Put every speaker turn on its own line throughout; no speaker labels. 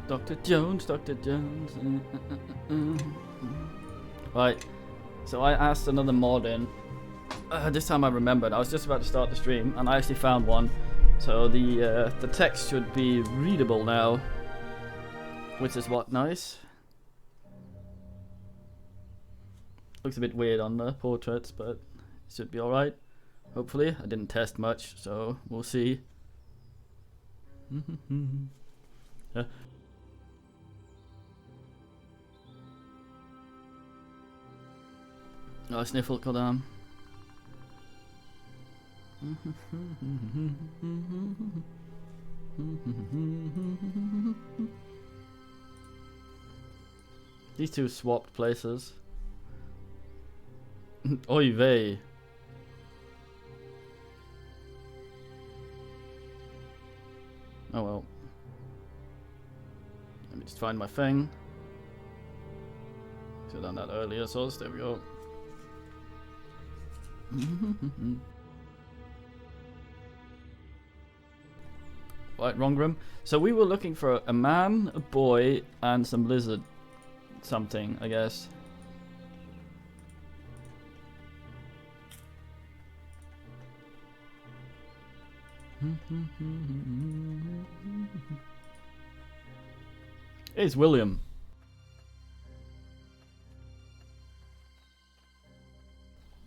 Dr. Jones, Dr. Jones. Right, so I asked another mod in. This time I remembered. I was just about to start the stream, and I actually found one. So the text should be readable now, which is what nice. Looks a bit weird on the portraits, but it should be all right. Hopefully, I didn't test much, so we'll see. Yeah. Oh, sniffle, goddamn. These two swapped places. Oy vey. Oh well. Let me just find my thing. Should have done that earlier, so there we go. Right, wrong room. So we were looking for a man, a boy, and some lizard something, I guess. It's William.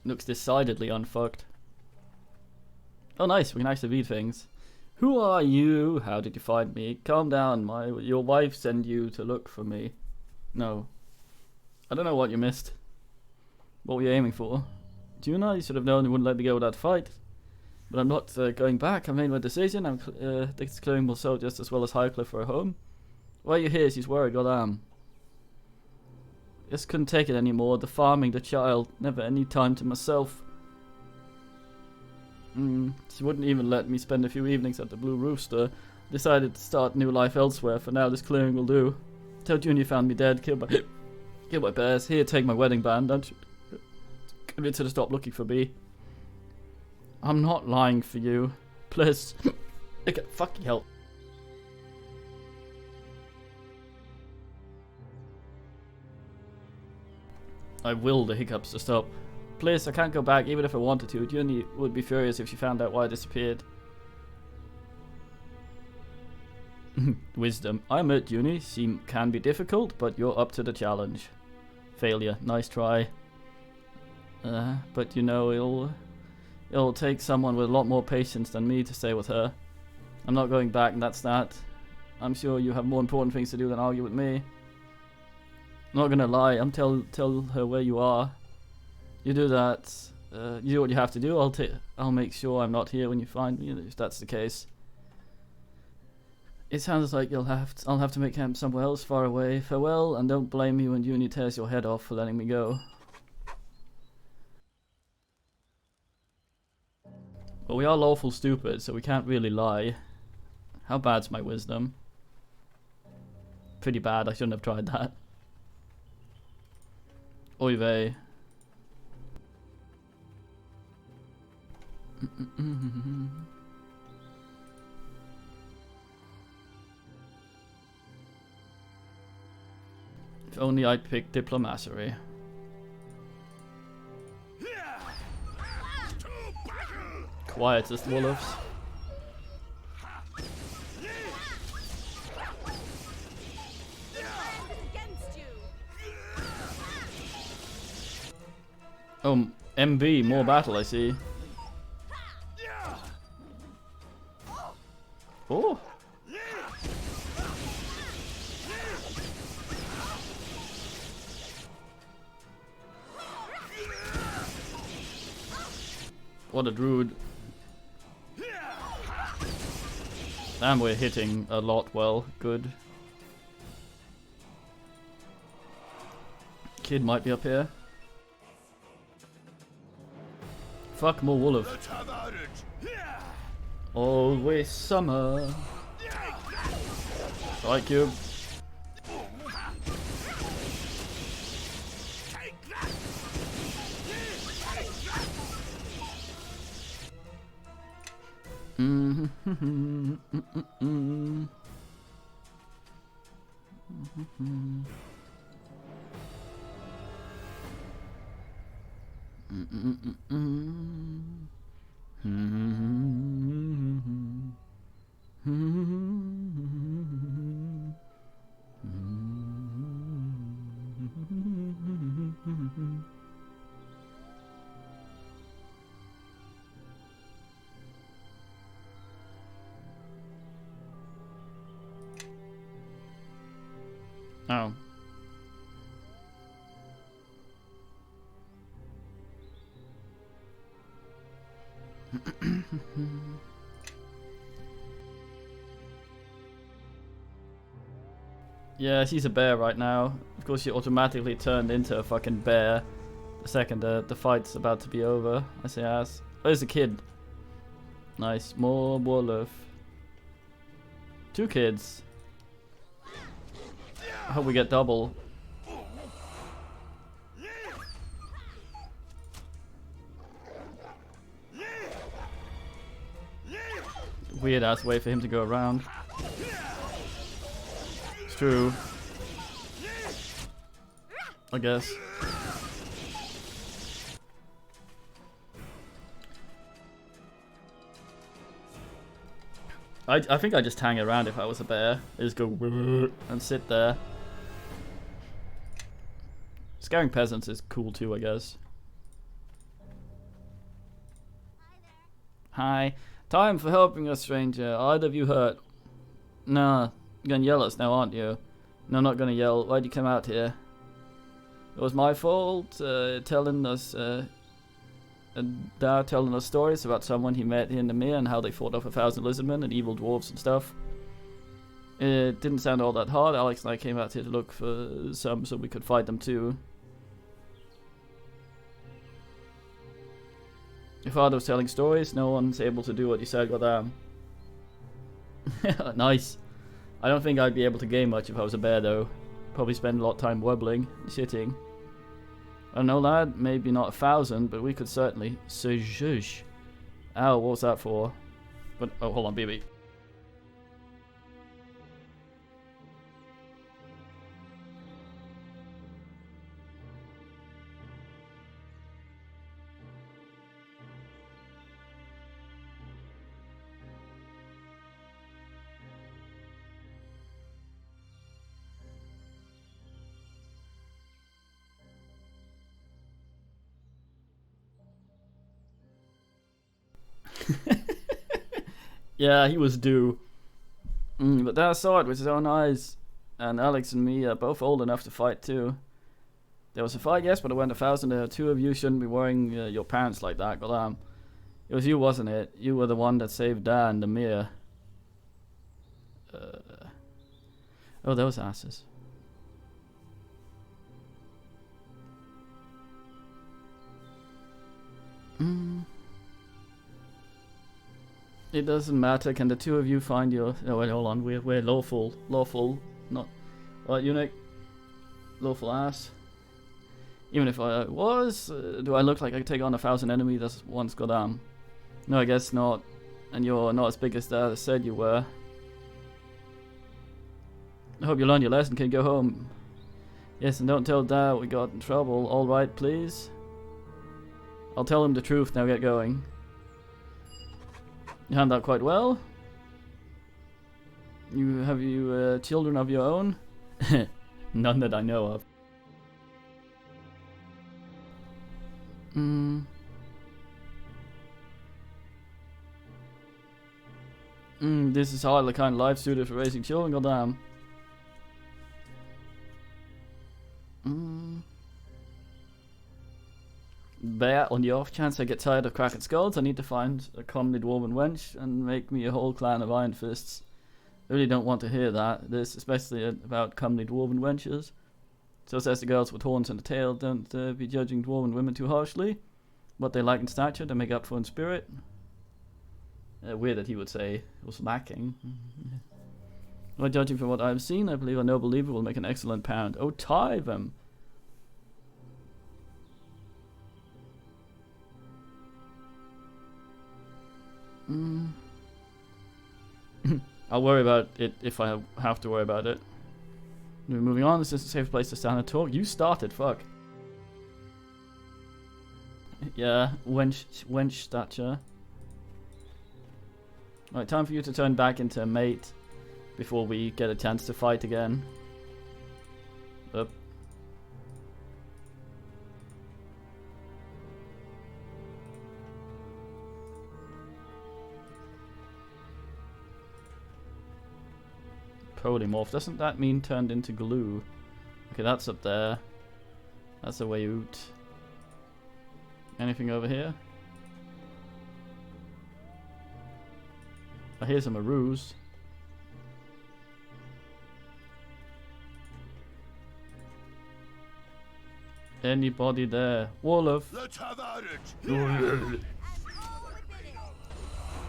Looks decidedly unfucked. Oh nice, we can actually read things. Who are you? How did you find me? Calm down, your wife sent you to look for me. No. I don't know what you missed. What were you aiming for? Juna, you should have known you wouldn't let me go without a fight. But I'm not going back. I've made my decision. This clearing will sell just as well as Highcliffe for a home. Why are you here? She's worried. Goddamn. Just couldn't take it anymore. The farming, the child. Never any time to myself. She wouldn't even let me spend a few evenings at the Blue Rooster. Decided to start new life elsewhere. For now, this clearing will do. Tell Junior you found me dead. Killed by bears. Here, take my wedding band. Don't you convince her to stop looking for me. I'm not lying for you. Please. Okay, fucking hell. I will the hiccups to stop. Please, I can't go back even if I wanted to. Junie would be furious if she found out why I disappeared. Wisdom. I met Junie. She can be difficult, but you're up to the challenge. Failure. Nice try. But you know, it'll take someone with a lot more patience than me to stay with her. I'm not going back, and that's that. I'm sure you have more important things to do than argue with me. I'm not gonna lie. I'm tell her where you are. You do that. You do what you have to do. I'll make sure I'm not here when you find me, if that's the case. It sounds like I'll have to make camp somewhere else far away. Farewell, and don't blame me when Junie tears your head off for letting me go. But we are lawful stupid, so we can't really lie. How bad's my wisdom? Pretty bad. I shouldn't have tried that. Oy vey. If only I'd picked diplomacy. Quietest wolves. Oh, MB, more battle, I see. Oh. What a druid. And we're hitting a lot well. Good. Kid might be up here. Fuck, more wolf. Always summer. Right, cube. Oh. Yeah, she's a bear right now. Of course, she automatically turned into a fucking bear the second the fight's about to be over. I say ass. Oh, there's a kid. Nice. More wolf. 2 kids. I hope we get double. Weird ass way for him to go around. It's true. I guess. I think I'd just hang around if I was a bear. I just go and sit there. Scaring peasants is cool too, I guess. Hi. Time for helping us, stranger. Are either of you hurt? Nah. You're gonna yell at us now, aren't you? No, I'm not gonna yell. Why'd you come out here? It was my fault, telling us stories about someone he met in the mirror and how they fought off 1,000 lizardmen and evil dwarves and stuff. It didn't sound all that hard. Alex and I came out here to look for some so we could fight them too. Your father was telling stories. No one's able to do what you said, goddamn. Nice. I don't think I'd be able to game much if I was a bear though. Probably spend a lot of time wobbling, shitting. I don't know, lad. Maybe not 1,000, but we could certainly. Shush. Ow, what was that for? But oh, hold on, BB. Yeah, he was due. But Dad saw it with his own eyes. And Alex and me are both old enough to fight too. There was a fight, yes, but it went 1,000. 2 of you shouldn't be worrying your parents like that, goddamn. It was you, wasn't it? You were the one that saved Dad in the mirror. Oh, those asses. It doesn't matter. Can the 2 of you find your... Oh, wait, hold on. We're lawful. Lawful. Not... What, eunuch? Lawful ass. Even if I was, do I look like I could take on 1,000 enemies at once, goddamn? No, I guess not. And you're not as big as Dad said you were. I hope you learned your lesson, kid. Go home. Yes, and don't tell Dad we got in trouble. All right, please? I'll tell him the truth. Now get going. You handled that quite well. Have you children of your own? None that I know of. This is hardly the kind of life suited for raising children, goddamn. But on the off chance I get tired of cracking skulls, I need to find a comely dwarven wench and make me a whole clan of iron fists. I really don't want to hear this, especially about comely dwarven wenches. So says the girls with horns and a tail. Don't be judging dwarven women too harshly. What they lack in stature, they make up for in spirit. Weird that he would say it was lacking. Well, judging from what I've seen, I believe a noble leader will make an excellent parent. Oh, tie them! I'll worry about it if I have to worry about it. We're moving on. This is a safe place to stand and talk. You started, fuck. Yeah, wench stature. Right, time for you to turn back into a mate before we get a chance to fight again. Up. Polymorph. Doesn't that mean turned into glue? Okay, that's up there. That's the way out. Anything over here? Oh, here's a Maroos. Anybody there? Wolof.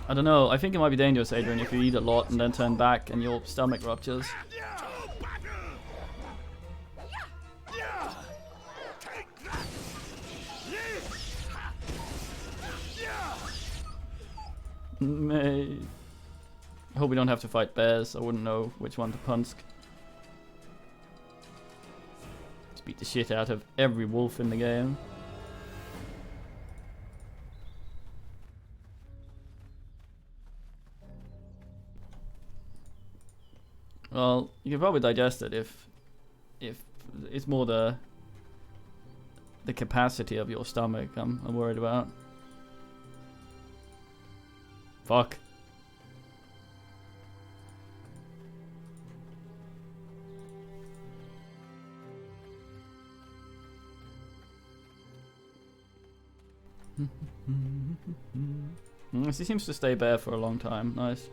I don't know. I think it might be dangerous, Adrian, if you eat a lot and then turn back and your stomach ruptures. May. I hope we don't have to fight bears. I wouldn't know which one to punsk. Just beat the shit out of every wolf in the game. Well, you can probably digest it if it's more the capacity of your stomach I'm worried about. Fuck. He seems to stay bare for a long time. Nice.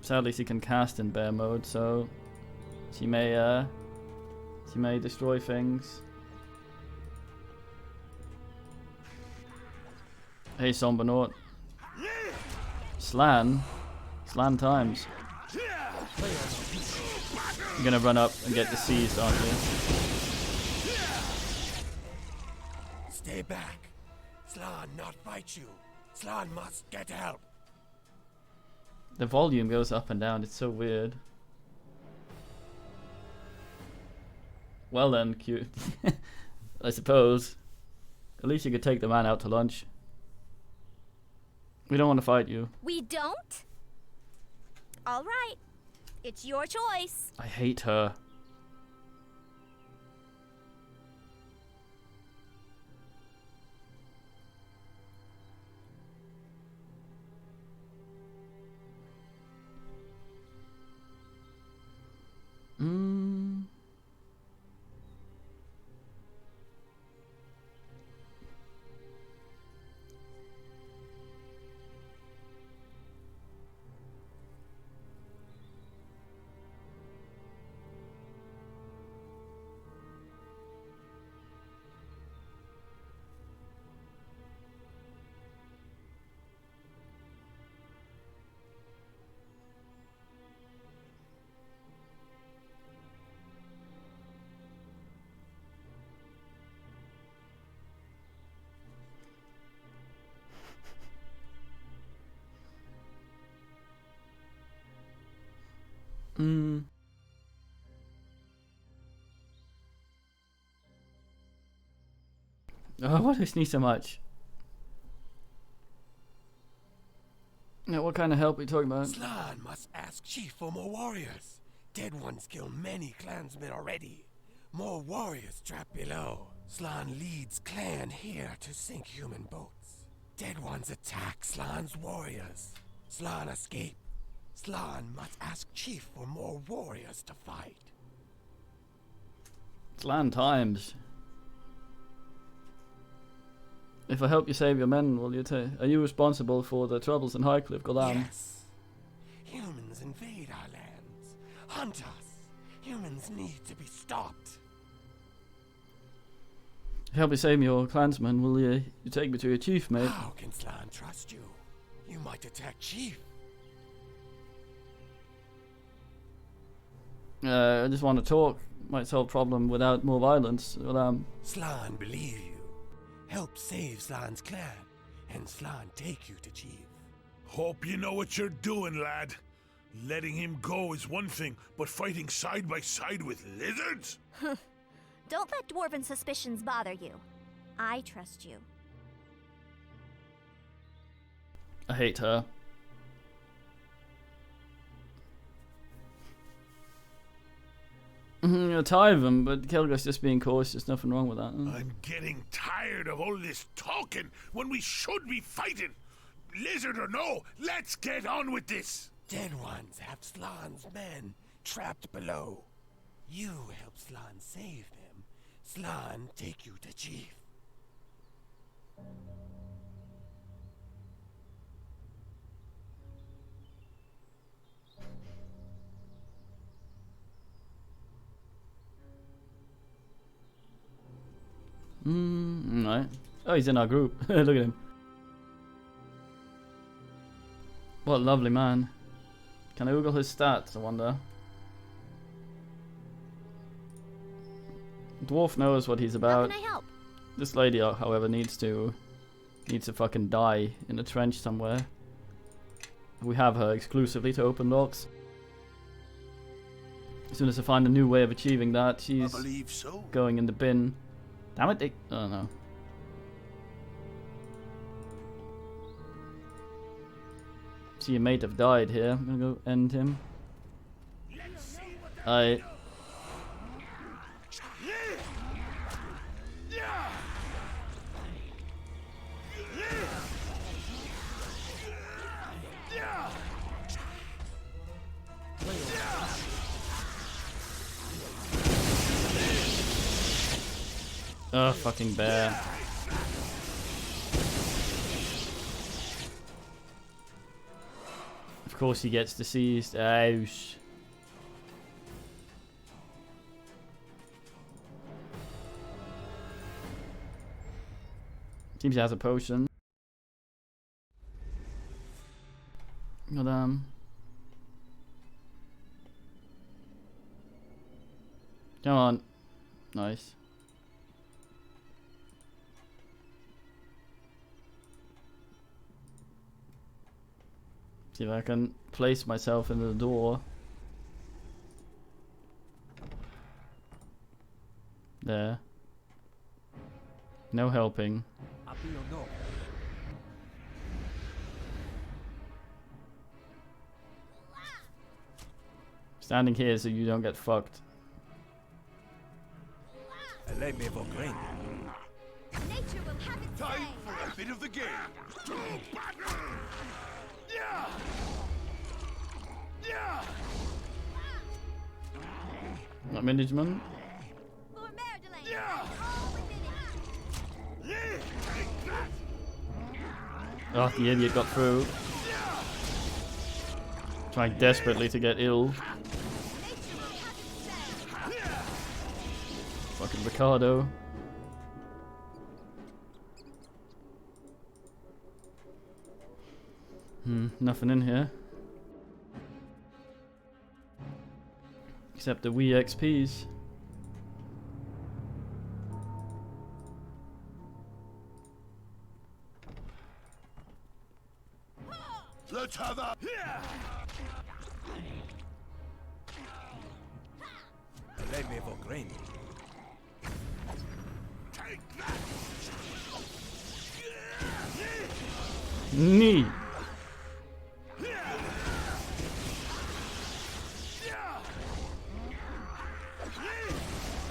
Sadly, she can cast in bear mode, so she may destroy things. Hey, Sombernaut. Slan times. You're gonna run up and get deceased, aren't you?
Stay back. Slan not fight you. Slan must get help.
The volume goes up and down. It's so weird. Well then, cute. I suppose. At least you could take the man out to lunch. We don't want to fight you.
We don't? All right. It's your choice.
I hate her. Oh, why do I sneeze so much? Yeah, what kind of help are you talking about?
Slan must ask Chief for more warriors. Dead ones kill many clansmen already. More warriors trapped below. Slan leads clan here to sink human boats. Dead ones attack Slan's warriors. Slan escape. Slan must ask Chief for more warriors to fight.
Slan times. If I help you save your men, will you are you responsible for the troubles in Highcliff, Golam?
Yes. Humans invade our lands. Hunt us. Humans need to be stopped.
If you help me save your clansmen, will you take me to your chief, mate?
How can Slan trust you? You might attack Chief.
I just want to talk. Might solve problem without more violence.
Slan believe you. Help save Slan's clan, and Slan take you to Chief.
Hope you know what you're doing, lad. Letting him go is one thing, but fighting side by side with lizards?
Don't let dwarven suspicions bother you. I trust you.
I hate her. You're tired of them, but Kelgo's just being cautious. Nothing wrong with that.
I'm getting tired of all this talking when we should be fighting. Lizard or no, let's get on with this.
Dead ones have Slan's men trapped below. You help Slan save them. Slan take you to Chief.
Right. Oh, he's in our group. Look at him. What a lovely man. Can I Google his stats, I wonder? Dwarf knows what he's
How
about.
can I help?
This lady, however, needs to fucking die in a trench somewhere. We have her exclusively to open locks. As soon as I find a new way of achieving that, she's going in the bin. Damn it, they... Oh no. See, your mate have died here. I'm gonna go end him. I... Oh, fucking bear. Of course he gets deceased. Ouch. Seems he has a potion. God damn. Come on. Nice. See if I can place myself in the door. There. No helping. Standing here so you don't get fucked.
Nature will have its
Time
way.
for a bit of the game. To battle! Yeah! Yeah!
Not management.
For Merdelane.
Yeah!
All within it.
Yeah! Take that!
Oh, the idiot got through. Trying desperately to get ill.
Nature will have its say.
Fucking Ricardo. Nothing in here. Except the wee XPs.
Let's have a... Take that!
Knee.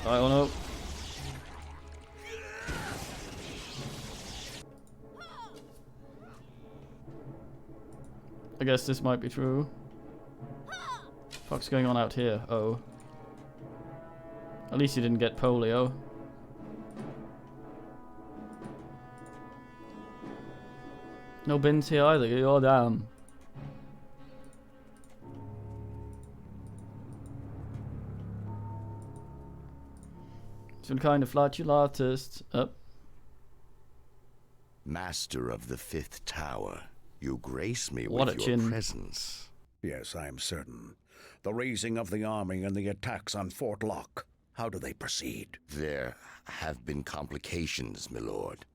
I don't know. I guess this might be true. Fuck's going on out here? Oh. At least you didn't get polio. No bins here either, you're damn. Some kind of flatulatus. Up.
Master of the Fifth Tower, you grace me
What
with
a
your
chin.
presence.
Yes, I am certain. The raising of the army and the attacks on Fort Locke. How do they proceed?
There have been complications, milord.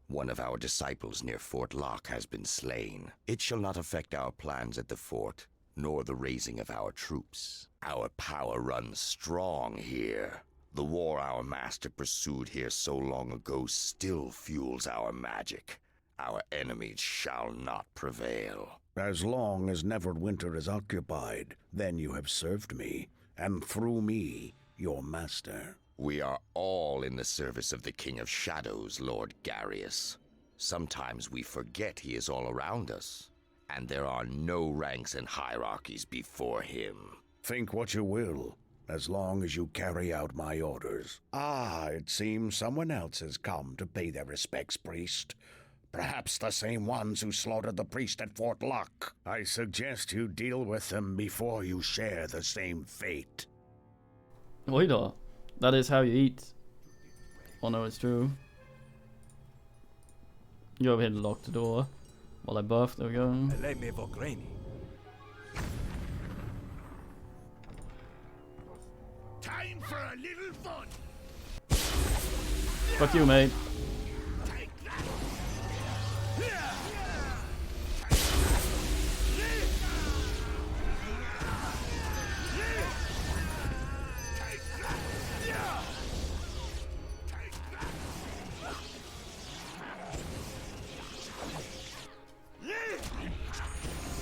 One of our disciples near Fort Locke has been slain. It shall not affect our plans at the fort, nor the raising of our troops. Our power runs strong here. The war our master pursued here so long ago still fuels our magic. Our enemies shall not prevail.
As long as Neverwinter is occupied, then you have served me, and through me, your master.
We are all in the service of the King of Shadows, Lord Garius. Sometimes we forget he is all around us, and there are no ranks and hierarchies before him.
Think what you will, as long as you carry out my orders. Ah, it seems someone else has come to pay their respects, priest. Perhaps the same ones who slaughtered the priest at Fort Locke. I suggest you deal with them before you share the same fate.
Oj då. That is how you eat. Oh no, it's true. You over here to lock the door. While I buff, there we go.
Time for a little fun.
Fuck you, mate.
Take that.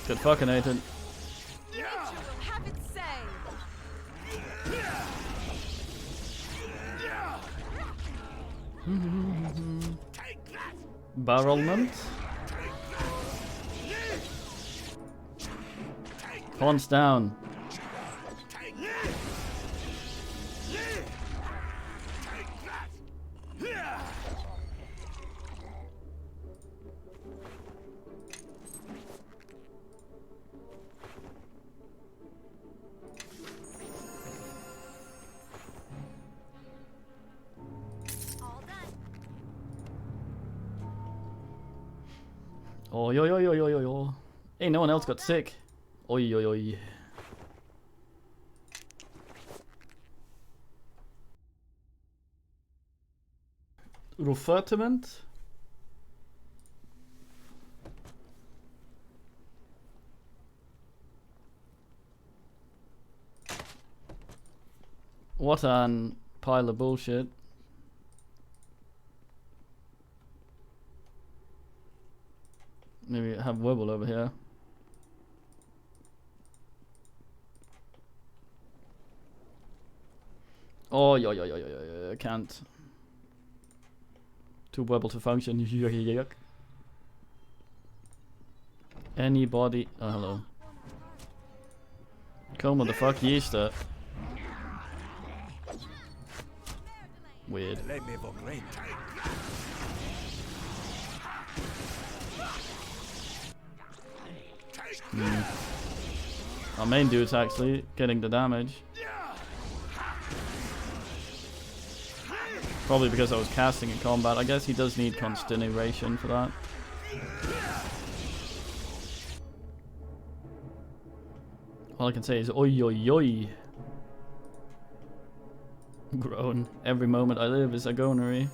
Good fucking Nathan.
Have it say.
Barrelment. Pawns down. Oi, oi, oi, oi, oi, oi, oi. Hey, no one else got sick. Oi, oi, oi. Refutement? What an pile of bullshit. Maybe have Wibble over here. Oh, I can't. Too Wibble to function. Yuck. Anybody? Oh, hello. Come on, the fuck, Yeaster. Weird. Our main dude's actually getting the damage. Probably because I was casting in combat. I guess he does need continuation for that. All I can say is oi oi oi. Groan. Every moment I live is agonery.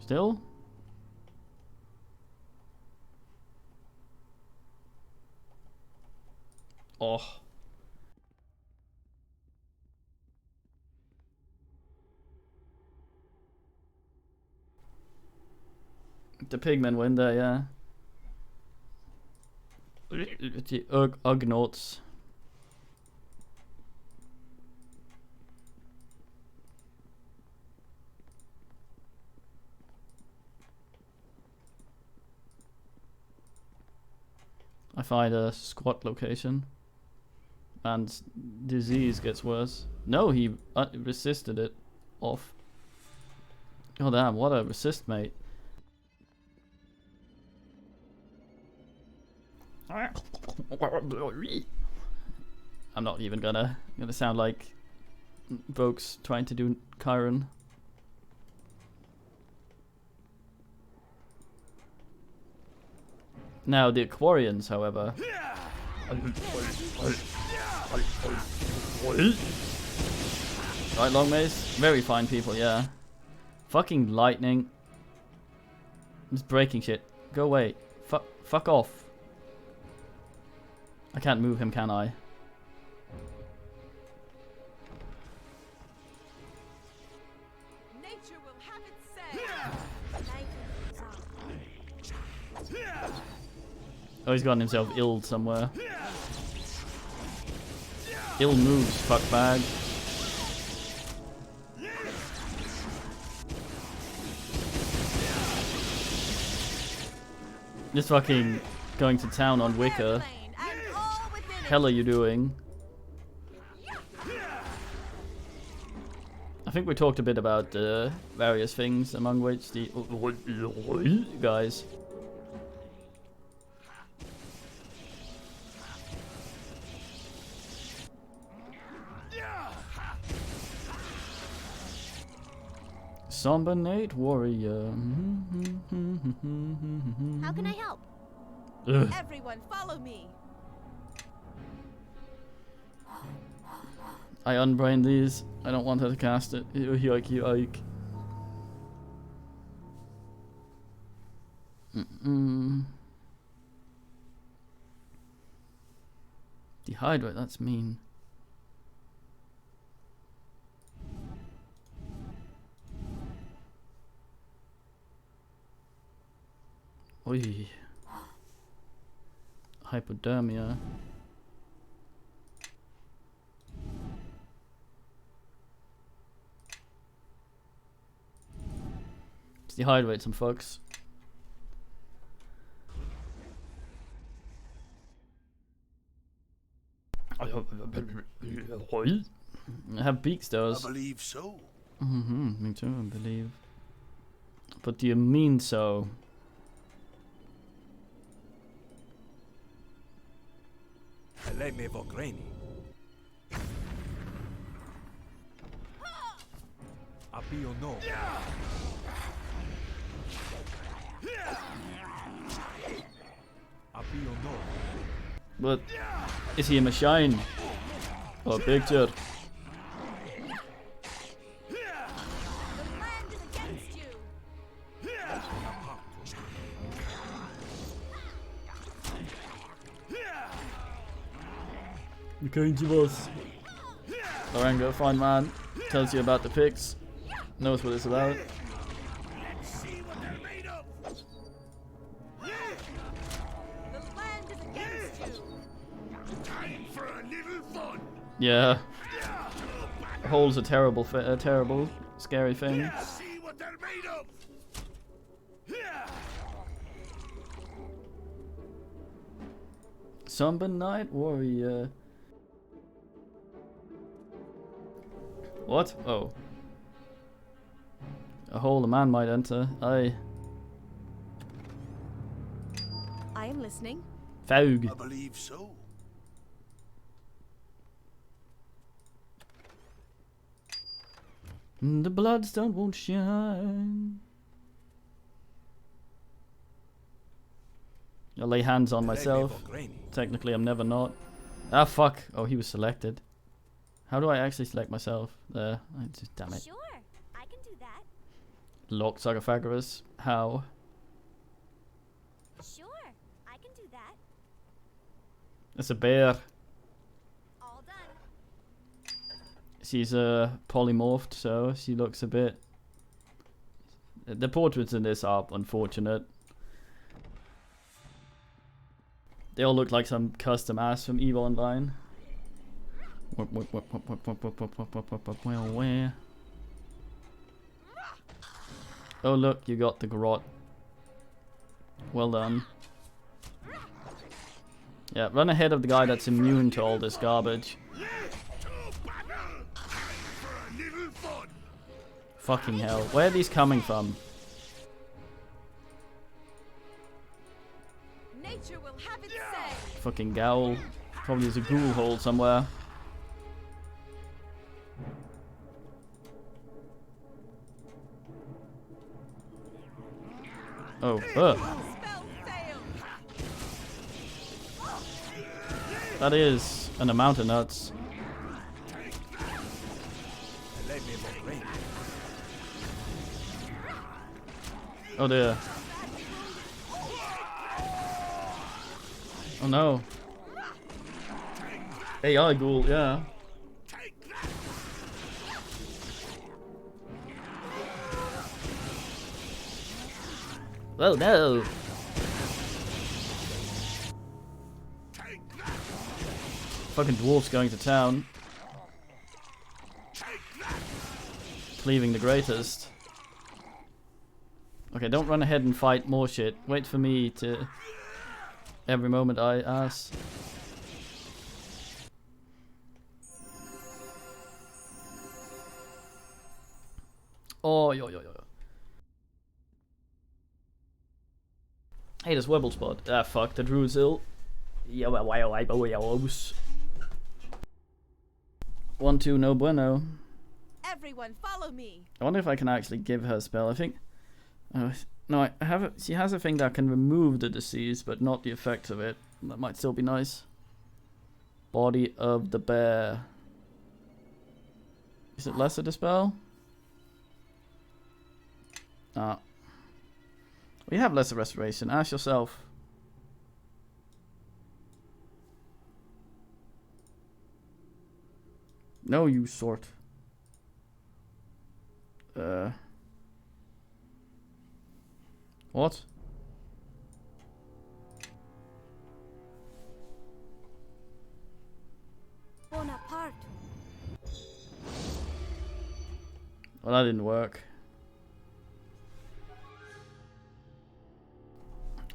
Still? Oh. The pigmen win there, yeah. The Ugnaughts. I find a squat location. And disease gets worse. No, he resisted it off. Oh damn, what a resist, mate. I'm not even gonna sound like Vokes trying to do Chiron. Now the Aquarians, however. Right, long mace. Very fine people, yeah. Fucking lightning. Just breaking shit. Go away. Fuck off. I can't move him, can I?
Nature will have its say.
Oh, he's gotten himself ill somewhere. Ill moves, fuckbag. Just fucking going to town on Wicker. Hell are you doing? I think we talked a bit about various things, among which the guys. Somber Nate Warrior.
How can I help?
Ugh.
Everyone, follow me.
I unbrained these. I don't want her to cast it. Yike, yike. Dehydrate, that's mean. Oi. Hypodermia. Let's dehydrate some folks. I have beak
I
stars.
believe so.
Me too, I believe. But do you mean so?
Lemme Vogreni. Apio no. Apio no.
But is he a machine? Or a picture?
The land is against you.
You came to us. Lorengo, fine man. Tells you about the pics. Knows what it's about.
See what they're made of.
The land is against you.
Time for a little fun.
Yeah. Hole's a terrible, terrible, scary thing.
See what they're made of.
Somber Night Warrior. What? Oh. A hole a man might enter. Aye.
I am listening.
Fog.
I believe so.
The bloodstone won't shine. I'll lay hands on myself. Technically, I'm never not. Ah, fuck. Oh, he was selected. How do I actually select myself? There. Damn it.
Sure, I can do that.
Locked sarcophagus. How?
Sure, I can do that.
It's a bear.
All done.
She's polymorphed, so she looks a bit... The portraits in this are unfortunate. They all look like some custom ass from EVE Online. Where? Oh look, you got the grot. Well done. Yeah, run ahead of the guy that's immune to all this garbage. Fucking hell. Where are these coming from?
Nature will have its say.
Fucking Gowl. Probably there's a ghoul hole somewhere. Oh,
Spell failed.
that is an amount of nuts. Oh dear. Oh no. AI ghoul, yeah. Oh no. Fucking dwarfs going to town. Cleaving the greatest. Okay, don't run ahead and fight more shit. Wait for me to... Every moment I ask. Oh, yo. Hey, there's Webble spot. Ah, fuck, the druid's ill. 1-2, no bueno.
Everyone, follow me.
I wonder if I can actually give her a spell. I think... no, I have a, she has a thing that can remove the disease, but not the effects of it. That might still be nice. Body of the bear. Is it lesser dispel? Ah. We have lesser restoration. Ask yourself. No, you sort. What?
Bonaparte.
Well, that didn't work.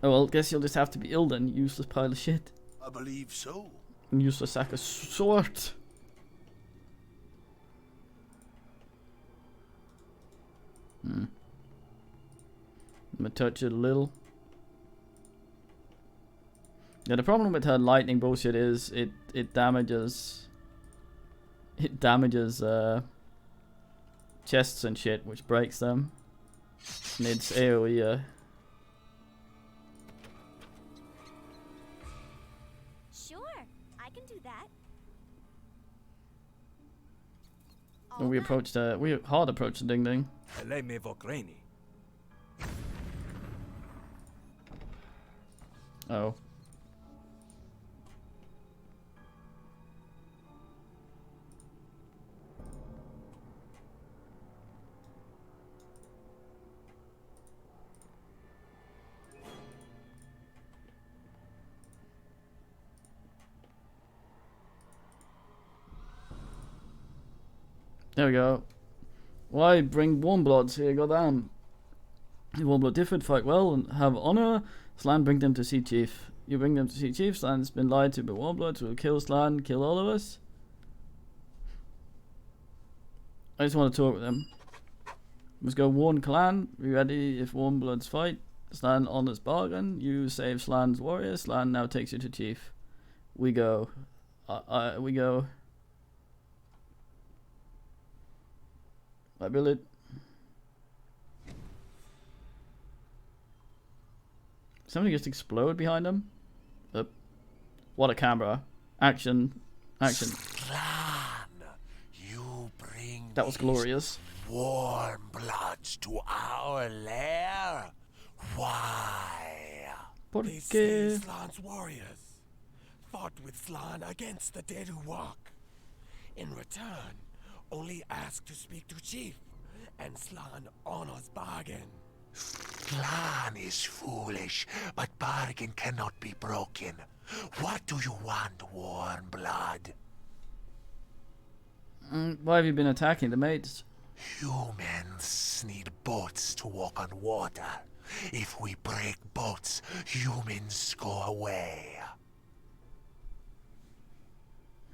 Oh well, guess you'll just have to be ill then, you useless pile of shit.
I believe so.
And useless sack of sort. I'm gonna touch it a little. Yeah, the problem with her lightning bullshit is it damages chests and shit, which breaks them. And it's AoE.
Sure, I can do that.
And we approached we hard approached the ding ding.
Elei me Vogreni.
Oh. There we go. Why bring warm bloods here? Goddamn. Warm blood differed, fight well, and have honor. Slan, bring them to see Chief. You bring them to see Chief. Slan's been lied to by warm bloods. Will kill Slan, kill all of us. I just want to talk with them. Must go warn clan. Be ready if warm bloods fight. Slan honors bargain. You save Slan's warrior. Slan now takes you to Chief. We go. We go. I build it. Something just explode behind him. What a camera! Action! Action!
Slan, you bring
That was glorious.
warm bloods to our lair? Why? They say
Porque
Slan's warriors fought with Slan against the dead who walk. In return, only ask to speak to Chief, and Slan honors bargain. Slan is foolish, but bargain cannot be broken. What do you want, warm blood?
why have you been attacking the mates?
Humans need boats to walk on water. If we break boats, humans go away.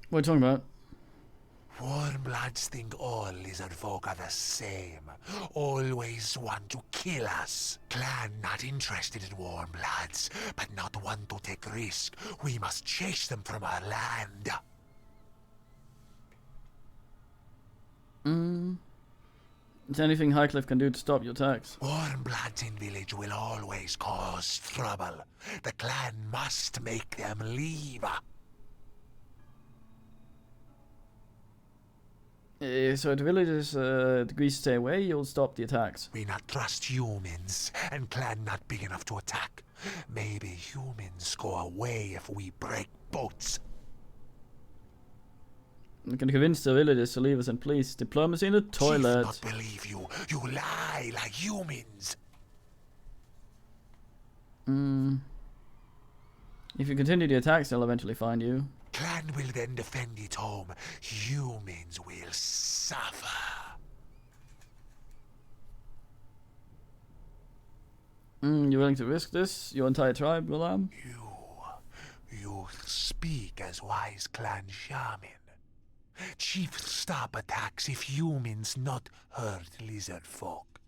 What are you talking about?
Warmbloods think all lizard folk are the same. Always want to kill us. Clan not interested in warmbloods, but not want to take risk. We must chase them from our land.
Is there anything Highcliffe can do to stop your attacks?
Warmbloods in village will always cause trouble. The clan must make them leave.
So if the villagers agree to stay away, you'll stop the attacks.
We not trust humans, and clan not big enough to attack. Maybe humans go away if we break boats.
We can convince the villagers to leave us in peace. Diplomacy in the toilet.
Chief not believe you. You lie like humans.
If you continue the attacks, they'll eventually find you.
Clan will then defend its home. Humans will suffer.
You willing to risk this? Your entire tribe, Willam?
You speak as wise clan shaman. Chief stop attacks if humans not hurt lizard folk.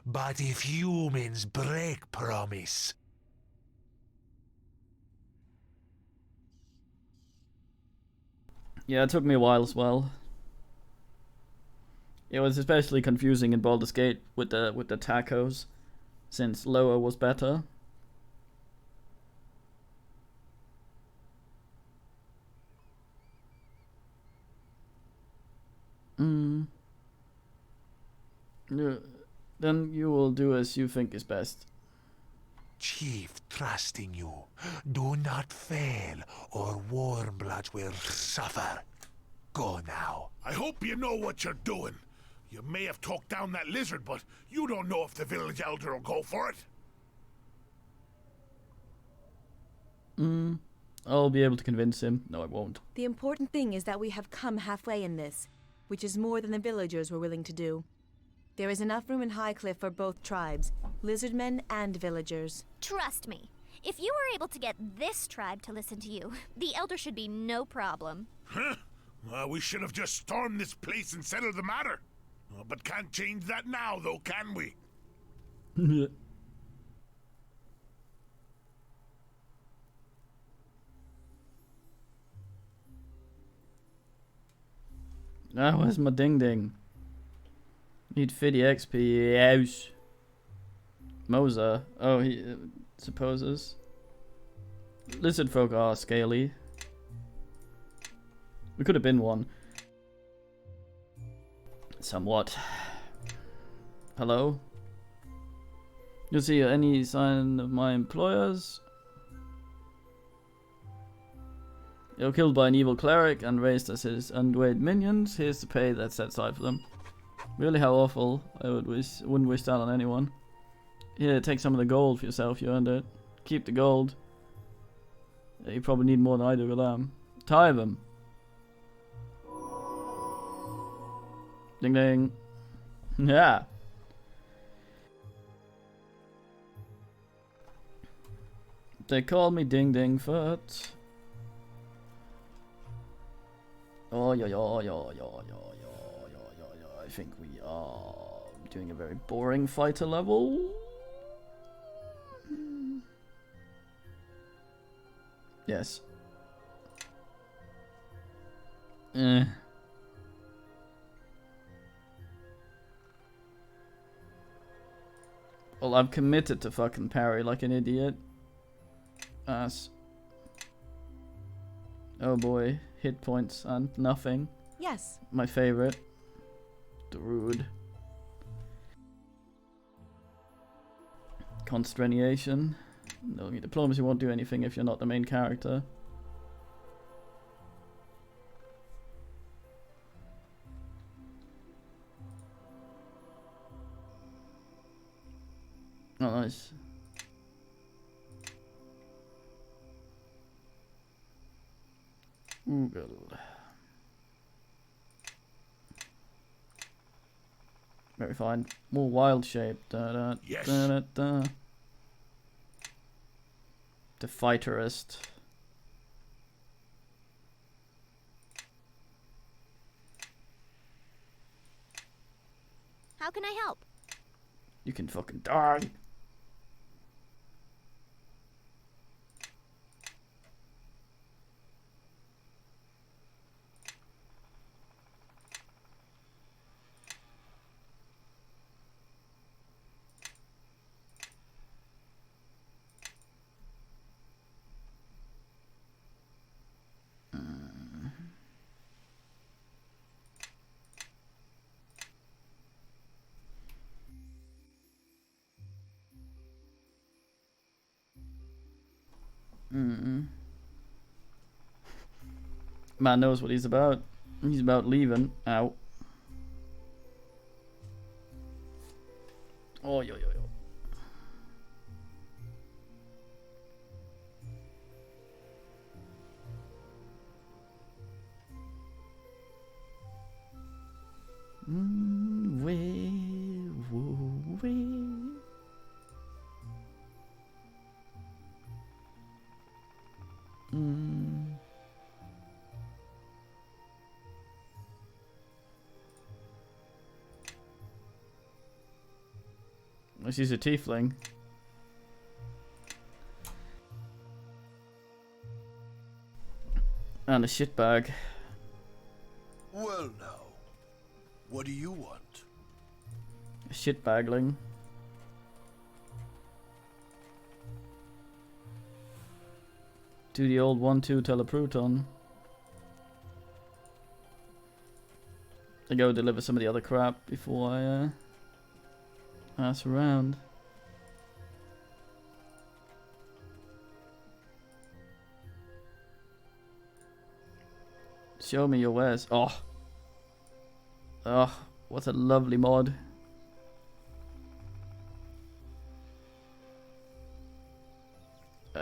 But if humans break promise,
Yeah, it took me a while as well. It was especially confusing in Baldur's Gate with the tacos, since lower was better. Yeah, then you will do as you think is best.
Chief trusting you. Do not fail, or Warmbloods will suffer. Go now.
I hope you know what you're doing. You may have talked down that lizard, but you don't know if the village elder will go for it.
I'll be able to convince him. No, I won't.
The important thing is that we have come halfway in this, which is more than the villagers were willing to do. There is enough room in Highcliff for both tribes, lizardmen and villagers.
Trust me, if you were able to get this tribe to listen to you, the elder should be no problem.
Huh? We should have just stormed this place and settled the matter. But can't change that now, though, can we?
Ah, where's my ding ding? Need 50 XP. Yes. Moser. Oh, he supposes. Lizard folk are scaly. We could have been one. Somewhat. Hello? You see any sign of my employers? They were killed by an evil cleric and raised as his unweighed minions. Here's the pay that's set aside for them. Really, how awful. I wouldn't wish that on anyone. Here, take some of the gold for yourself. You earned it. Keep the gold. You probably need more than I do with them. Tie them. Ding ding. Yeah. They call me Ding Ding Foot. Oh, yeah. I think we are doing a very boring fighter level. Yes. Well, I'm committed to fucking parry like an idiot. Ass. Oh boy, hit points and nothing.
Yes.
My favorite. Rude. Consternation. No, diplomacy won't do anything if you're not the main character. Oh, nice. Ooh, good. Very fine. More wild shape.
Yes.
The fighterist.
How can I help?
You can fucking die. Man knows what he's about. He's about leaving. Ow. Oh, yo, yo, yo. She's a tiefling. And a shitbag.
Well now, what do you want?
A shitbagling. Do the old 1-2 teleproton. I go deliver some of the other crap before I pass around. Show me your wares. Oh. Oh, what a lovely mod.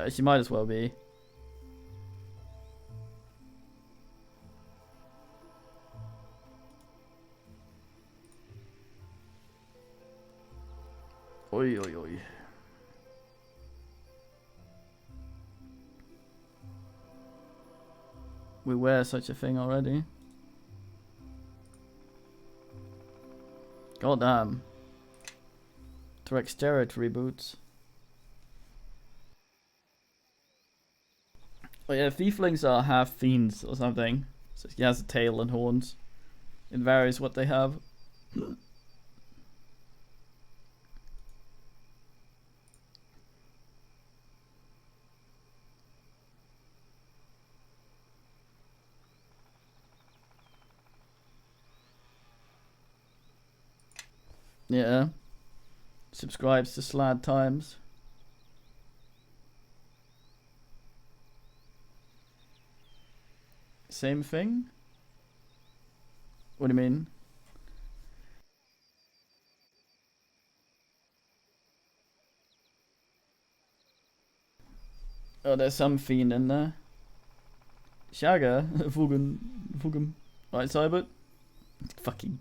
She might as well be. Oi, oi, oi. We wear such a thing already. God damn. Dexterity boots. Oh yeah, thieflings are half fiends or something. So he has a tail and horns. It varies what they have. Yeah. Subscribes to Slad Times. Same thing? What do you mean? Oh, there's some fiend in there. Shagger? Fugen. Right, Cybert? Fucking.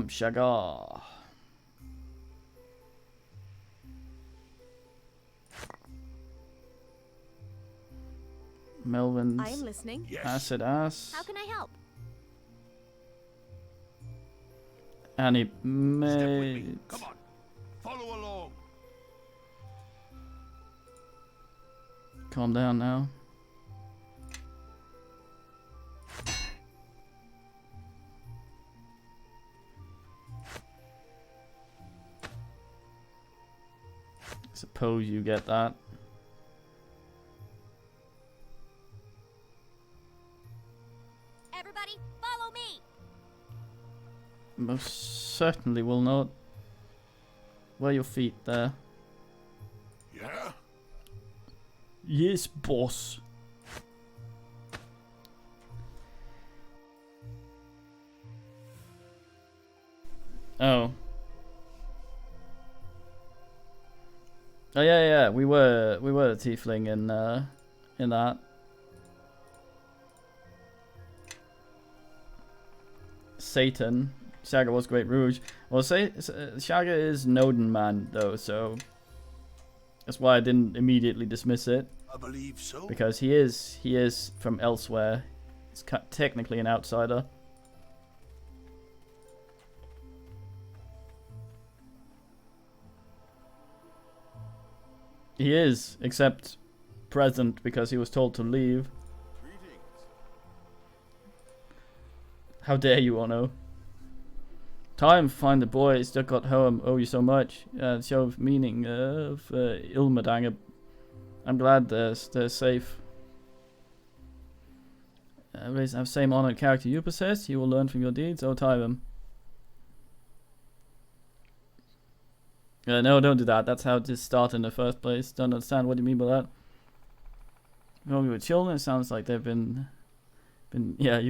Shagger. Melvin's
I am listening.
Yes.
acid ass.
How can I help?
And he
Step with me.
made.
Come on. Follow along.
Calm down now. Suppose you get that.
Everybody, follow me!
Most certainly will not. Where are your feet there?
Yeah?
Yes, boss. Oh. Oh yeah, we were a tiefling in that. Satan. Shagger was Great Rouge. Well, Shagger is Noden man though, so that's why I didn't immediately dismiss it,
I believe so.
because he is from elsewhere. He's technically an outsider. He is, except present because he was told to leave. How dare you, Ono? Time, find the boy, still got home, owe you so much. Show of meaning of Ilmadang. I'm glad they're safe. Raise have same honored character you possess, you will learn from your deeds, oh Tywin. No, don't do that. That's how this started in the first place. Don't understand what you mean by that. Going with children, it sounds like they've been yeah,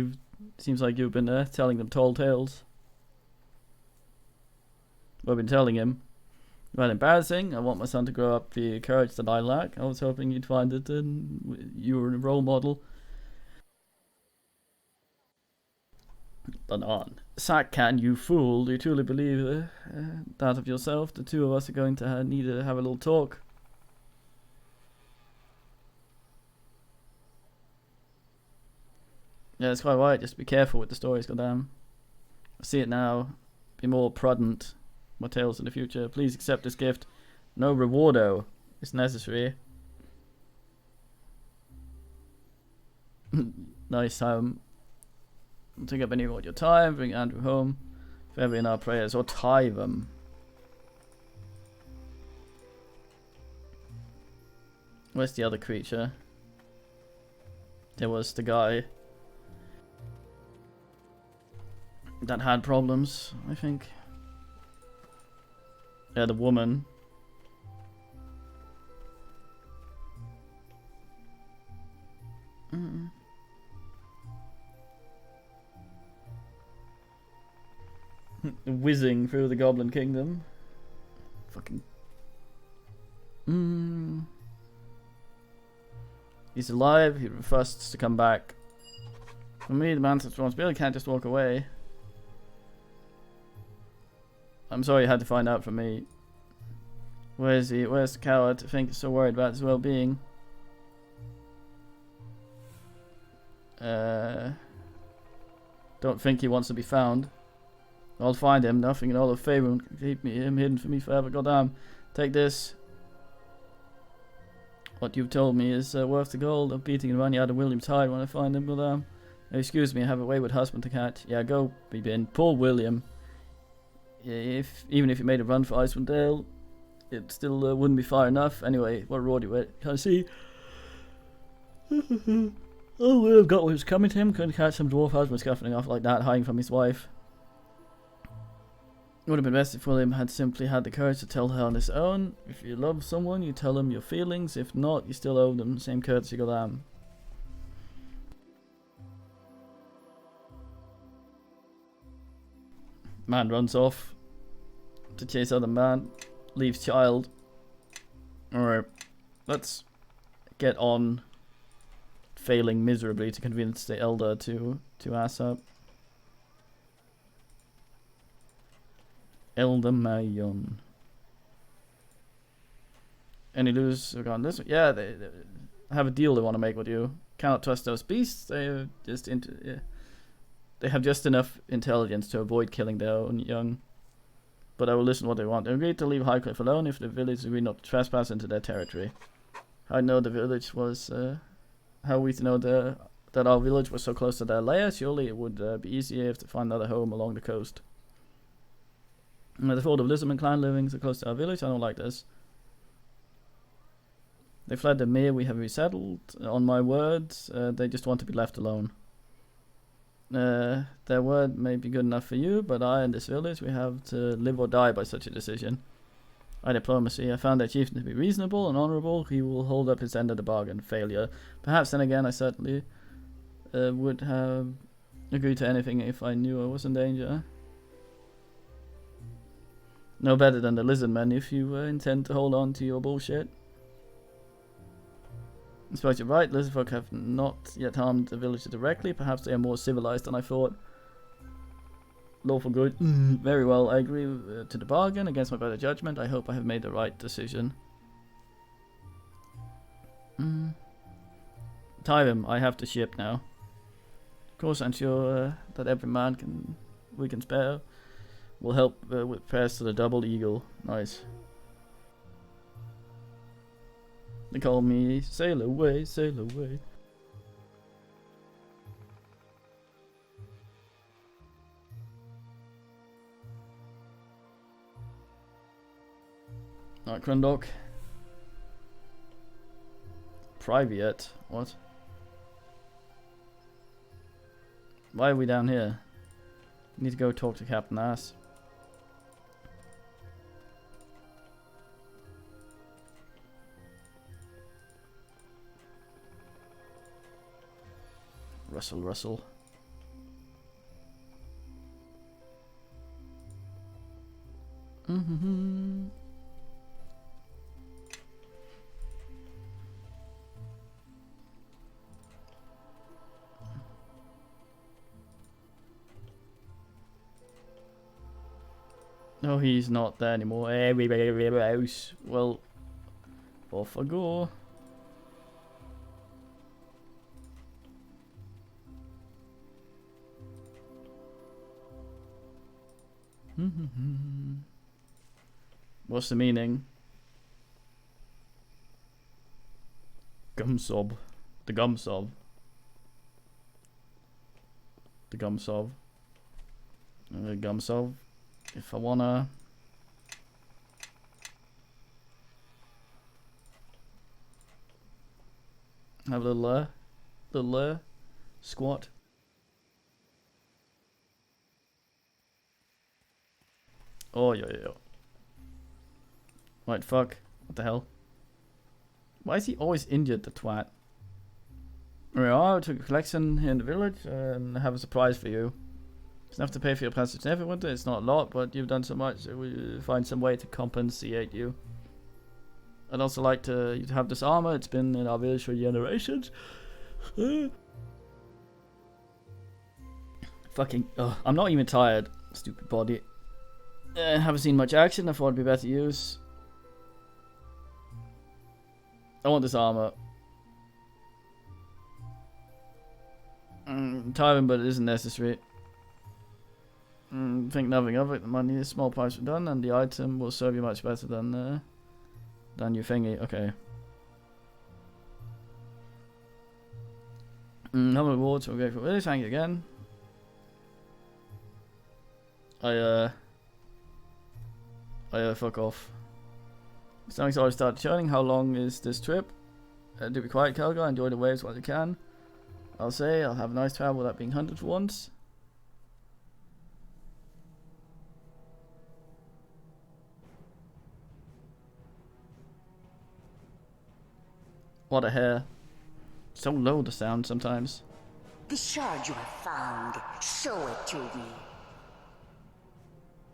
seems like you've been telling them tall tales. I've been telling him. Well, embarrassing. I want my son to grow up the courage that I lack. I was hoping you'd find it and you were a role model. But on. Sackcan, you fool. Do you truly believe that of yourself? The two of us are going to need to have a little talk. Yeah, it's quite right. Just be careful with the stories, goddamn. I see it now. Be more prudent. More tales in the future. Please accept this gift. No rewardo is necessary. Nice. Don't take up any more of your time. Bring Andrew home. Forever in our prayers. Or tie them. Where's the other creature? There was the guy that had problems, I think. Yeah, the woman. Whizzing through the Goblin Kingdom. Fucking. He's alive. He refuses to come back. For me, the man's responsibility can't just walk away. I'm sorry you had to find out from me. Where is he? Where's the coward to think he's so worried about his well-being? Don't think he wants to be found. I'll find him. Nothing in all of Faerun can keep him hidden from me forever. Goddamn. Take this. What you've told me is worth the gold. I'm beating and running out of William's hide when I find him. Goddamn. Excuse me, I have a wayward husband to catch. Yeah, go be bin. Poor William. Even if you made a run for Icewind Dale, it still wouldn't be far enough. Anyway, what road you at? Can I see? Oh, well, I've got what was coming to him. Couldn't catch some dwarf husband scuffling off like that, hiding from his wife. It would have been best if William had simply had the courage to tell her on his own. If you love someone, you tell them your feelings. If not, you still owe them the same courtesy. Goddamn. Man runs off to chase other man, leaves child. Alright, let's get on failing miserably to convince the elder to ass up. Elder Mayon. Any lose regarding this? Yeah, they have a deal they want to make with you. Cannot trust those beasts. They just they have just enough intelligence to avoid killing their own young. But I will listen to what they want. They agreed to leave Highcliffe alone if the village agreed not to trespass into their territory. I know the village was. How we to know that our village was so close to their lair? Surely it would be easier if to find another home along the coast. The thought of Lizardman clan living so close to our village, I don't like this. They fled the mere we have resettled. On my words, they just want to be left alone. Their word may be good enough for you, but I and this village, we have to live or die by such a decision. By diplomacy, I found their chieftain to be reasonable and honourable. He will hold up his end of the bargain. Failure. Perhaps then again, I certainly would have agreed to anything if I knew I was in danger. No better than the lizardmen if you intend to hold on to your bullshit. I suppose you're right, lizardfolk have not yet harmed the villager directly. Perhaps they are more civilized than I thought. Lawful good. Very well, I agree to the bargain. Against my better judgment, I hope I have made the right decision. Tyrem, I have the ship now. Of course, I'm sure that every man we can spare will help with repairs to the Double Eagle. Nice. They call me Sail Away, Sail Away. Alright, Krundok. Private? What? Why are we down here? We need to go talk to Captain Ass. Rustle, rustle. Mm-hmm. No, he's not there anymore. Well, off I go. What's the meaning? Gum sob. The gum sob. The gum sob. Gum sob. If I wanna. Have a little squat. Oh, yeah. Right, fuck. What the hell? Why is he always injured, the twat? We are to a collection here in the village and have a surprise for you. It's enough to pay for your passage to Neverwinter. It's not a lot, but you've done so much, so we'll find some way to compensate you. I'd also like to you to have this armor. It's been in our village for generations. Fucking, I'm not even tired. Stupid body. Haven't seen much action. I thought it'd be better use. I want this armor. Tiring, but it isn't necessary. Think nothing of it. The money is small price for done, and the item will serve you much better than your thingy. Okay. No rewards. We're grateful. Really, thank you again. Fuck off. Something's already started churning. How long is this trip? Do be quiet, Kelgar. Enjoy the waves while you can. I'll say I'll have a nice travel without being hunted for once. What a hair. So low the sound sometimes.
The shard you have found. Show it to me.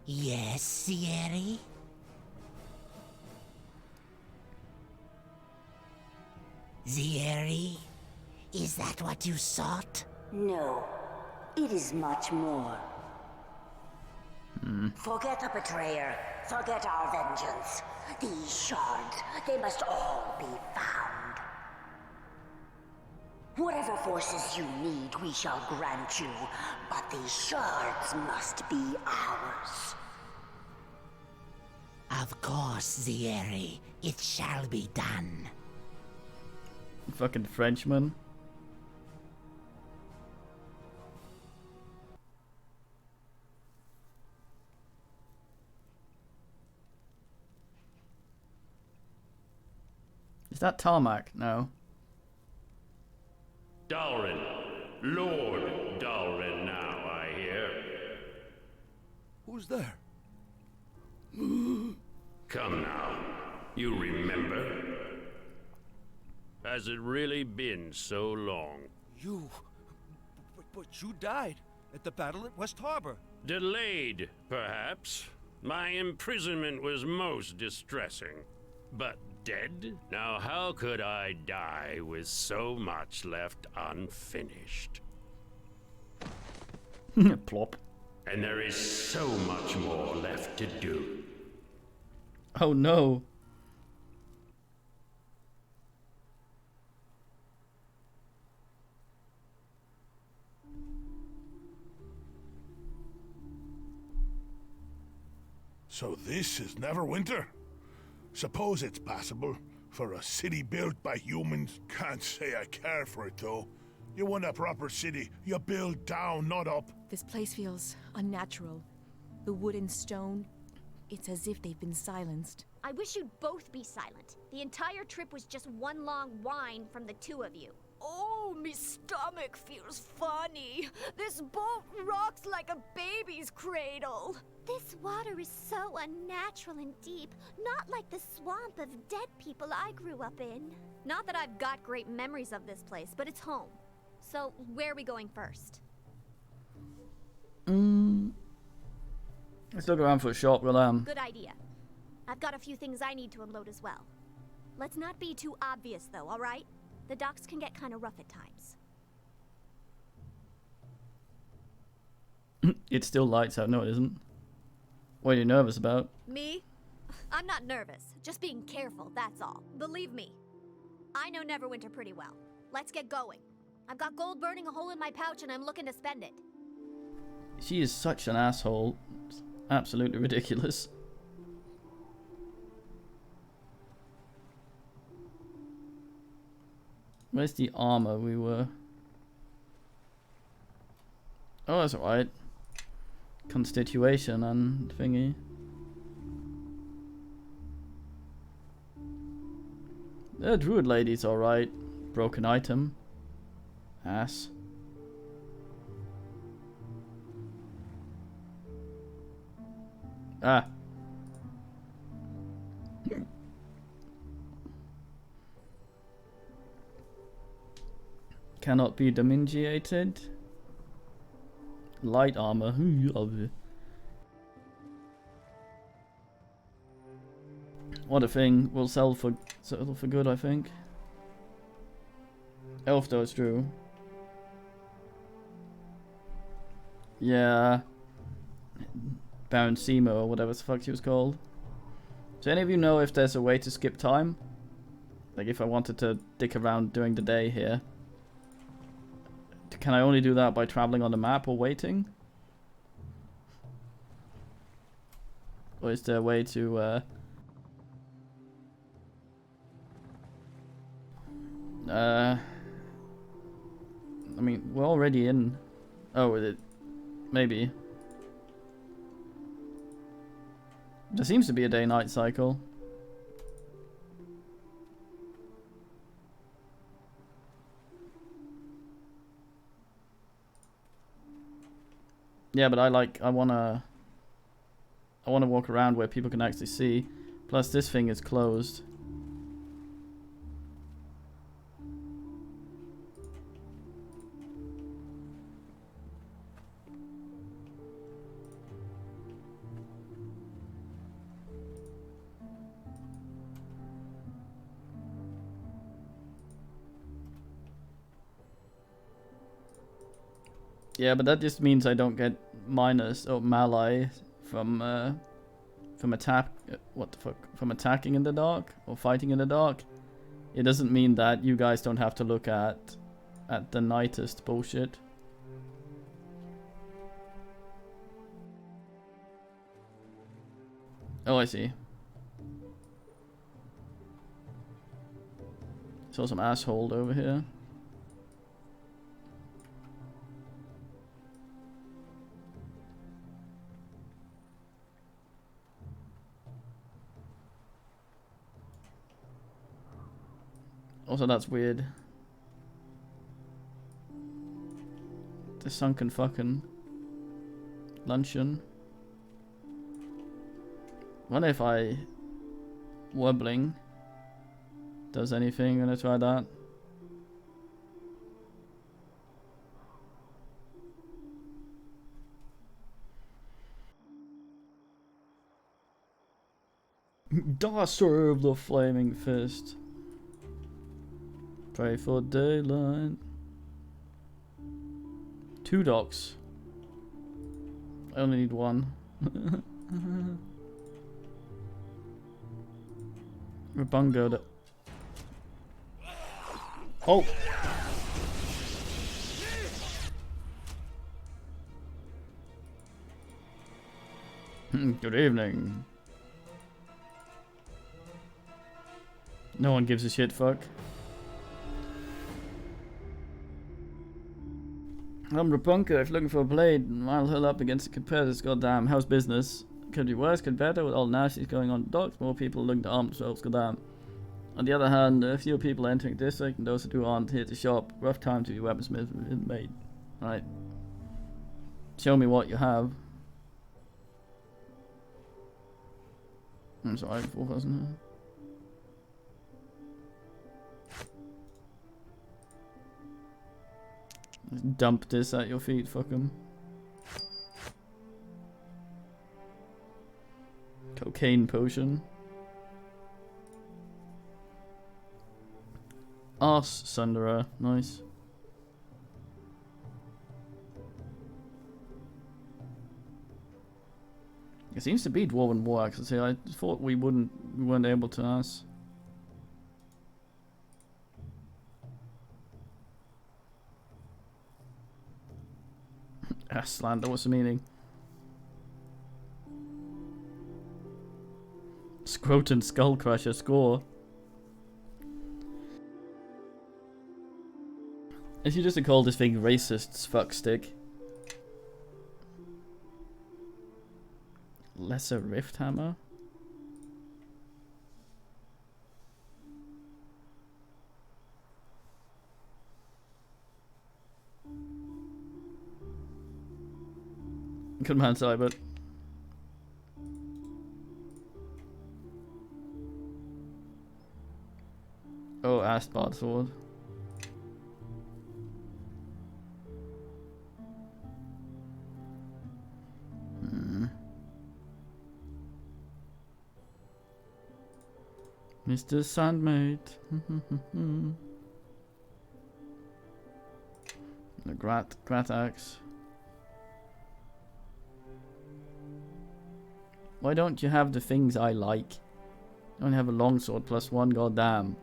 Yes, Sierra? Sierra? Is that what you sought? No. It is much more. Forget the betrayer. Forget our vengeance. These shards, they must all be found. Whatever forces you need, we shall grant you. But these shards must be ours. Of course, Sierra. It shall be done.
Fucking Frenchman. Is that tarmac? No.
Dalrin. Lord Dalrin now, I hear.
Who's there?
Come now. You remember? Has it really been so long?
You... But you died at the battle at West Harbor.
Delayed, perhaps. My imprisonment was most distressing. But dead? Now how could I die with so much left unfinished?
Plop.
And there is so much more left to do.
Oh no.
So this is Neverwinter? Suppose it's passable for a city built by humans. Can't say I care for it though. You want a proper city, you build down, not up.
This place feels unnatural. The wood and stone, it's as if they've been silenced.
I wish you'd both be silent. The entire trip was just one long whine from the two of you.
Oh, me stomach feels funny. This boat rocks like a baby's cradle.
This water is so unnatural and deep, not like the swamp of dead people I grew up in. Not that I've got great memories of this place, but it's home. So, where are we going first?
Let's look around for a shop. Well,
Good idea. I've got a few things I need to unload as well. Let's not be too obvious, though, alright? The docks can get kind of rough at times.
It still lights out. No, it isn't. What are you nervous about?
Me? I'm not nervous. Just being careful, that's all. Believe me. I know Neverwinter pretty well. Let's get going. I've got gold burning a hole in my pouch and I'm looking to spend it.
She is such an asshole. It's absolutely ridiculous. Where's the armor we were? Oh, that's alright. Constitution and thingy. The druid lady's alright. Broken item. Ass. Ah. Cannot be diminuted. Light armor. What a thing. Will sell for good, I think. Elf though, it's true. Yeah. Baron Simo or whatever the fuck she was called. Do any of you know if there's a way to skip time? Like if I wanted to dick around during the day here. Can I only do that by traveling on the map or waiting? Or is there a way to I mean, we're already in. Oh, is it? Maybe. There seems to be a day-night cycle. Yeah, but I wanna walk around where people can actually see. Plus, this thing is closed. Yeah, but that just means I don't get minus or melee from attack. What the fuck? From attacking in the dark or fighting in the dark. It doesn't mean that you guys don't have to look at the nightest bullshit. Oh, I see. Saw some asshole over here. Also, that's weird. The sunken fucking luncheon. Wonder if I wobbling does anything. Gonna try that. Da serve the flaming fist. Pray for daylight. 2 docks. I only need 1. Rabungo that. Oh! Good evening. No one gives a shit, fuck. I'm Rapunka, if you're looking for a blade, I'll hull up against the competitors, goddamn. How's business? Could be worse, could be better, with all the nasties going on the docks, more people looking to arm themselves, goddamn. On the other hand, a few people entering the district, and those who aren't here to shop. Rough time to be weaponsmith and made. Right. Show me what you have. I'm sorry, 4,000. Just dump this at your feet, fuck 'em. Cocaine potion. Arse Sunderer, nice. It seems to be Dwarven War Axes here. I thought we weren't able to ask. Slander, what's the meaning? Scroton Skullcrusher score. If you just to call this thing racists fuckstick. Lesser Rift Hammer? Good man, Cybert. Oh, Astbard sword. Mr. Sandmate. The Grat Axe. Why don't you have the things I like? You only have a longsword plus one, goddamn.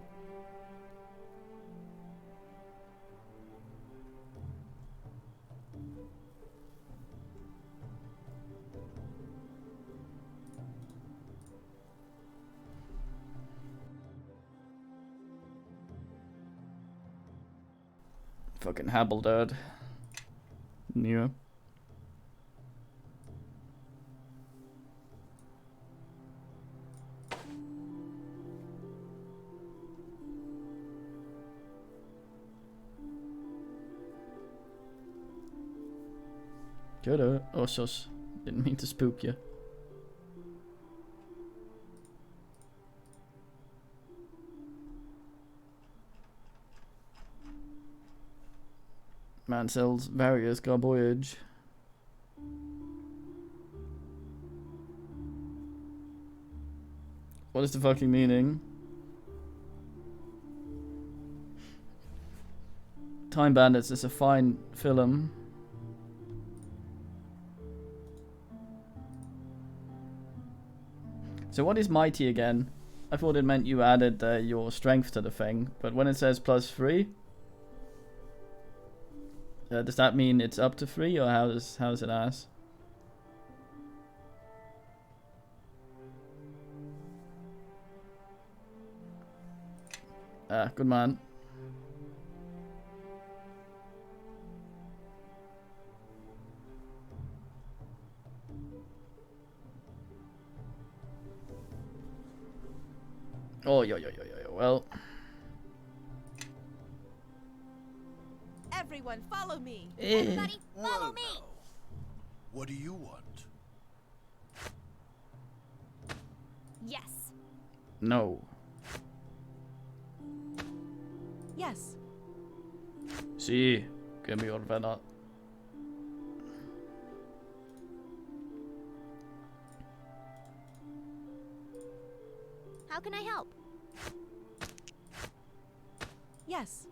Fucking Habildad. Yeah. Good. Oh, shush. Didn't mean to spook you. Man sells various garbage. What is the fucking meaning? Time Bandits is a fine film. So what is mighty again? I thought it meant you added your strength to the thing, but when it says +3, does that mean it's up to 3, or how does it ask? Good man. Oh, yo, well.
Everyone, follow me.
Everybody, follow me.
What do you want?
Yes.
No.
Yes.
Sí, que mi ordena.
How can I help?
Yes.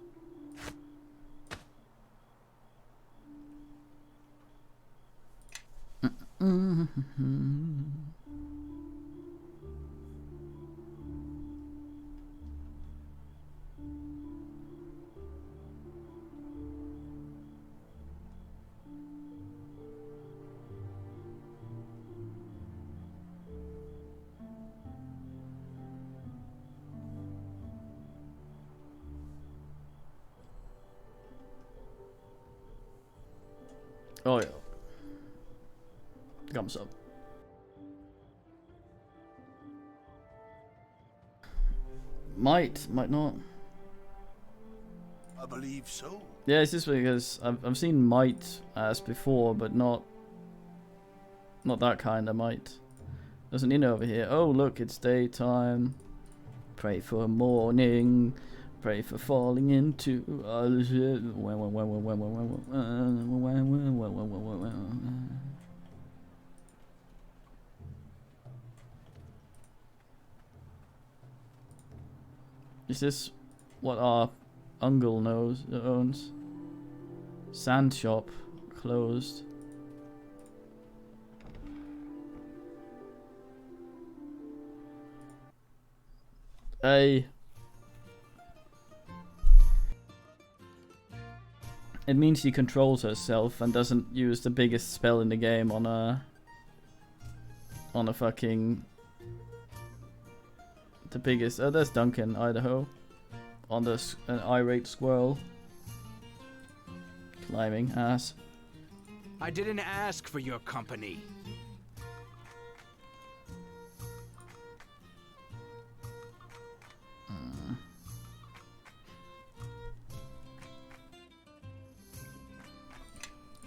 Oh ja. Thumbs up. Might not.
I believe so.
Yeah, it's just because I've seen might as before, but not that kind of might. There's an inn over here. Oh look, it's daytime. Pray for morning. Pray for falling into shit. Is this what our uncle owns? Sand shop closed. It means she controls herself and doesn't use the biggest spell in the game on a fucking the biggest. Oh, there's Duncan, Idaho, on this an irate squirrel climbing ass.
I didn't ask for your company.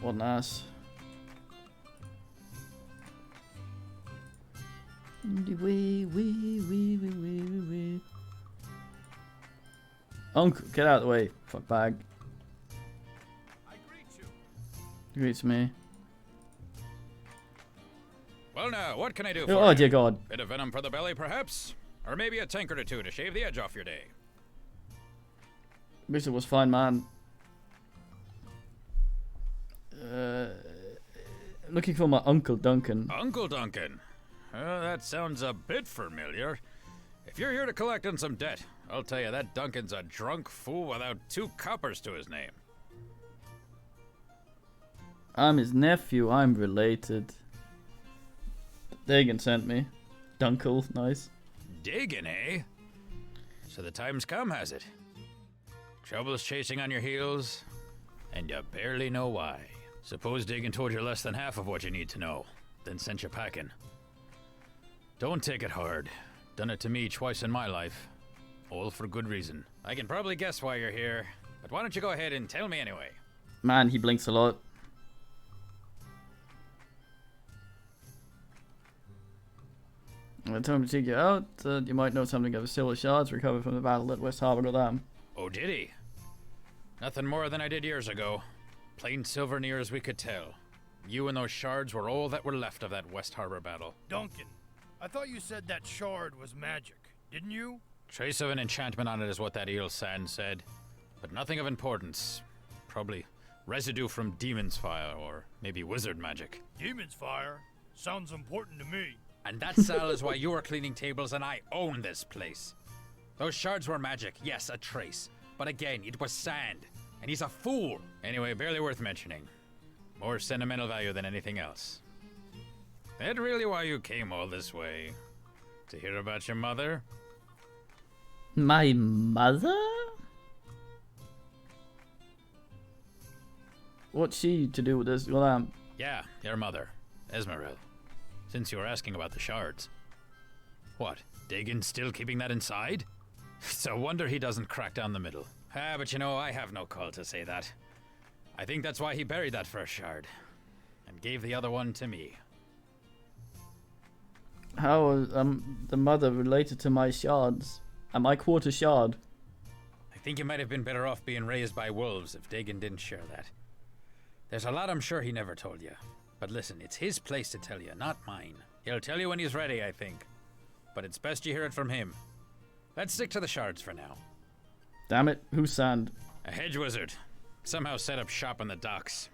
What an ass. Uncle, get out of the way, fuck bag.
I greet you.
Greets me.
Well now, what can I do for
Oh
you?
dear God.
Bit of venom for the belly, perhaps? Or maybe a tankard or two to shave the edge off your day.
Wish it was fine, man. Looking for my Uncle Duncan.
Uncle Duncan? That sounds a bit familiar. If you're here to collect on some debt, I'll tell you that Duncan's a drunk fool without 2 coppers to his name.
I'm his nephew, I'm related. Dagan sent me. Dunkle, nice.
Dagan, eh? So the time's come, has it? Trouble's chasing on your heels, and you barely know why. Suppose Dagan told you less than half of what you need to know, then sent you packing. Don't take it hard. Done it to me twice in my life. All for good reason. I can probably guess why you're here, but why don't you go ahead and tell me anyway?
Man, he blinks a lot. I told him to take you out. You might know something of the silver shards recovered from the battle at West Harbor Dam.
Oh, did he? Nothing more than I did years ago. Plain silver near as we could tell. You and those shards were all that were left of that West Harbor battle.
Duncan, I thought you said that shard was magic, didn't you?
Trace of an enchantment on it is what that eel sand said. But nothing of importance. Probably residue from demon's fire, or maybe wizard magic.
Demon's fire? Sounds important to me.
And that, Sal, is why you are cleaning tables and I own this place. Those shards were magic, yes, a trace. But again, it was sand. And he's a fool. Anyway, barely worth mentioning. More sentimental value than anything else. That really why you came all this way? To hear about your mother?
My mother? What's she to do with this? Well,
Yeah, your mother, Esmeril. Since you were asking about the shards. What, Dagan's still keeping that inside? It's a wonder he doesn't crack down the middle. But you know, I have no call to say that. I think that's why he buried that first shard. And gave the other one to me.
how is the mother related to my shards? Am I quarter shard?
I think you might have been better off being raised by wolves if Dagan didn't share that. There's a lot I'm sure he never told you. But listen, it's his place to tell you, not mine. He'll tell you when he's ready, I think. But it's best you hear it from him. Let's stick to the shards for now.
Damn it, who's sand?
A hedge wizard. Somehow set up shop on the docks.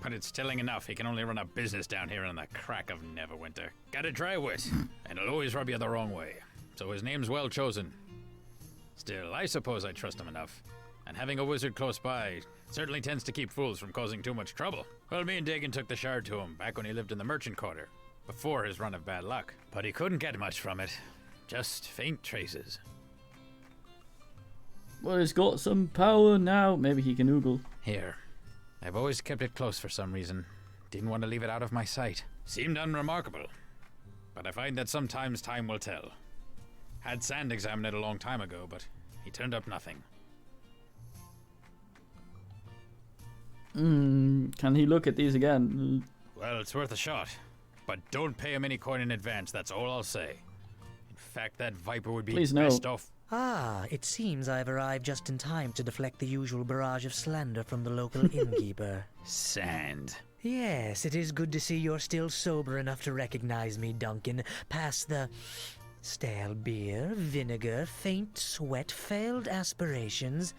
But it's telling enough he can only run a business down here in the crack of Neverwinter. Got a dry wit, and he'll always rub you the wrong way. So his name's well chosen. Still, I suppose I trust him enough. And having a wizard close by certainly tends to keep fools from causing too much trouble. Well, me and Dagan took the shard to him back when he lived in the merchant quarter, before his run of bad luck. But he couldn't get much from it. Just faint traces.
Well, he's got some power now. Maybe he can oogle.
Here. I've always kept it close for some reason. Didn't want to leave it out of my sight. Seemed unremarkable. But I find that sometimes time will tell. Had Sand examine it a long time ago, but he turned up nothing.
Can he look at these again?
Well, it's worth a shot. But don't pay him any coin in advance, that's all I'll say. In fact, that Viper would be
Please no.
best off.
Ah, it seems I've arrived just in time to deflect the usual barrage of slander from the local innkeeper.
Sand.
Yes, it is good to see you're still sober enough to recognize me, Duncan. Past the stale beer, vinegar, faint sweat, failed aspirations,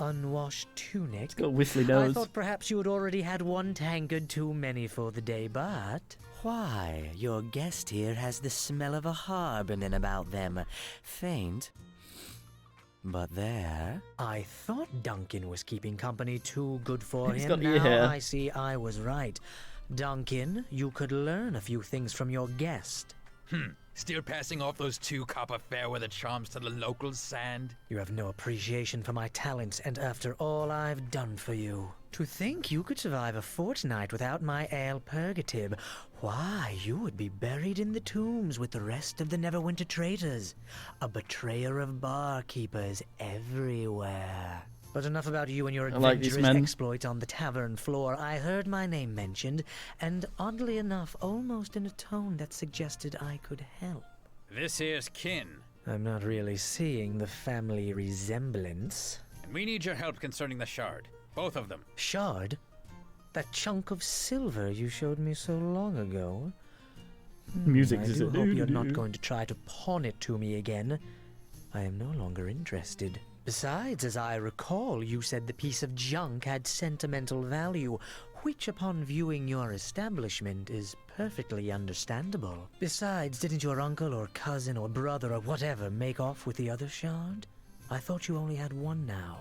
unwashed tunic.
Got whistly nose.
I thought perhaps you had already had one tankard too many for the day, but... Why, your guest here has the smell of a harbonin about them. Faint, but there. I thought Duncan was keeping company too good for
He's
him.
got ear
Now
hair.
I see I was right. Duncan, you could learn a few things from your guest.
Still passing off those 2 copper fairweather charms to the locals, Sand?
You have no appreciation for my talents, and after all I've done for you. To think you could survive a fortnight without my ale purgative. Why, you would be buried in the tombs with the rest of the Neverwinter traitors. A betrayer of barkeepers everywhere. But enough about you and your
like these
adventurous
men.
exploits on the tavern floor. I heard my name mentioned, and oddly enough, almost in a tone that suggested I could help.
This here's Kin,
I'm not really seeing the family resemblance.
and we need your help concerning the shard. Both of them.
Shard? That chunk of silver you showed me so long ago?
Music
I
is
do
a
hope you're
doo-doo.
not going to try to pawn it to me again. I am no longer interested. Besides, as I recall, you said the piece of junk had sentimental value, which upon viewing your establishment is perfectly understandable. Besides, didn't your uncle or cousin or brother or whatever make off with the other shard? I thought you only had one now.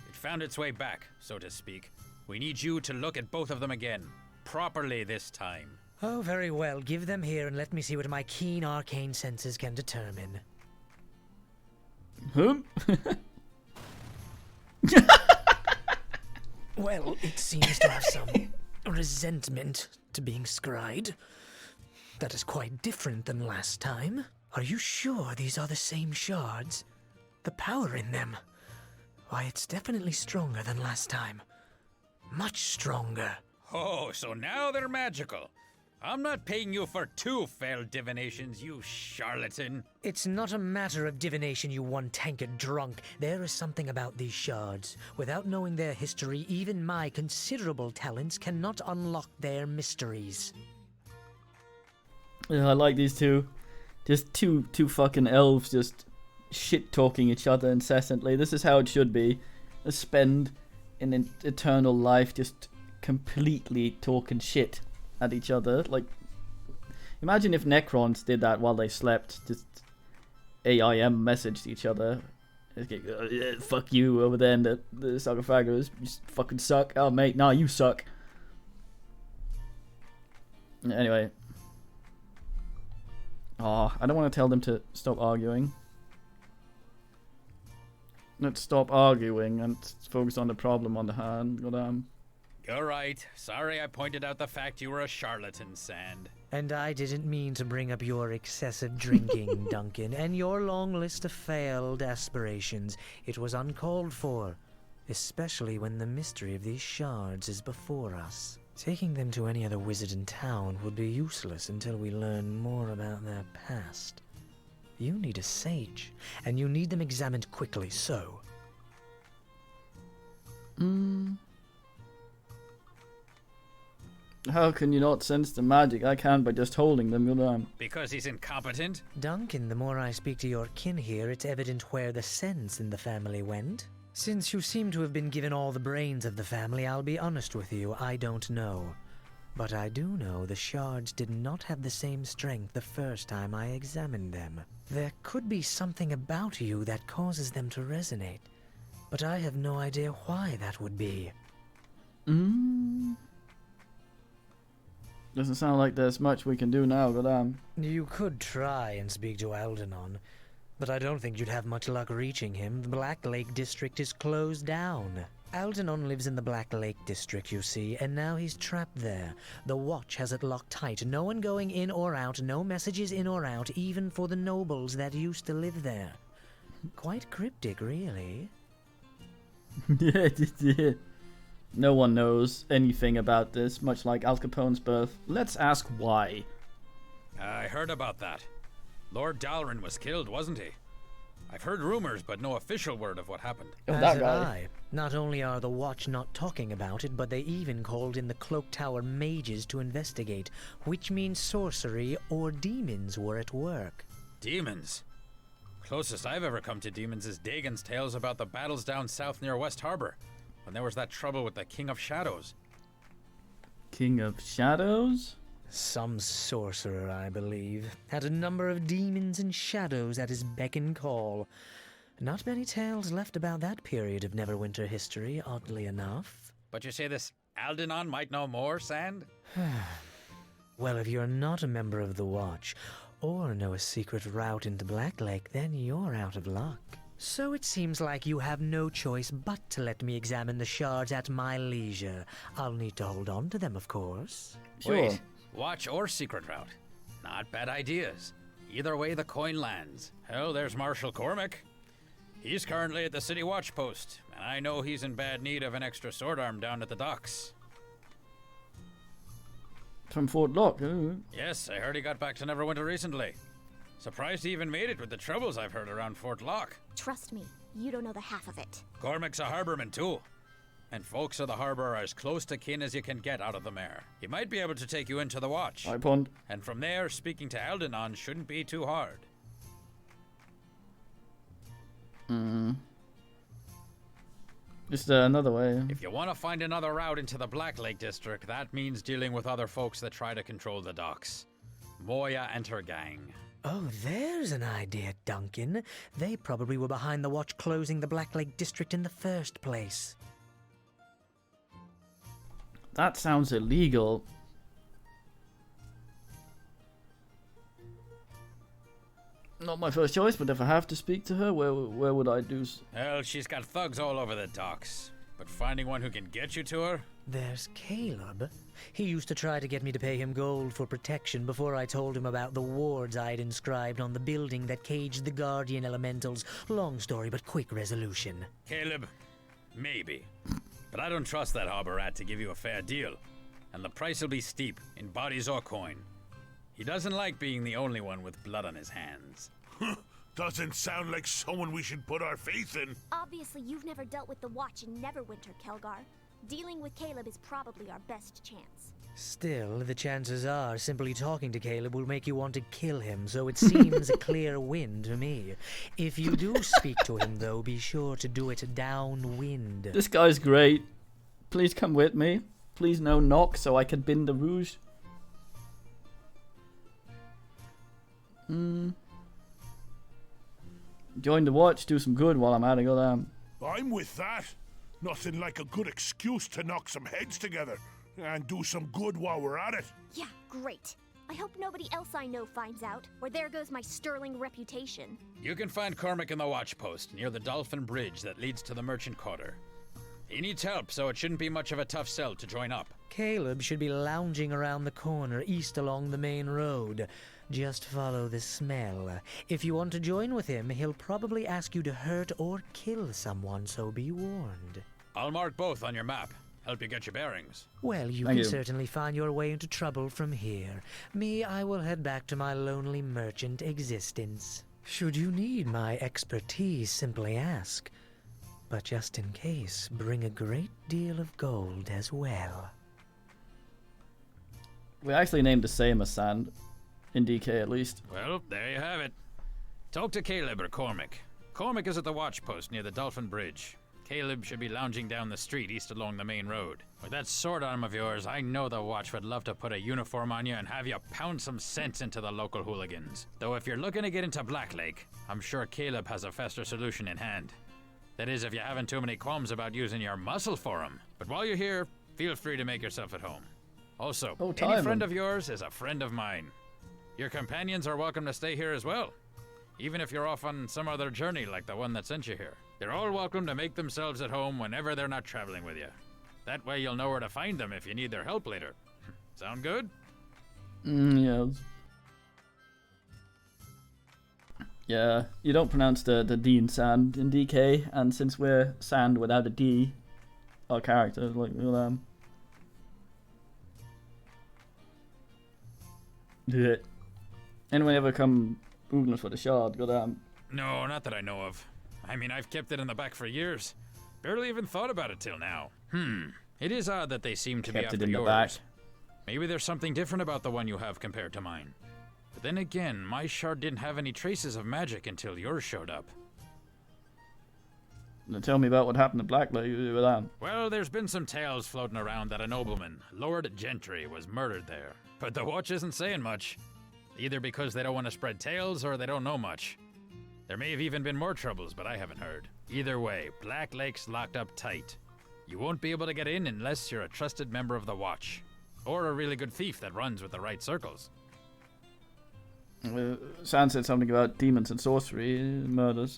It found its way back, so to speak. We need you to look at both of them again. Properly this time.
Oh, very well. Give them here and let me see what my keen arcane senses can determine.
Huh?
Well, it seems to have some resentment to being scryed. That is quite different than last time. Are you sure these are the same shards? The power in them? Why, it's definitely stronger than last time. Much stronger.
Oh, so now they're magical. I'm not paying you for 2 failed divinations, you charlatan.
It's not a matter of divination, you one-tankard drunk. There is something about these shards. Without knowing their history, even my considerable talents cannot unlock their mysteries.
Yeah, I like these two. Just two fucking elves just shit-talking each other incessantly. This is how it should be. Let's spend an eternal life just completely talking shit at each other. Like, imagine if Necrons did that while they slept. Just AIM messaged each other. Fuck you over there in the sarcophagus. You fucking suck. Oh, mate, nah, you suck. Anyway. Oh, I don't want to tell them to stop arguing. Let's stop arguing and focus on the problem on the hand. Goddamn.
You're right. Sorry I pointed out the fact you were a charlatan, Sand.
And I didn't mean to bring up your excessive drinking, Duncan, and your long list of failed aspirations. It was uncalled for, especially when the mystery of these shards is before us. Taking them to any other wizard in town would be useless until we learn more about their past. You need a sage, and you need them examined quickly, so...
How can you not sense the magic? I can by just holding them, goddamn.
Because he's incompetent?
Duncan, the more I speak to your kin here, it's evident where the sense in the family went. Since you seem to have been given all the brains of the family, I'll be honest with you, I don't know. But I do know the shards did not have the same strength the first time I examined them. There could be something about you that causes them to resonate, but I have no idea why that would be.
Doesn't sound like there's much we can do now, goddamn.
You could try and speak to Aldenon, but I don't think you'd have much luck reaching him. The Black Lake District is closed down. Aldenon lives in the Black Lake District, you see, and now he's trapped there. The Watch has it locked tight. No one going in or out, no messages in or out, even for the nobles that used to live there. Quite cryptic, really.
Yeah. No one knows anything about this, much like Al Capone's birth. Let's ask why.
I heard about that. Lord Dalrin was killed, wasn't he? I've heard rumors, but no official word of what happened.
Oh,
As
that
have
guy.
I. Not only are the Watch not talking about it, but they even called in the Cloak Tower mages to investigate, which means sorcery or demons were at work.
Demons? Closest I've ever come to demons is Dagon's tales about the battles down south near West Harbor, when there was that trouble with the King of Shadows.
King of Shadows?
Some sorcerer, I believe, had a number of demons and shadows at his beck and call. Not many tales left about that period of Neverwinter history, oddly enough.
But you say this Aldenon might know more, Sand?
Well, if you're not a member of the Watch, or know a secret route into Blacklake, then you're out of luck. So it seems like you have no choice but to let me examine the shards at my leisure. I'll need to hold on to them, of course.
Sure.
Wait, Watch or secret route? Not bad ideas. Either way, the coin lands. Hell, there's Marshal Cormac. He's currently at the City Watch Post, and I know he's in bad need of an extra sword arm down at the docks.
From Fort Lock. Ooh.
Yes, I heard he got back to Neverwinter recently. Surprised he even made it with the troubles I've heard around Fort Lock.
Trust me, you don't know the half of it.
Cormac's a harborman too. And folks of the harbor are as close to kin as you can get out of the mare. He might be able to take you into the Watch.
Hi, Pond.
And from there, speaking to Aldenon shouldn't be too hard.
Just another way.
If you want to find another route into the Black Lake District, that means dealing with other folks that try to control the docks. Moya and her gang.
Oh, there's an idea, Duncan. They probably were behind the Watch closing the Black Lake District in the first place.
That sounds illegal. Not my first choice, but if I have to speak to her, where would I do?
Well, she's got thugs all over the docks. But finding one who can get you to her?
There's Caleb. He used to try to get me to pay him gold for protection before I told him about the wards I'd inscribed on the building that caged the Guardian Elementals. Long story, but quick resolution.
Caleb, maybe. But I don't trust that harbor rat to give you a fair deal. And the price will be steep, in bodies or coin. He doesn't like being the only one with blood on his hands.
Doesn't sound like someone we should put our faith in.
Obviously, you've never dealt with the Watch in Neverwinter, Kelgar. Dealing with Caleb is probably our best chance.
Still, the chances are simply talking to Caleb will make you want to kill him, so it seems a clear win to me. If you do speak to him, though, be sure to do it downwind.
This guy's great. Please come with me. Please no knock so I can bin the rouge. Join the Watch, do some good while I'm at it, go down.
I'm with that. Nothing like a good excuse to knock some heads together and do some good while we're at it.
Yeah, great. I hope nobody else I know finds out, or there goes my sterling reputation.
You can find Cormac in the watch post near the Dolphin Bridge that leads to the Merchant Quarter. He needs help, so it shouldn't be much of a tough sell to join up.
Caleb should be lounging around the corner east along the main road. Just follow the smell. If you want to join with him, he'll probably ask you to hurt or kill someone, so be warned.
I'll mark both on your map. Help you get your bearings.
Well, you can certainly find your way into trouble from here. Me, I will head back to my lonely merchant existence. Should you need my expertise, simply ask. But just in case, bring a great deal of gold as well.
We actually named the same as Sand. In DK, at least.
Well, there you have it. Talk to Caleb or Cormac. Cormac is at the watch post near the Dolphin Bridge. Caleb should be lounging down the street east along the main road. With that sword arm of yours, I know the Watch would love to put a uniform on you and have you pound some sense into the local hooligans. Though if you're looking to get into Black Lake, I'm sure Caleb has a faster solution in hand. That is, if you haven't too many qualms about using your muscle for him. But while you're here, feel free to make yourself at home. Also, any friend of yours is a friend of mine. Your companions are welcome to stay here as well, even if you're off on some other journey like the one that sent you here. They're all welcome to make themselves at home whenever they're not traveling with you. That way you'll know where to find them if you need their help later. Sound good?
Yes. Yeah, you don't pronounce the D in Sand in DK, and since we're Sand without a D, our character, like, we'll, yeah. Anyone ever come Googling for the shard, goddamn.
No, not that I know of. I mean, I've kept it in the back for years. Barely even thought about it till now. It is odd that they seem to be
Kept
after
it in the
yours.
back.
Maybe there's something different about the one you have compared to mine. But then again, my shard didn't have any traces of magic until yours showed up.
Now tell me about what happened to Black Lake with that.
Well, there's been some tales floating around that a nobleman, Lord Gentry, was murdered there. But the Watch isn't saying much. Either because they don't want to spread tales or they don't know much. There may have even been more troubles, but I haven't heard. Either way, Black Lake's locked up tight. You won't be able to get in unless you're a trusted member of the Watch. Or a really good thief that runs with the right circles.
San said something about demons and sorcery, murders.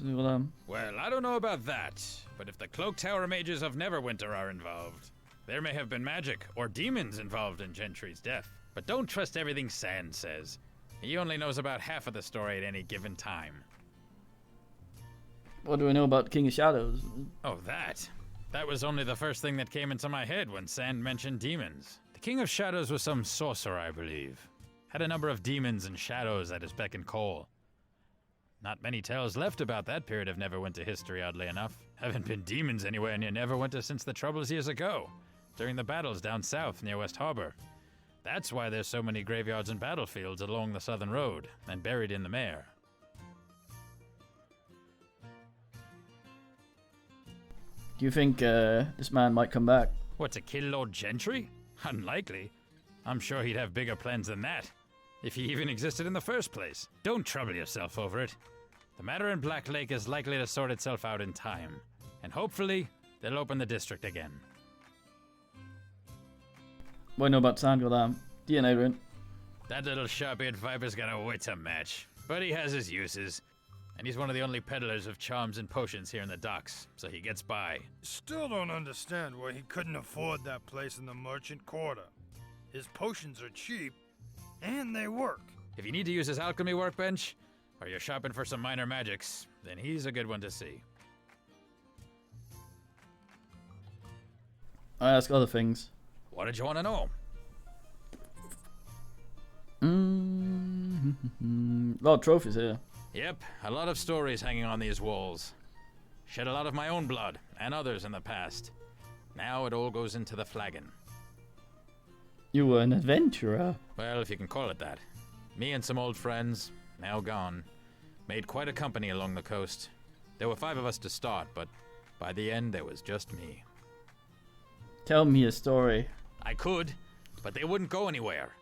Well, I don't know about that, but if the Cloak Tower mages of Neverwinter are involved, there may have been magic or demons involved in Gentry's death. But don't trust everything San says. He only knows about half of the story at any given time.
What do we know about King of Shadows?
Oh, that? That was only the first thing that came into my head when San mentioned demons. The King of Shadows was some sorcerer, I believe. Had a number of demons and shadows at his beck and call. Not many tales left about that period of Neverwinter history, oddly enough. Haven't been demons anywhere near Neverwinter since the Troubles years ago, during the battles down south near West Harbor. That's why there's so many graveyards and battlefields along the southern road, and buried in the mare.
Do you think this man might come back?
What, to kill Lord Gentry? Unlikely. I'm sure he'd have bigger plans than that, if he even existed in the first place. Don't trouble yourself over it. The matter in Black Lake is likely to sort itself out in time, and hopefully they'll open the district again.
What do you know about San Goddam? DNA rent.
That little sharp-eared viper's got a wit to match, but he has his uses. And he's one of the only peddlers of charms and potions here in the docks, so he gets by.
Still don't understand why he couldn't afford that place in the merchant quarter. His potions are cheap, and they work.
If you need to use his alchemy workbench, or you're shopping for some minor magics, then he's a good one to see.
I ask other things.
What did you want to know?
A lot of trophies here.
Yep, a lot of stories hanging on these walls. Shed a lot of my own blood, and others in the past. Now it all goes into the flagon.
You were an adventurer.
Well, if you can call it that. Me and some old friends, now gone, made quite a company along the coast. There were 5 of us to start, but by the end there was just me.
Tell me a story.
I could, but they wouldn't go anywhere.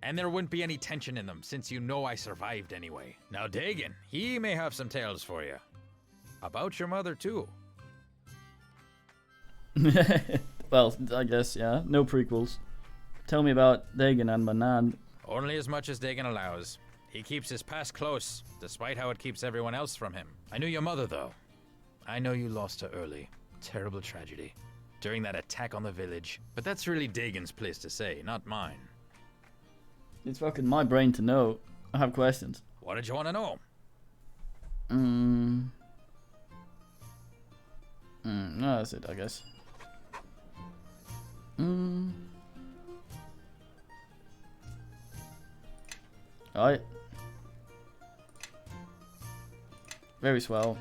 And there wouldn't be any tension in them, since you know I survived anyway. Now Dagon, he may have some tales for you. About your mother, too.
Well, I guess, yeah. No prequels. Tell me about Dagon and Manan.
Only as much as Dagon allows. He keeps his past close, despite how it keeps everyone else from him. I knew your mother, though. I know you lost her early. Terrible tragedy. During that attack on the village. But that's really Dagon's place to say, not mine.
It's fucking my brain to know. I have questions.
What did you want to know?
No, that's it, I guess. Alright. Very swell.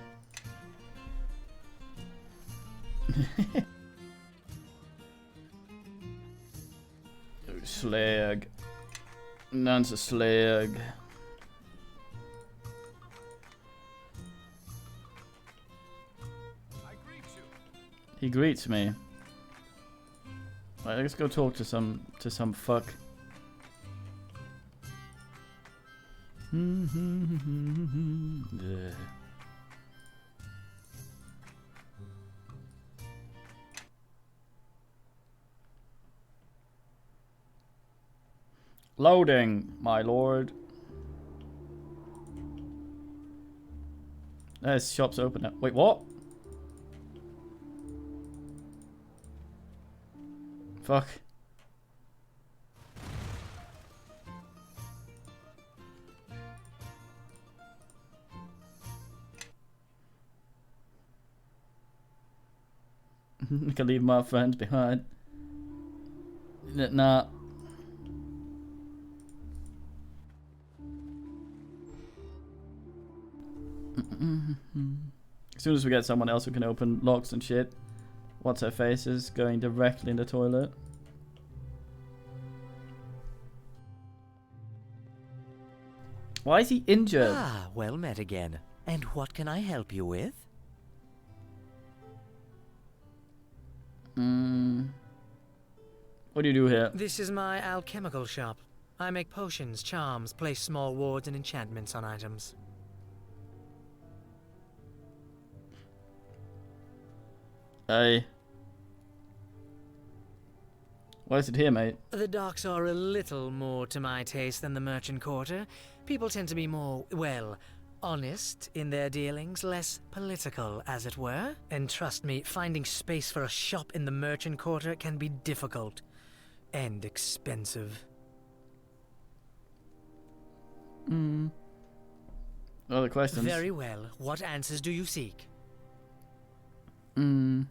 Slag. Nan's a slag. He greets me. Right, let's go talk to some fuck. Yeah. Loading, my lord. There's shops open now. Wait, what? Fuck. I can leave my friends behind. Nah. As soon as we get someone else who can open locks and shit, what's her face is going directly in the toilet. Why is he injured?
Ah, well met again. And what can I help you with?
What do you do here?
This is my alchemical shop. I make potions, charms, place small wards and enchantments on items.
Hey. Why is it here, mate?
The docks are a little more to my taste than the merchant quarter. People tend to be more, well, honest in their dealings, less political, as it were. And trust me, finding space for a shop in the merchant quarter can be difficult and expensive.
Other questions?
Very well. What answers do you seek?
Can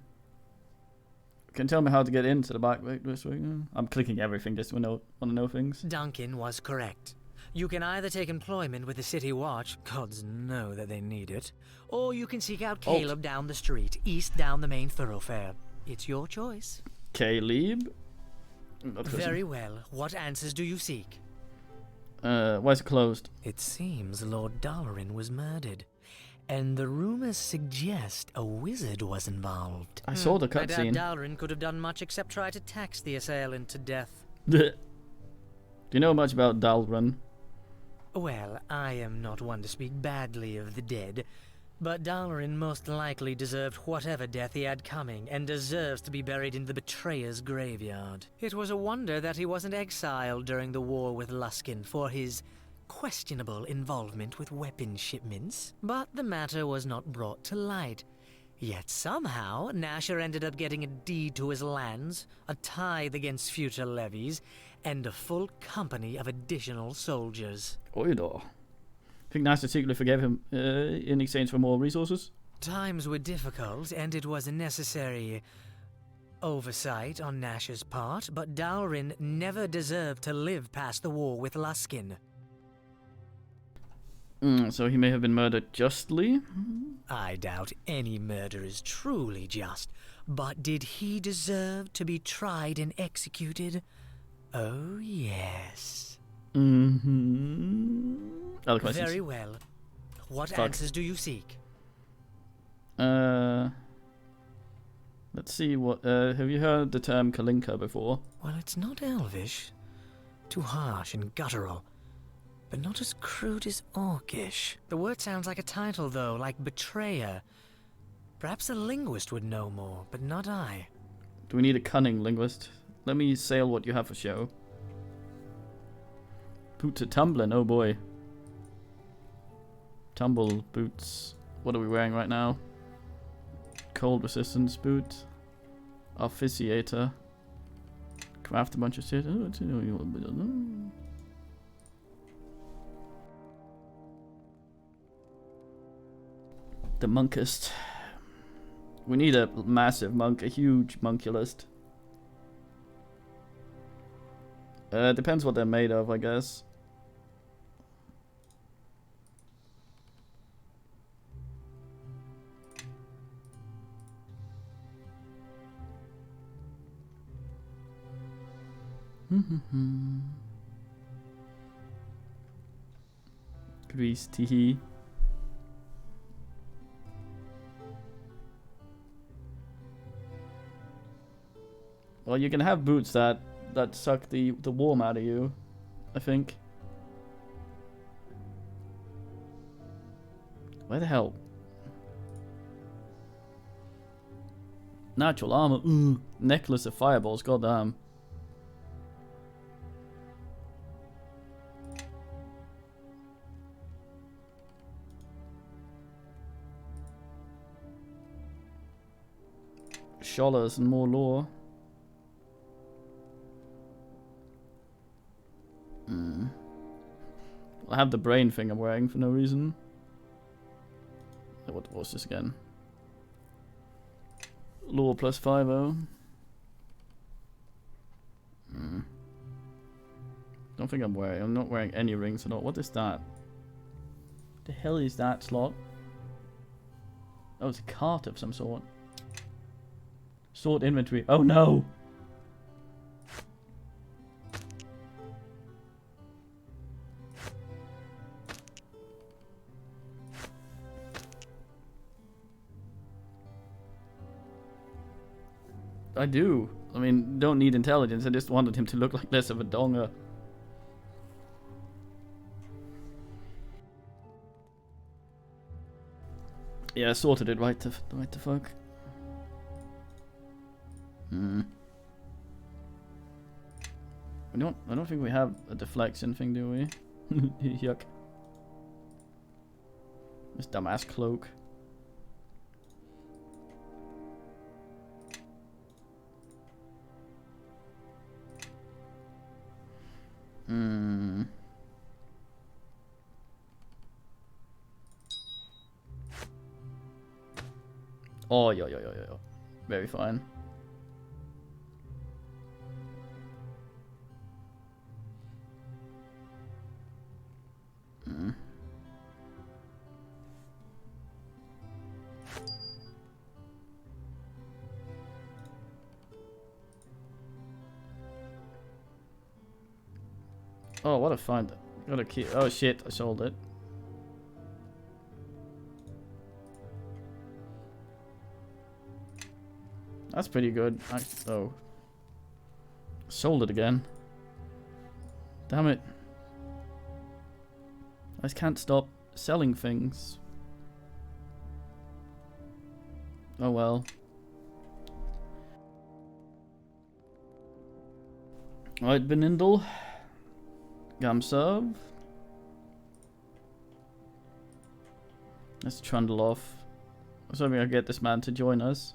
you tell me how to get into the back this way? I'm clicking everything just want to know things.
Duncan was correct. You can either take employment with the City Watch, gods know that they need it, or you can seek out Caleb down the street, east down the main thoroughfare. It's your choice.
Caleb?
Very well. What answers do you seek?
Why is it closed?
It seems Lord Dalaran was murdered, and the rumors suggest a wizard was involved.
I saw the
I
cutscene.
doubt Dalaran could have done much except try to tax the assailant to death.
Do you know much about Dalaran?
Well, I am not one to speak badly of the dead, but Dalaran most likely deserved whatever death he had coming, and deserves to be buried in the Betrayer's graveyard. It was a wonder that he wasn't exiled during the war with Luskin for his questionable involvement with weapon shipments, but the matter was not brought to light. Yet somehow, Nasher ended up getting a deed to his lands, a tithe against future levies, and a full company of additional soldiers.
Oidor. Think Nasser secretly forgave him in exchange for more resources?
Times were difficult, and it was a necessary oversight on Nasher's part, but Dalaran never deserved to live past the war with Luskin.
So he may have been murdered justly?
I doubt any murder is truly just, but did he deserve to be tried and executed? Oh, yes.
Other questions?
Very well. What answers do you seek?
Let's see what. Have you heard the term Kalinka before?
Well, it's not elvish. Too harsh and guttural. But not as crude as orcish. The word sounds like a title, though, like betrayer. Perhaps a linguist would know more, but not I.
Do we need a cunning linguist? Let me sail what you have for show. Boots are tumbling, oh boy. Tumble boots. What are we wearing right now? Cold resistance boot. Officiator. Craft a bunch of shit. The monkist. We need a massive monk, a huge monkulist. Depends what they're made of, I guess. Grease tea. Well, you can have boots that suck the warm out of you, I think. Where the hell? Natural armor. Necklace of fireballs. Goddamn. Scholars and more lore. I have the brain thing I'm wearing for no reason. What was this again? Lore plus 5-0. Don't think I'm not wearing any rings at all. What is that? The hell is that slot? Oh, it's a cart of some sort. Sort inventory. Oh no! I do. I mean, don't need intelligence. I just wanted him to look like less of a donger. Yeah, I sorted it right to fuck. Hmm. I don't think we have a deflection thing, do we? Yuck. This dumbass cloak. Hmm. Oh, yo. Very fine. Hmm. Oh, what a find. Got a key. Oh shit, I sold it. That's pretty good. Oh. Sold it again. Damn it. I just can't stop selling things. Oh well. Right, Benindle. Gamserv. Let's trundle off. I was hoping I'd get this man to join us.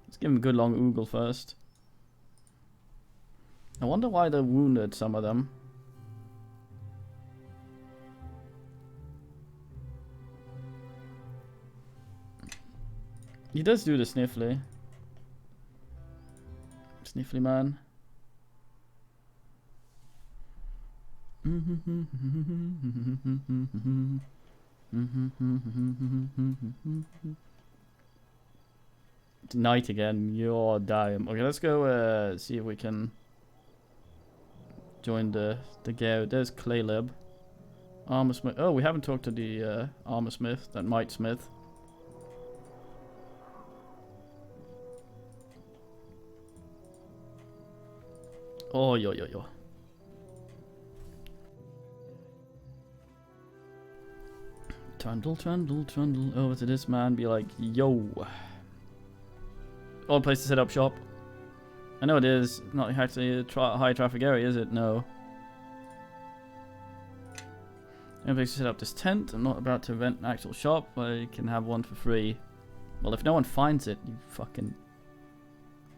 Let's give him a good long oogle first. I wonder why they wounded some of them. He does do the sniffly. Sniffly man. It's night again. You're dying. Okay, let's go see if we can join the Gale. There's Claylib. Armor Smith. Oh, we haven't talked to the Armor Smith, that Might Smith. Oh, yo. Trundle over to this man, be like, yo. Odd place to set up shop. I know it is. Not actually a high traffic area, is it? No. Any place to set up this tent. I'm not about to rent an actual shop. I can have one for free. Well, if no one finds it, you fucking...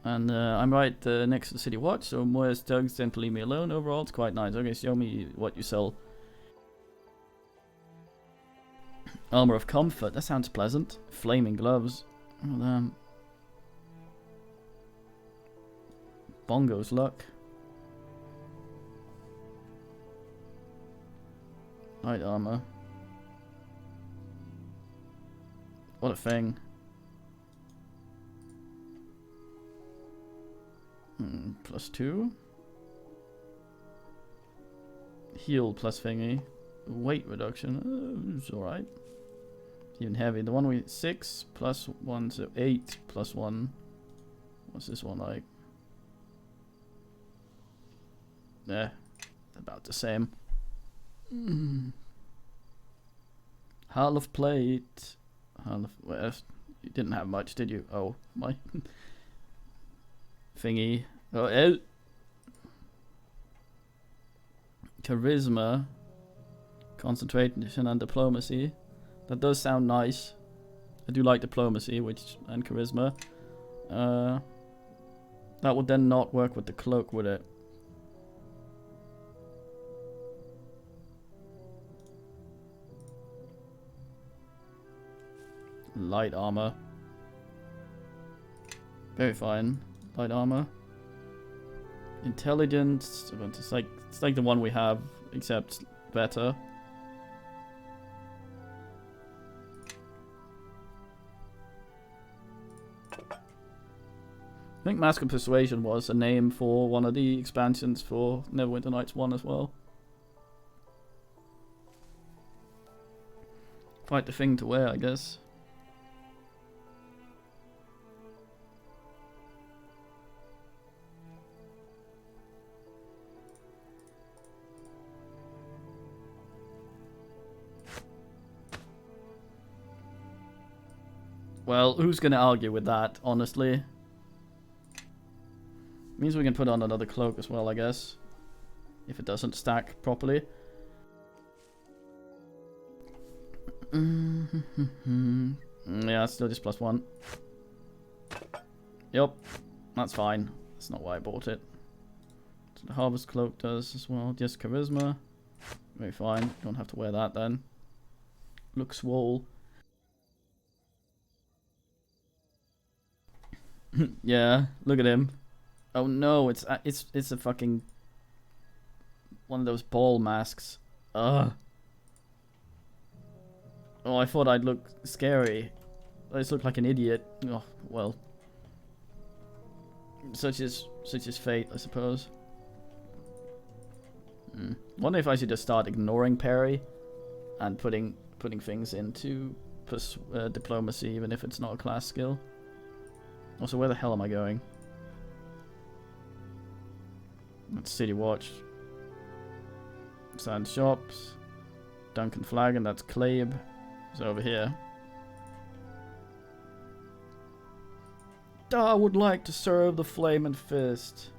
And I'm right next to the city watch, so Moya's tugs tend to leave me alone. Overall, it's quite nice. Okay, show me what you sell. Armor of comfort. That sounds pleasant. Flaming gloves. Oh, damn. Bongo's luck. Light armor. What a thing. +2. Heal plus thingy. Weight reduction. It's alright. Even heavy. The one we 6 plus 1, so 8 plus 1. What's this one like? Yeah, about the same. Hull of plate. Well, you didn't have much, did you? Oh, my thingy. Oh, charisma, concentration, and diplomacy. That does sound nice. I do like diplomacy, and charisma. That would then not work with the cloak, would it? Light armor. Very fine. Light armor. Intelligence. It's like the one we have, except better. think Mask of Persuasion was a name for one of the expansions for Neverwinter Nights 1 as well. Quite the thing to wear, I guess. Well, who's gonna argue with that, honestly? Means we can put on another cloak as well, I guess. If it doesn't stack properly. Yeah, still just +1. Yep, that's fine. That's not why I bought it. So the Harvest Cloak does as well. Just Charisma. Very fine. Don't have to wear that then. Look swole. Yeah, look at him. Oh no, it's a fucking one of those ball masks. Ugh. Oh, I thought I'd look scary. I just look like an idiot. Oh, well. Such is fate, I suppose. Wonder if I should just start ignoring parry and putting things into diplomacy, even if it's not a class skill. Also, where the hell am I going? That's City Watch. Sand Shops. Duncan Flagon, that's Clabe. It's over here. I would like to serve the Flame and Fist.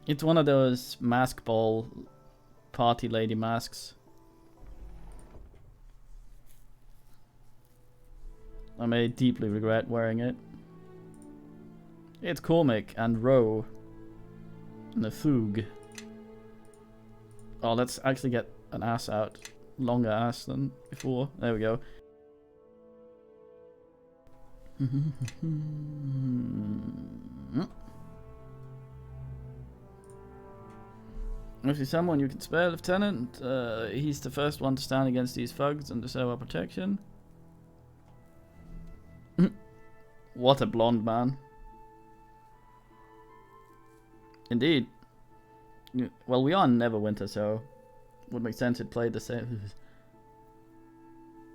It's one of those mask ball party lady masks. I may deeply regret wearing it. It's Cormac and Roe. And the Thug. Oh, let's actually get an ass out. Longer ass than before. There we go. If there's someone you can spare, Lieutenant, he's the first one to stand against these thugs and deserve our protection. What a blonde man. Indeed. Well, we are in Neverwinter, so would make sense it played the same.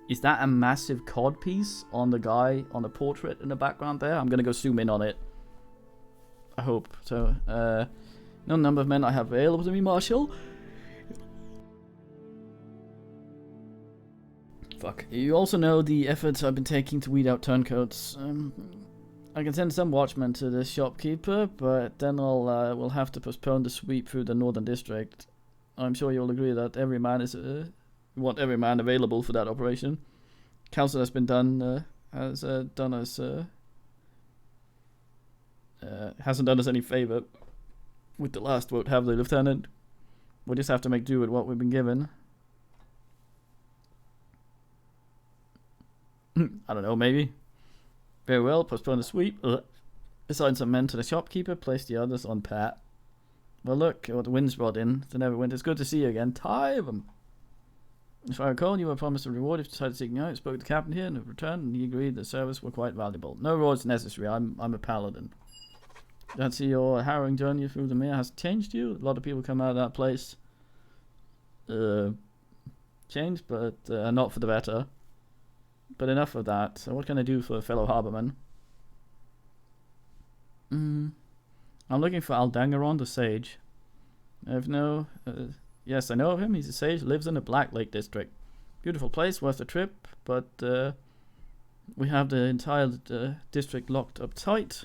Is that a massive cod piece on the guy on the portrait in the background there? I'm gonna go zoom in on it. I hope so. No number of men I have available to me, Marshal. Fuck. You also know the efforts I've been taking to weed out turncoats. I can send some watchmen to the shopkeeper, but then we'll have to postpone the sweep through the northern district. I'm sure you'll agree that every man is we want every man available for that operation. Council has been hasn't done us any favor with the last vote, have they, Lieutenant? We'll just have to make do with what we've been given. I don't know, maybe. Very well, postpone the sweep. Assign some men to the shopkeeper, place the others on pat. Well, look what the wind's brought in. The Neverwinter. It's good to see you again. Tie them. If I recall, you were promised a reward if you decided to seek me out. I spoke to the captain here and have returned, and he agreed the service were quite valuable. No rewards necessary. I'm a paladin. Don't see your harrowing journey through the mirror has changed you. A lot of people come out of that place changed, but not for the better. But enough of that. So what can I do for a fellow harborman? I'm looking for Aldangaron the Sage. Yes, I know of him. He's a sage, lives in the Black Lake district. Beautiful place, worth the trip, but we have the entire district locked up tight.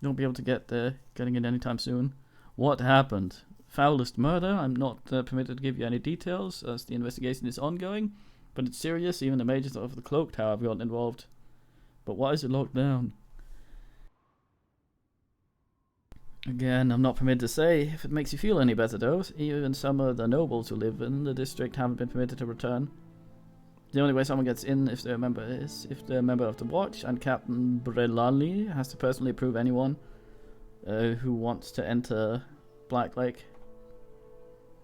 You won't be able to getting in anytime soon. What happened? Foulest murder. I'm not permitted to give you any details as the investigation is ongoing, but it's serious. Even the majors of the cloak tower have gotten involved. But why is it locked down? Again, I'm not permitted to say. If it makes you feel any better, though, even some of the nobles who live in the district haven't been permitted to return. The only way someone gets in if they're a member of the Watch, and Captain Brelali has to personally approve anyone who wants to enter Black Lake.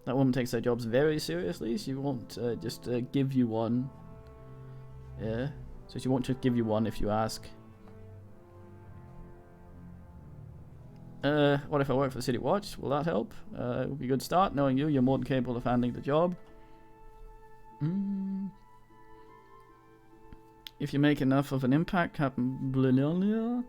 That woman takes her jobs very seriously. She won't just give you one. Yeah, so she won't just give you one if you ask. What if I work for City Watch? Will that help? It would be a good start. Knowing you, you're more than capable of handling the job. If you make enough of an impact, Captain Blinonia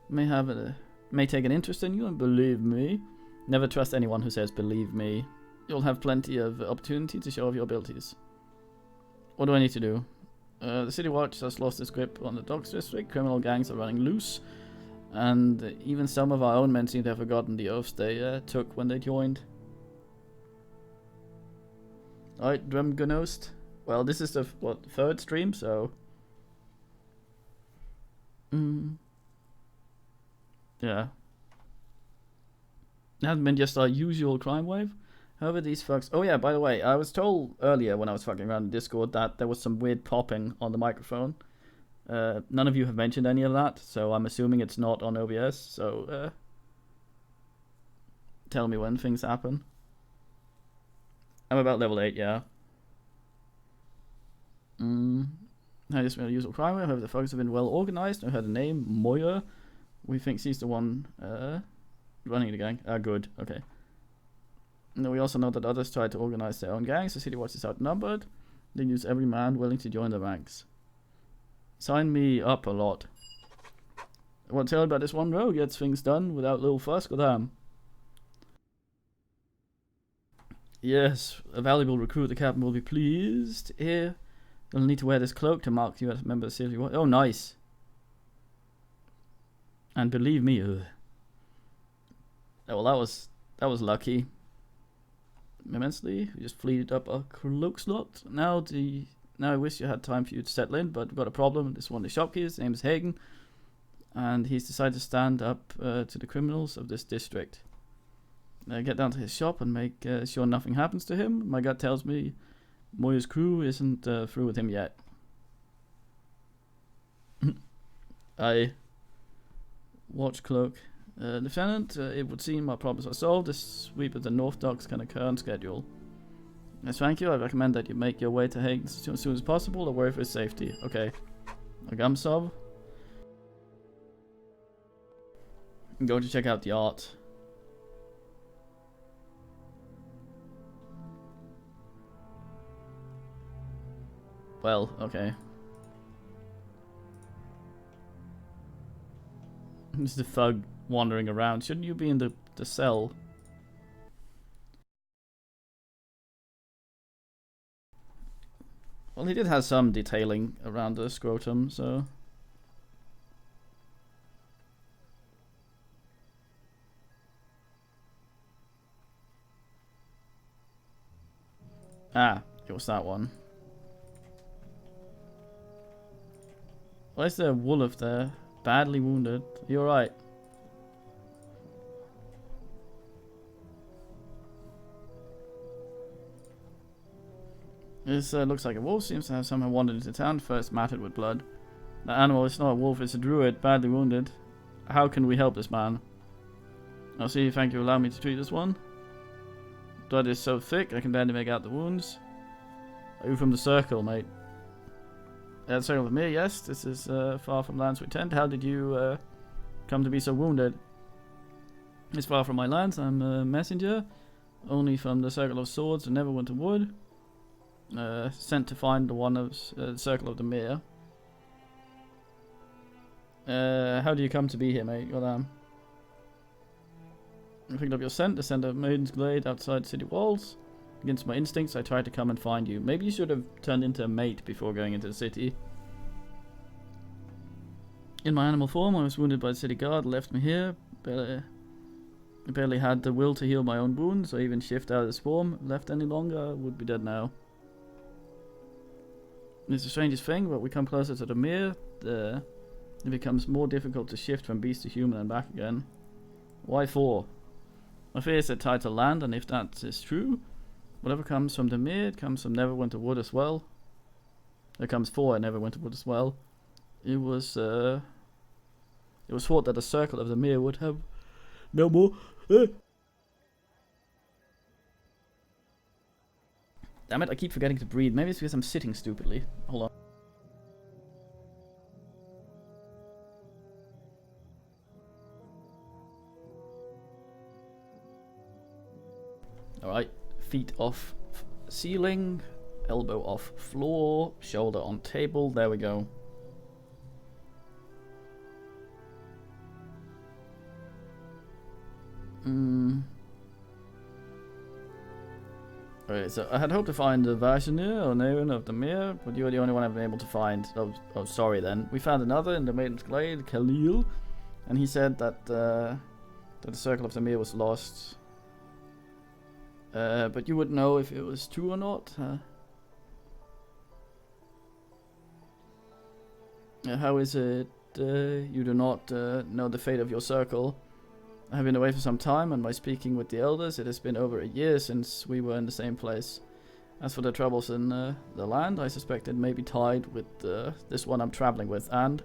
may take an interest in you, and believe me, never trust anyone who says believe me. You'll have plenty of opportunity to show off your abilities. What do I need to do? The City Watch has lost its grip on the Docks District. Criminal gangs are running loose. And even some of our own men seem to have forgotten the oaths they took when they joined. Alright, Drumgunost. Well, this is the, third stream, so... Yeah. It hasn't been just our usual crime wave. However, these fucks... Oh yeah, by the way, I was told earlier when I was fucking around in Discord that there was some weird popping on the microphone. None of you have mentioned any of that, so I'm assuming it's not on OBS, so tell me when things happen. I'm about level 8, yeah. I just made a usual crime wave. However, the thugs have been well organized. I heard the name, Moya. We think she's the one running the gang. Ah, good, okay. And we also know that others try to organize their own gangs. The City Watch is outnumbered. They use every man willing to join the ranks. Sign me up a lot. I want to tell you about this one rogue gets things done without little fuss, goddamn. Yes, a valuable recruit. The captain will be pleased. Here, you'll need to wear this cloak to mark you as a member of the City Watch. Oh, nice. And believe me, oh, well, that was lucky. Immensely, we just fleeted up a cloak slot. Now I wish you had time for you to settle in, but we've got a problem. This one of the shopkeepers, his name is Hagen, and he's decided to stand up to the criminals of this district. Get down to his shop and make sure nothing happens to him. My gut tells me Moya's crew isn't through with him yet. I watch cloak. Lieutenant, it would seem our problems are solved. This sweep of the North Docks can occur on schedule. Yes, thank you. I recommend that you make your way to Hagen as soon as possible. Or worry for his safety. Okay. A gum sub. I'm going to check out the art. Well, okay. This is the thug wandering around. Shouldn't you be in the cell? Well, he did have some detailing around the scrotum, so... Ah, it was that one. Why is there a wolf there? Badly wounded. You alright? This looks like a wolf. Seems to have somehow wandered into town. First matted with blood. The animal is not a wolf, it's a druid. Badly wounded. How can we help this man? I'll see. Thank you. Allow me to treat this one. Blood is so thick I can barely make out the wounds. Are you from the circle, mate? The circle with me, yes. This is far from lands we tend. How did you come to be so wounded? It's far from my lands. I'm a messenger. Only from the Circle of Swords and Neverwinter Wood. Sent to find the one of the Circle of the Mere. How do you come to be here, mate? Goddamn. I picked up your scent. The scent of Maiden's Glade outside city walls. Against my instincts, I tried to come and find you. Maybe you should have turned into a mate before going into the city. In my animal form, I was wounded by the city guard. Left me here. Barely had the will to heal my own wounds, or even shift out of this form. Left any longer, I would be dead now. It's the strangest thing, but we come closer to the mere, it becomes more difficult to shift from beast to human and back again. Why for? My fears are tied to land, and if that is true, whatever comes from the mere, it comes from Neverwinter Wood as well. It comes for Neverwinter Wood as well. It was thought that the circle of the mere would have no more. Damn it, I keep forgetting to breathe. Maybe it's because I'm sitting stupidly. Hold on. Alright, feet off ceiling, elbow off floor, shoulder on table. There we go. Alright, so I had hoped to find the Vaishnav or Nairn of the Mere, but you are the only one I've been able to find. Oh, sorry then. We found another in the Maiden's Glade, Khalil, and he said that the Circle of the Mere was lost. But you would know if it was true or not. How is it you do not know the fate of your circle? I have been away for some time, and by speaking with the elders, it has been over a year since we were in the same place. As for the troubles in the land, I suspect it may be tied with this one I'm traveling with, and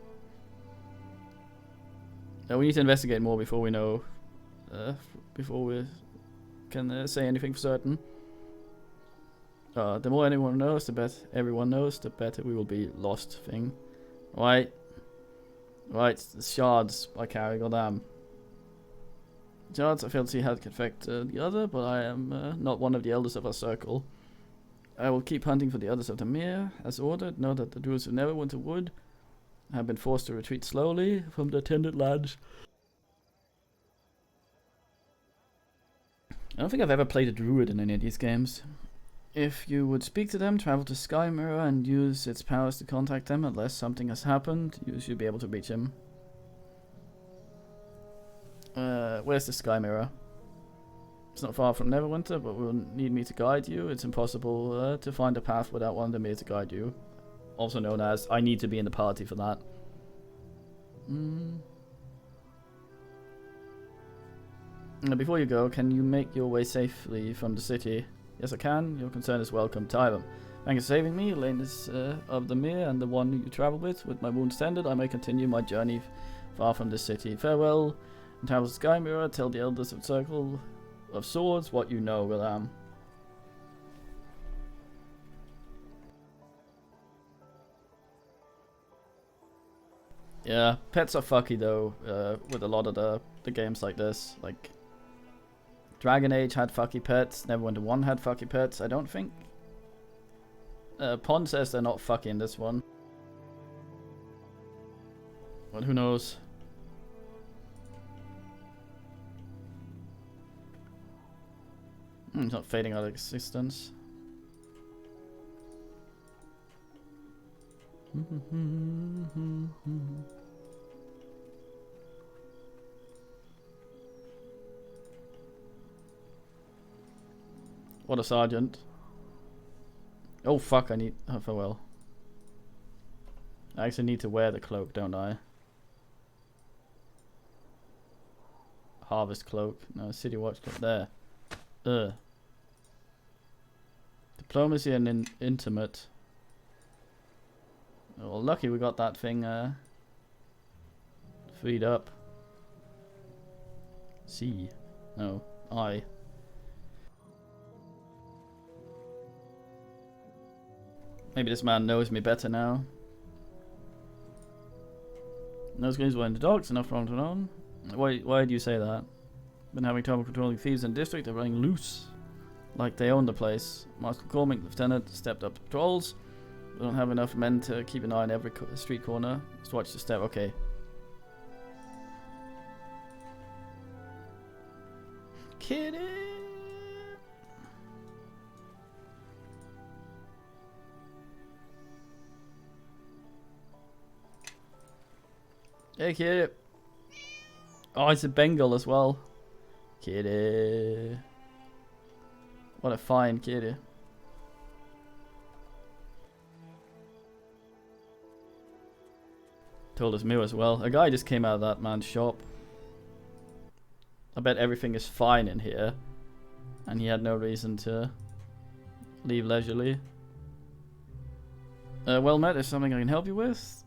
we need to investigate more before we know, before we can say anything for certain. The more anyone knows, the better everyone knows, the better we will be. Lost thing. Right, the shards I carry, goddamn. Shards I failed to see how it could affect the other, but I am not one of the elders of our circle. I will keep hunting for the others of the Mere, as ordered. Know that the druids of Neverwinter would have been forced to retreat slowly from the tended lands. I don't think I've ever played a druid in any of these games. If you would speak to them, travel to Sky Mirror and use its powers to contact them unless something has happened, you should be able to reach him. Where's the Sky Mirror? It's not far from Neverwinter, but will need me to guide you. It's impossible to find a path without one of the Mere to guide you. Also known as, I need to be in the party for that. Before you go, can you make your way safely from the city? Yes, I can. Your concern is welcome. Tyler. Thank you for saving me, Lanus of the Mere, and the one you travel with. With my wounds tended, I may continue my journey far from this city. Farewell. And travel to Sky Mirror. Tell the elders of Circle of Swords what you know, Willam. Yeah, pets are fucky though, with a lot of the games like this. Like, Dragon Age had fucky pets, Neverwinter 1 had fucky pets, I don't think. Pond says they're not fucky in this one. But who knows? It's not fading out of existence. What a sergeant. Oh fuck, I need... Oh, farewell. I actually need to wear the cloak, don't I? Harvest cloak. No, city watch cloak. There. Diplomacy and intimate. Well, lucky we got that thing freed up. C. No. I. Maybe this man knows me better now. Those guys were in the docks, enough from on. Why do you say that? Been having trouble controlling thieves in the district, they're running loose. Like they own the place. Master McCormick, Lieutenant, stepped up to patrols. We don't have enough men to keep an eye on every street corner. Just watch the step, okay. Kitty! Hey, kitty! Oh, it's a Bengal as well. Kitty! What a fine kitty. Told us Mew as well. A guy just came out of that man's shop. I bet everything is fine in here. And he had no reason to leave leisurely. Well met, is something I can help you with?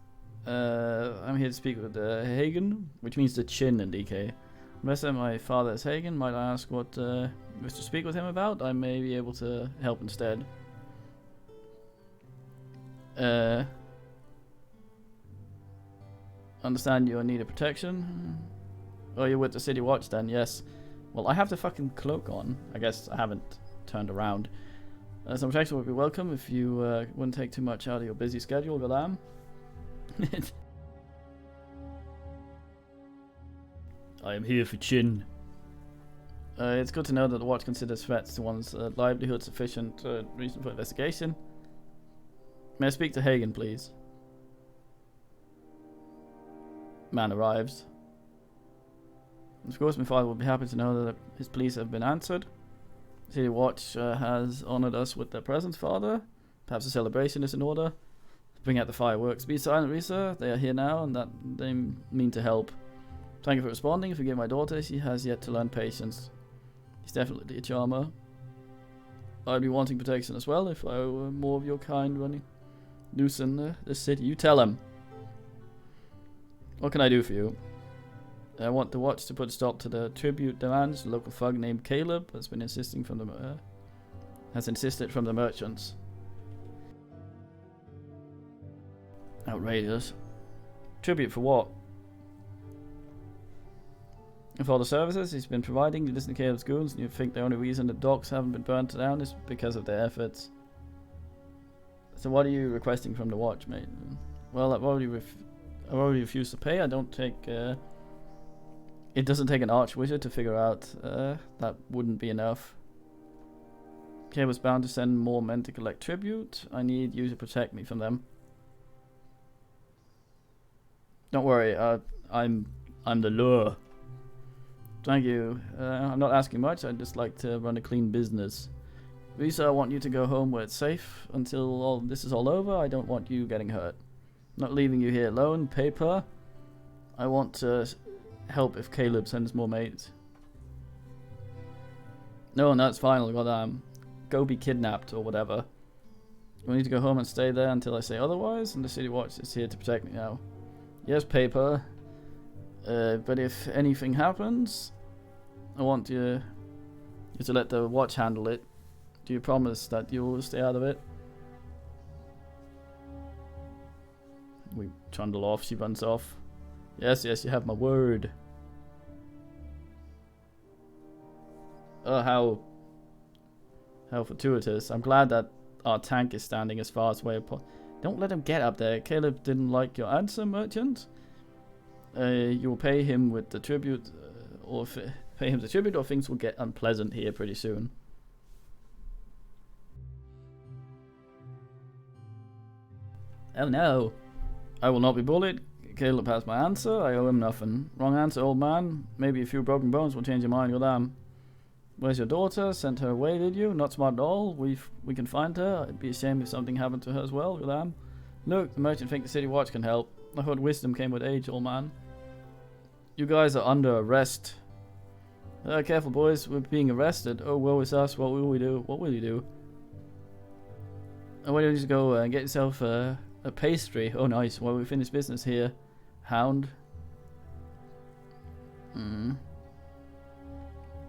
I'm here to speak with Hagen, which means the chin in DK. Unless my father is Hagen, might I ask what you wish to speak with him about? I may be able to help instead. Understand you need a protection. Oh, you're with the City Watch then? Yes. Well, I have the fucking cloak on. I guess I haven't turned around. Some protection would be welcome if you wouldn't take too much out of your busy schedule, Galam. I am here for Chin. It's good to know that the Watch considers threats to one's livelihood sufficient reason for investigation. May I speak to Hagen, please? Man arrives. Of course, my father will be happy to know that his pleas have been answered. City Watch has honored us with their presence, Father. Perhaps a celebration is in order. Bring out the fireworks. Be silent, Risa. They are here now, and that they mean to help. Thank you for responding. Forgive my daughter. She has yet to learn patience. He's definitely a charmer. I'd be wanting protection as well if I were more of your kind running loose in the city. You tell him. What can I do for you? I want the Watch to put a stop to the tribute demands. The local thug named Caleb has been insisted from the merchants. Outrageous. Tribute for what? And for all the services he's been providing, you listen to Caleb's goons and you think the only reason the docks haven't been burnt down is because of their efforts. So what are you requesting from the Watch, mate? Well, I've already refused to pay. I don't take... It doesn't take an archwizard to figure out that wouldn't be enough. Caleb was bound to send more men to collect tribute. I need you to protect me from them. Don't worry, I'm the lure. Thank you. I'm not asking much. I'd just like to run a clean business. Risa, I want you to go home where it's safe until all this is all over. I don't want you getting hurt. I'm not leaving you here alone. Paper. I want to help if Caleb sends more mates. No, and that's final. Goddamn. Go be kidnapped or whatever. We need to go home and stay there until I say otherwise, and the City Watch is here to protect me now. Yes, Paper. But if anything happens, I want you to let the Watch handle it. Do you promise that you will stay out of it? We trundle off. She runs off. Yes, you have my word. Oh, how fortuitous. I'm glad that our tank is standing as far away as possible. Don't let him get up there. Caleb didn't like your answer, merchant. You will pay him with the tribute, or things will get unpleasant here pretty soon. Oh no. I will not be bullied. Caleb has my answer. I owe him nothing. Wrong answer, old man. Maybe a few broken bones will change your mind, goddamn. Where's your daughter? Sent her away, did you? Not smart at all. We can find her. It'd be a shame if something happened to her as well, goddamn. Look, the merchant think the City Watch can help. I thought wisdom came with age, old man. You guys are under arrest. Careful, boys. We're being arrested. Oh, woe is us. What will we do? What will you do? Why don't you just go and get yourself a pastry? Oh, nice. Well, we finish business here. Hound.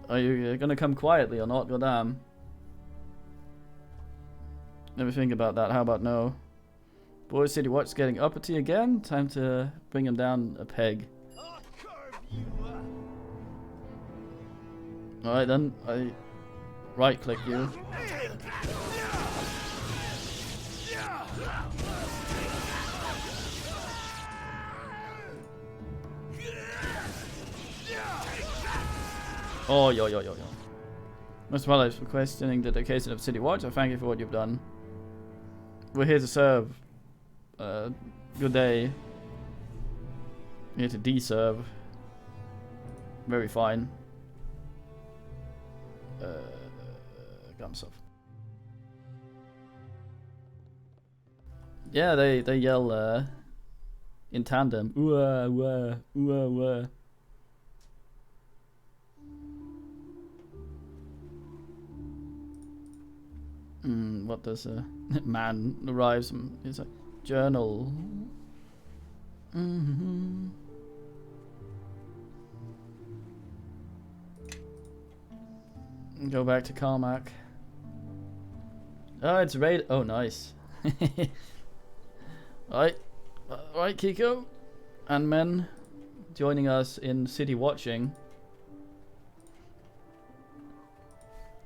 Are you gonna come quietly or not? Goddamn. Let me think about that. How about no? Boys, City Watch getting uppity again. Time to bring him down a peg. Alright then, I right click you. Oh, yo. Most apologies for questioning the dedication of City Watch. I thank you for what you've done. We're here to serve. Good day. Here to deserve. Very fine. Got himself. Yeah, they yell in tandem. Ooh, ooh, ooh, ooh. What does a man arrives? It's a journal. Go back to Carmack. Oh, it's raid. Oh, nice. Right, Kiko and men joining us in city watching.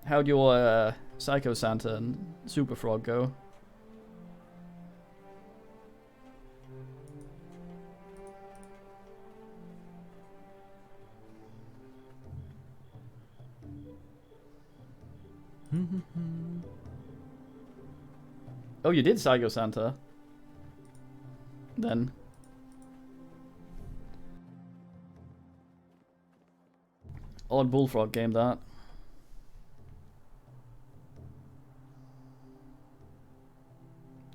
How'd your Psycho Santa and Super Frog go? Oh, you did Psycho Santa. Then. Odd Bullfrog game, that.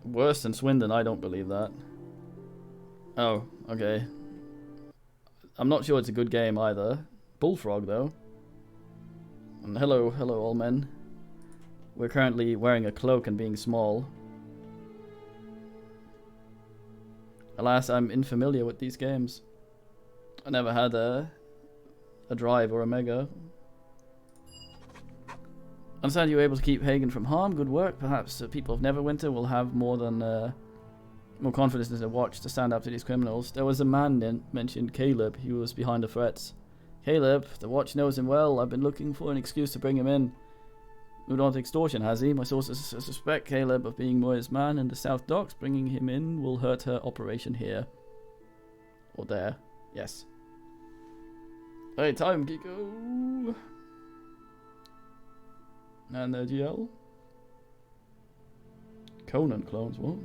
Worse than Swindon, I don't believe that. Oh, okay. I'm not sure it's a good game either. Bullfrog, though. And hello, all men. We're currently wearing a cloak and being small. Alas, I'm unfamiliar with these games. I never had a drive or a mega. Understand you were able to keep Hagen from harm. Good work. Perhaps the people of Neverwinter will have more confidence in their watch to stand up to these criminals. There was a man mentioned, Caleb. He was behind the threats. Caleb, the watch knows him well. I've been looking for an excuse to bring him in. Moved on to extortion, has he? My sources suspect Caleb of being Moira's man in the South Docks. Bringing him in will hurt her operation here. Or there. Yes. Hey, time, Kiko. And the GL. Conan clones, what?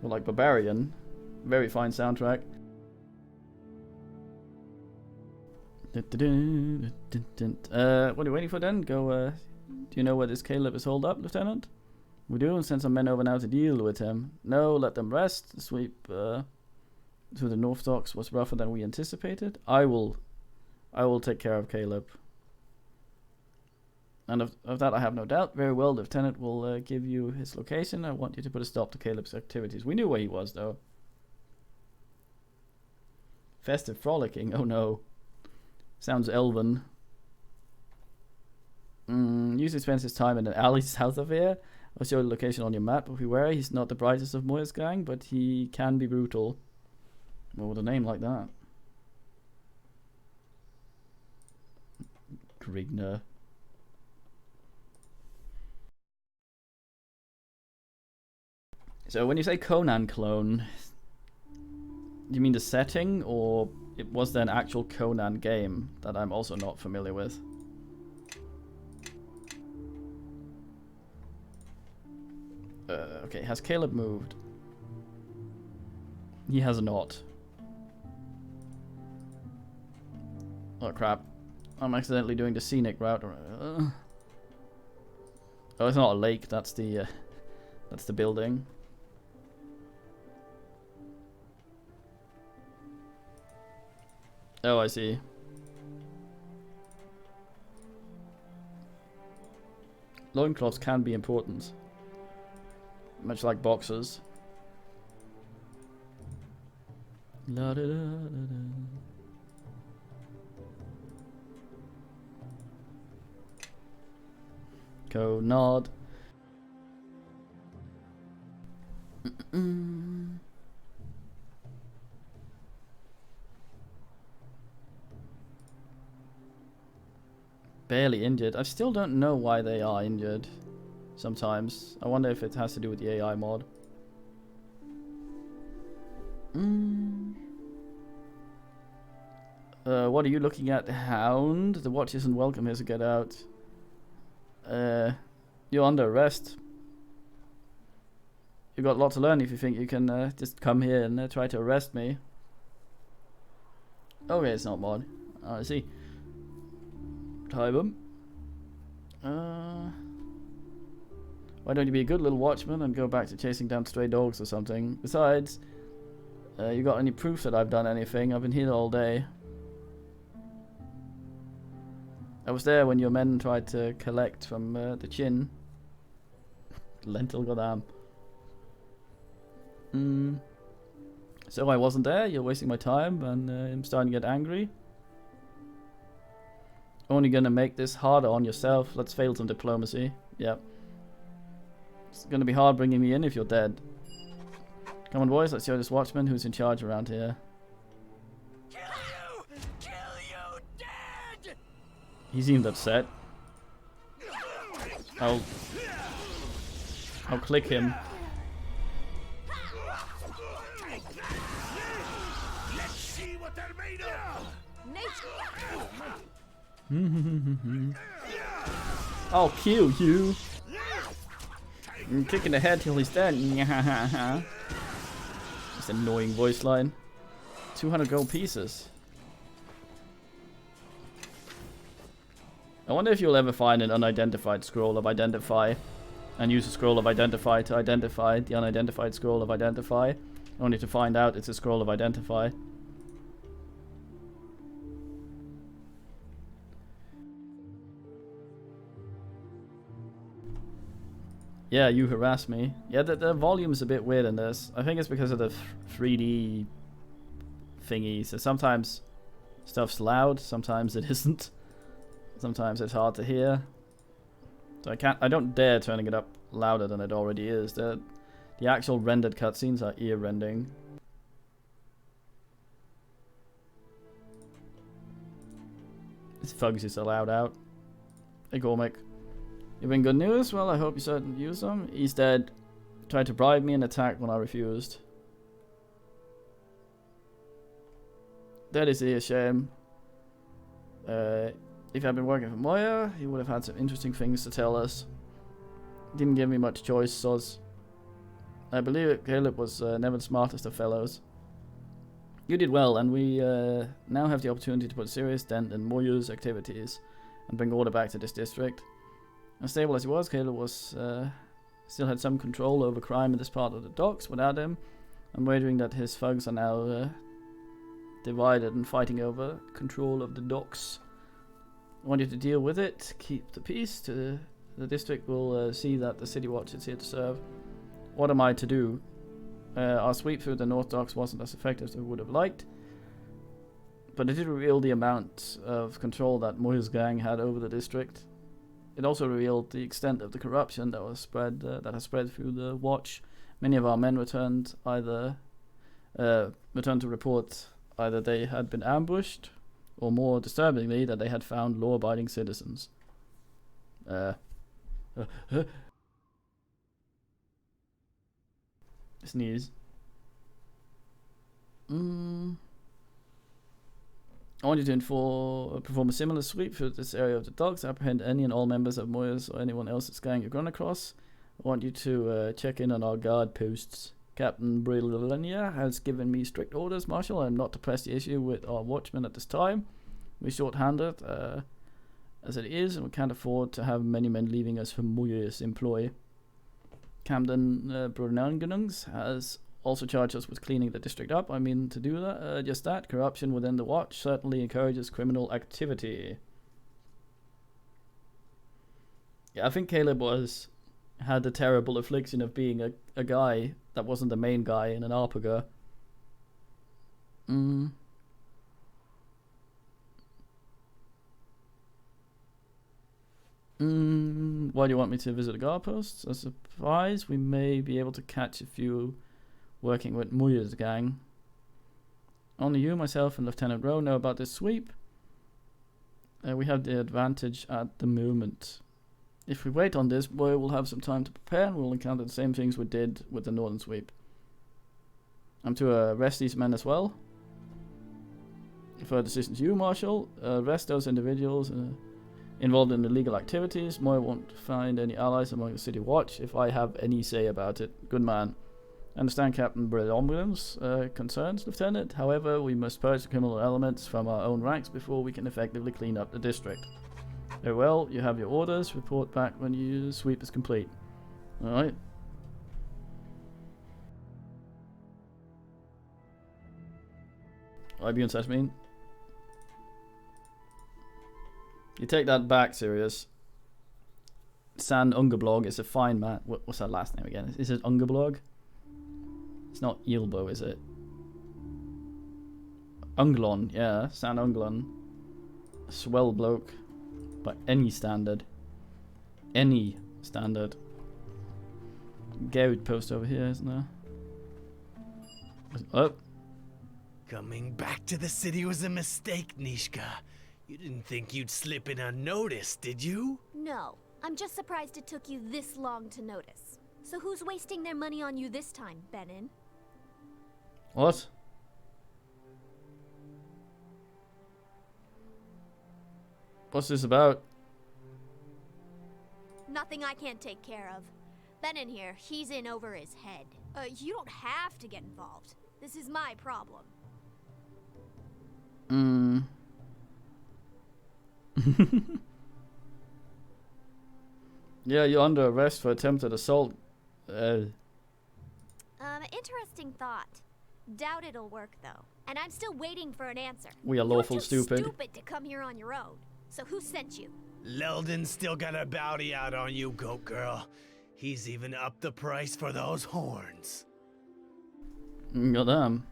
Well, like Barbarian. Very fine soundtrack. What are you waiting for then? Go, do you know where this Caleb is holed up, Lieutenant? We do, and send some men over now to deal with him. No, let them rest. The sweep through the North Docks was rougher than we anticipated. I will take care of Caleb. And of that I have no doubt. Very well, the Lieutenant will give you his location. I want you to put a stop to Caleb's activities. We knew where he was, though. Festive frolicking? Oh no. Sounds elven. Usually spends his time in an alley south of here. I'll show the location on your map. Beware, he's not the brightest of Moira's gang, but he can be brutal. Well, with a name like that. Grigner. So when you say Conan clone, do you mean the setting, or was there an actual Conan game that I'm also not familiar with? Okay, has Caleb moved? He has not. Oh crap. I'm accidentally doing the scenic route. Oh, it's not a lake, that's the building. Oh, I see. Loincloths can be important. Much like boxers. La da da da da. Go nod. Barely injured. I still don't know why they are injured sometimes. I wonder if it has to do with the AI mod. What are you looking at, Hound? The watch isn't welcome here, so get out. You're under arrest. You've got a lot to learn if you think you can just come here and try to arrest me. Okay, it's not mod. I see. Tybum. Why don't you be a good little watchman and go back to chasing down stray dogs or something? Besides, you got any proof that I've done anything? I've been here all day. I was there when your men tried to collect from the chin. Lentil, goddamn. So I wasn't there, you're wasting my time, and I'm starting to get angry. Only gonna make this harder on yourself. Let's fail some diplomacy. Yep. It's gonna be hard bringing me in if you're dead. Come on, boys, let's show this watchman who's in charge around here.
Kill you! Kill you! Dead!
He seemed upset. I'll click him.
Let's see what they're made of.
I'll kill you. I'm kicking the head till he's dead. Just annoying voice line. 200 gold pieces. I wonder if you'll ever find an unidentified scroll of identify and use a scroll of identify to identify the unidentified scroll of identify, only to find out it's a scroll of identify. Yeah, you harass me. Yeah, the volume's a bit weird in this. I think it's because of the 3D thingy. So sometimes stuff's loud, sometimes it isn't. Sometimes it's hard to hear. So I don't dare turning it up louder than it already is. The actual rendered cutscenes are ear-rending. This Fugs is allowed out. Hey Gormick. You bring good news? Well, I hope you certainly use them. He's dead. Tried to bribe me and attack when I refused. That is a shame. If I'd been working for Moya, he would have had some interesting things to tell us. Didn't give me much choice, soz. I believe it, Caleb was never the smartest of fellows. You did well, and we now have the opportunity to put a serious dent in Moya's activities and bring order back to this district. Unstable as he was, Caleb was still had some control over crime in this part of the docks. Without him, I'm wagering that his thugs are now divided and fighting over control of the docks. I want you to deal with it, keep the peace. The district will see that the City Watch is here to serve. What am I to do? Our sweep through the North Docks wasn't as effective as we would have liked, but it did reveal the amount of control that Moya's gang had over the district. It also revealed the extent of the corruption that was spread, that has spread through the Watch. Many of our men returned to report either they had been ambushed, or more disturbingly, that they had found law-abiding citizens. Sneeze. I want you to perform a similar sweep through this area of the docks, apprehend any and all members of Moya's or anyone else's gang you've run across. I want you to check in on our guard posts. Captain Brillinia has given me strict orders, Marshal. I am not to press the issue with our watchmen at this time. We're short-handed as it is, and we can't afford to have many men leaving us for Moya's employ. Captain Brunanganungs has also charged us with cleaning the district up. I mean to do that, just that. Corruption within the Watch certainly encourages criminal activity. Yeah, I think Caleb had the terrible affliction of being a guy that wasn't the main guy in an Arpaga. Why do you want me to visit the guard posts? As a surprise, we may be able to catch a few working with Moya's gang. Only you, myself, and Lieutenant Rowe know about this sweep. We have the advantage at the moment. If we wait on this, Moya will have some time to prepare, and we'll encounter the same things we did with the Northern Sweep. I'm to arrest these men as well. Further decision to you, Marshal. Arrest those individuals involved in illegal activities. Moya won't find any allies among the City Watch if I have any say about it. Good man. Understand Captain Brelombrum's concerns, Lieutenant. However, we must purge the criminal elements from our own ranks before we can effectively clean up the district. Very well, you have your orders. Report back when your sweep is complete. Alright. IB and mean. You take that back, Sirius. San Ungerblog is a fine man. What's that last name again? Is it Ungerblog? It's not Eelbo, is it? Unglon, yeah. San Unglon. Swell bloke. By any standard. Any standard. Garrett post over here, isn't there? Oh.
Coming back to the city was a mistake, Nishka. You didn't think you'd slip in unnoticed, did you?
No, I'm just surprised it took you this long to notice. So who's wasting their money on you this time, Benin?
What? What's this about?
Nothing I can't take care of. Benin here, he's in over his head. You don't have to get involved. This is my problem.
Yeah, you're under arrest for attempted assault.
Interesting thought. Doubt it'll work though. And I'm still waiting for an answer.
We are lawful
You're too
stupid.
stupid to come here on your own. So who sent you?
Leldon's still got a bounty out on you, goat girl. He's even upped the price for those horns.
Goddamn.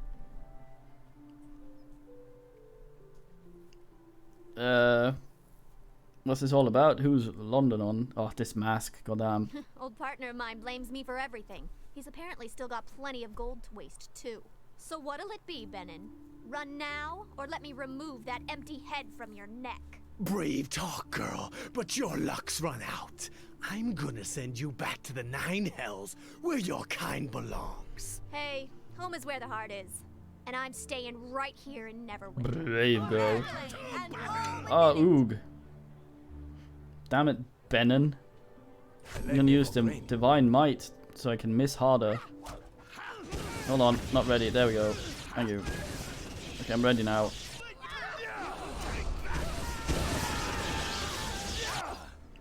What's this all about? Who's London on? Oh, this mask. Goddamn.
Old partner of mine blames me for everything. He's apparently still got plenty of gold to waste, too. So what'll it be, Benin? Run now, or let me remove that empty head from your neck?
Brave talk, girl, but your luck's run out. I'm gonna send you back to the Nine Hells, where your kind belongs.
Hey, home is where the heart is. And I'm staying right here in Neverwinter.
Brave girl. Ah, oog. Damn it, Benin. I'm gonna use the divine might so I can miss harder. Hold on, not ready. There we go. Thank you. Okay, I'm ready now.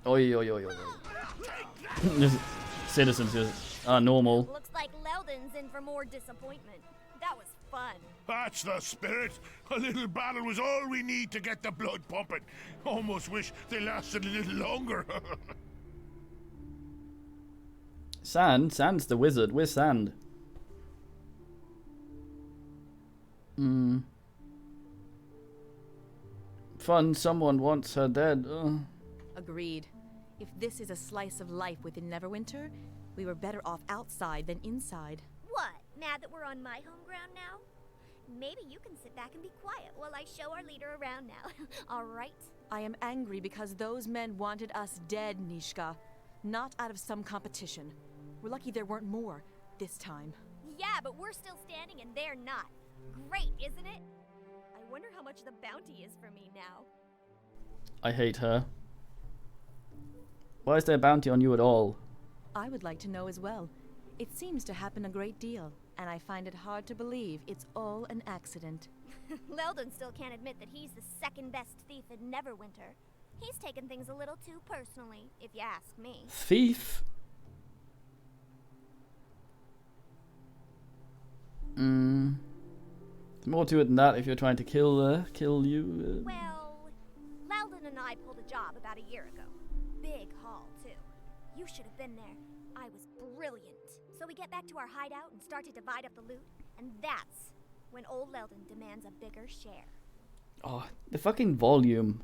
Oi, oi, oi, oi. Just citizens just are normal.
Looks like Leldon's in for more disappointment. That was fun.
That's the spirit. A little battle was all we need to get the blood pumping. Almost wish they lasted a little longer.
Sand? Sand's the wizard. Where's Sand? Fun, someone wants her dead.
Agreed. If this is a slice of life within Neverwinter, we were better off outside than inside.
What? Mad that we're on my home ground now? Maybe you can sit back and be quiet while I show our leader around now. All right?
I am angry because those men wanted us dead, Nishka. Not out of some competition. We're lucky there weren't more this time.
Yeah, but we're still standing and they're not. Great, isn't it? I wonder how much the bounty is for me now.
I hate her. Why is there a bounty on you at all?
I would like to know as well. It seems to happen a great deal, and I find it hard to believe it's all an accident.
Leldon still can't admit that he's the second best thief in Neverwinter. He's taken things a little too personally, if you ask me.
Thief? There's more to it than that if you're trying to kill you.
Well, Leldon and I pulled a job about a year ago. Big haul, too. You should have been there. I was brilliant. So we get back to our hideout and start to divide up the loot, and that's when old Leldon demands a bigger share.
Oh, the fucking volume.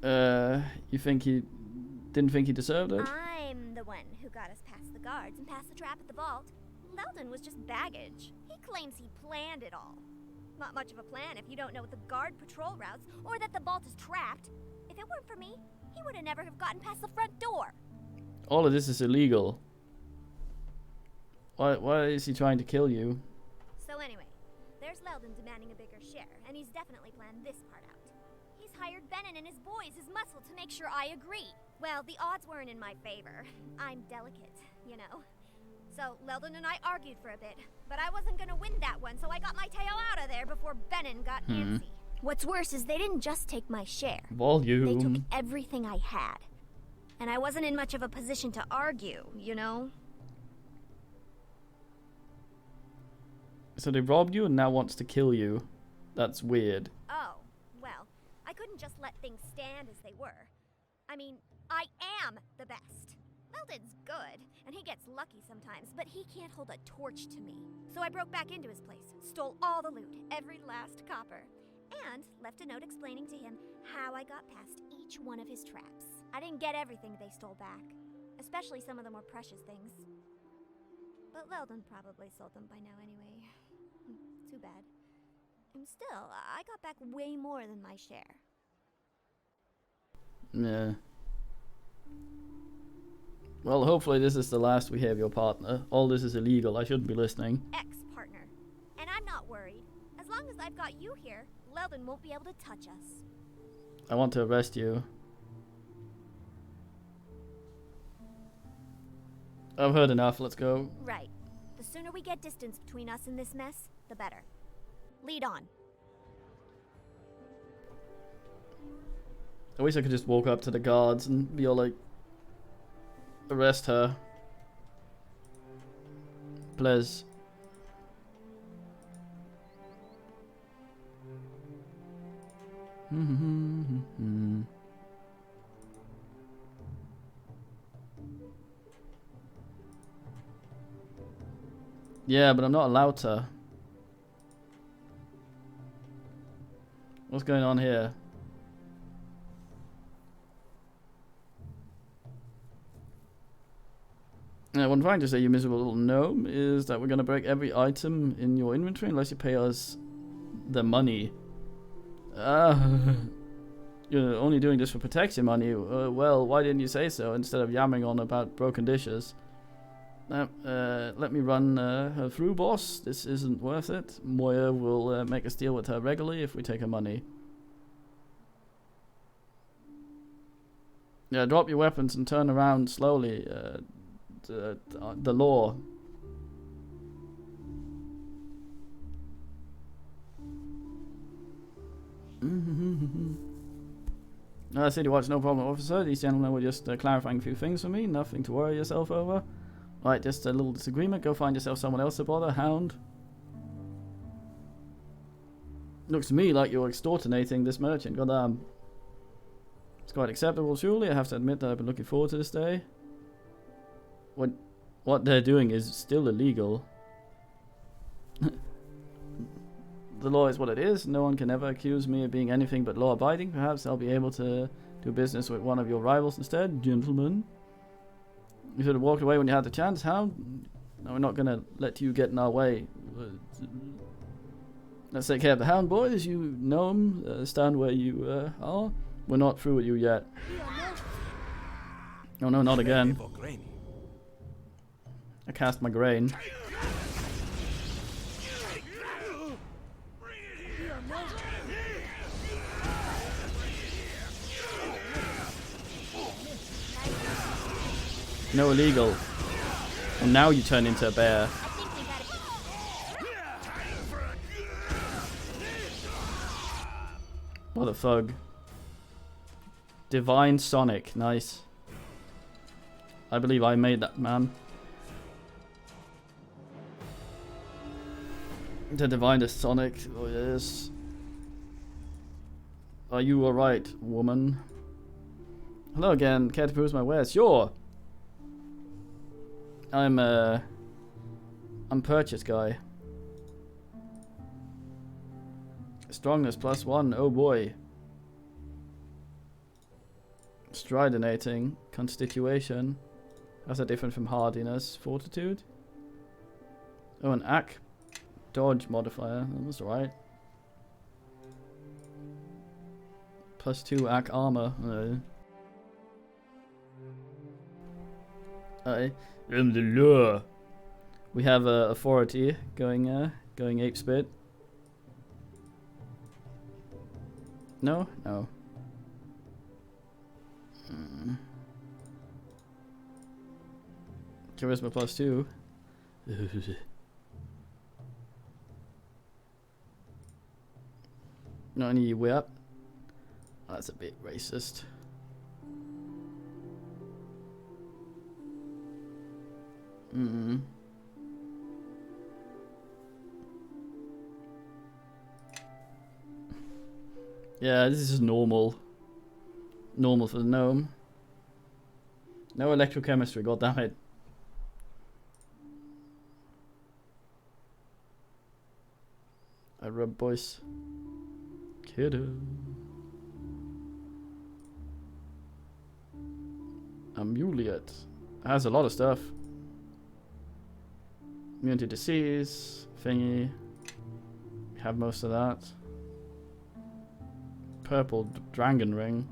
You think he didn't think he deserved it?
I'm the one who got us past the guards and past the trap at the vault. Leldon was just baggage. He claims he planned it all. Not much of a plan if you don't know the guard patrol routes or that the vault is trapped. If it weren't for me, he would have never have gotten past the front door.
All of this is illegal. Why is he trying to kill you?
So anyway, there's Leldon demanding a bigger share, and he's definitely planned this part out. He's hired Benin and his boys as muscle to make sure I agree. Well, the odds weren't in my favor. I'm delicate, you know. So Leldon and I argued for a bit, but I wasn't gonna win that one, so I got my tail out of there before Benin got antsy. What's worse is they didn't just take my share.
Volume.
They took everything I had. And I wasn't in much of a position to argue, you know?
So they robbed you and now wants to kill you. That's weird.
Oh, well, I couldn't just let things stand as they were. I mean, I am the best. Leldon's good, and he gets lucky sometimes, but he can't hold a torch to me. So I broke back into his place, stole all the loot, every last copper, and left a note explaining to him how I got past each one of his traps. I didn't get everything they stole back, especially some of the more precious things. But Leldon probably sold them by now anyway. Too bad. And still, I got back way more than my share.
Yeah. Well, hopefully this is the last we hear of your partner. All this is illegal. I shouldn't be listening.
Ex-partner. And I'm not worried. As long as I've got you here, Leldon won't be able to touch us.
I want to arrest you. I've heard enough. Let's go.
Right. The sooner we get distance between us and this mess, the better. Lead on.
I wish I could just walk up to the guards and be all like, arrest her. Please. Yeah, but I'm not allowed to. What's going on here? What I'm trying to say, you miserable little gnome, is that we're going to break every item in your inventory unless you pay us the money. You're only doing this for protection money. Well, why didn't you say so instead of yammering on about broken dishes? Let me run her through, boss. This isn't worth it. Moya will make us deal with her regularly if we take her money. Yeah, drop your weapons and turn around slowly. The law. City Watch, no problem, officer. These gentlemen were just clarifying a few things for me. Nothing to worry yourself over. Right, just a little disagreement. Go find yourself someone else to bother, hound. Looks to me like you're extorting this merchant. Goddamn. It's quite acceptable, surely. I have to admit that I've been looking forward to this day. What they're doing is still illegal. The law is what it is. No one can ever accuse me of being anything but law-abiding. Perhaps I'll be able to do business with one of your rivals instead, gentlemen. You should have walked away when you had the chance. How? No, we're not going to let you get in our way. Let's take care of the hound, boys. You know him. Stand where you are. We're not through with you yet. Oh no, not again. I cast my grain. No illegal. And now you turn into a bear. What a thug. Divine Sonic. Nice. I believe I made that, man. The divinest Sonic. Oh yes. Are you alright, woman? Hello again. Care to peruse my wares? Sure. I'm purchase guy. Strongness +1. Oh boy. Stridinating. Constitution. How's that different from hardiness? Fortitude. Oh, an AC dodge modifier. That's alright. +2 AC armor. I am the law. We have authority going ape spit. No, no. Charisma +2. Not any whip. Oh, that's a bit racist. Yeah, this is normal. Normal for the gnome. No electrochemistry, goddammit. I rub boys. Kiddo. Amulet. Has a lot of stuff. Immune to disease. Thingy. have most of that. Purple dragon ring.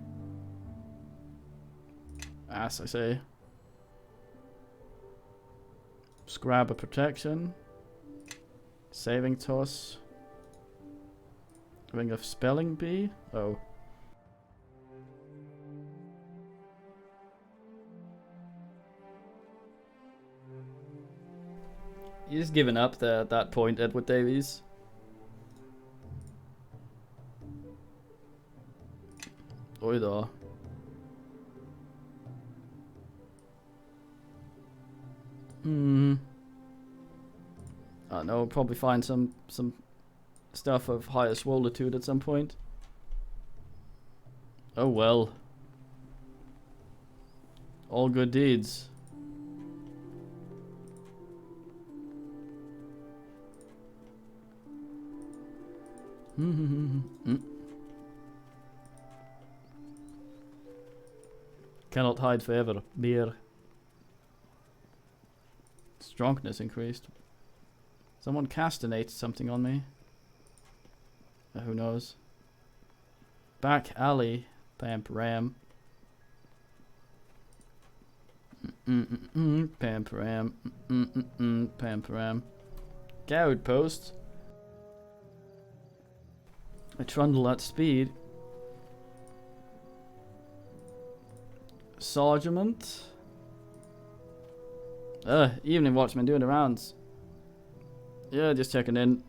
Ass, I say. Scrab of protection. Saving toss. Ring of spelling bee. Oh. You're just giving up there at that point, Edward Davies. Oida. I know, probably find some stuff of higher swolitude at some point. Oh well. All good deeds. Cannot hide forever. Beer. Strongness increased. Someone castinated something on me. Who knows? Back alley. Pamp ram. Pamp ram. Pamp ram. Garrett post. A trundle at speed. Sergeant. Evening watchman doing the rounds. Yeah, just checking in.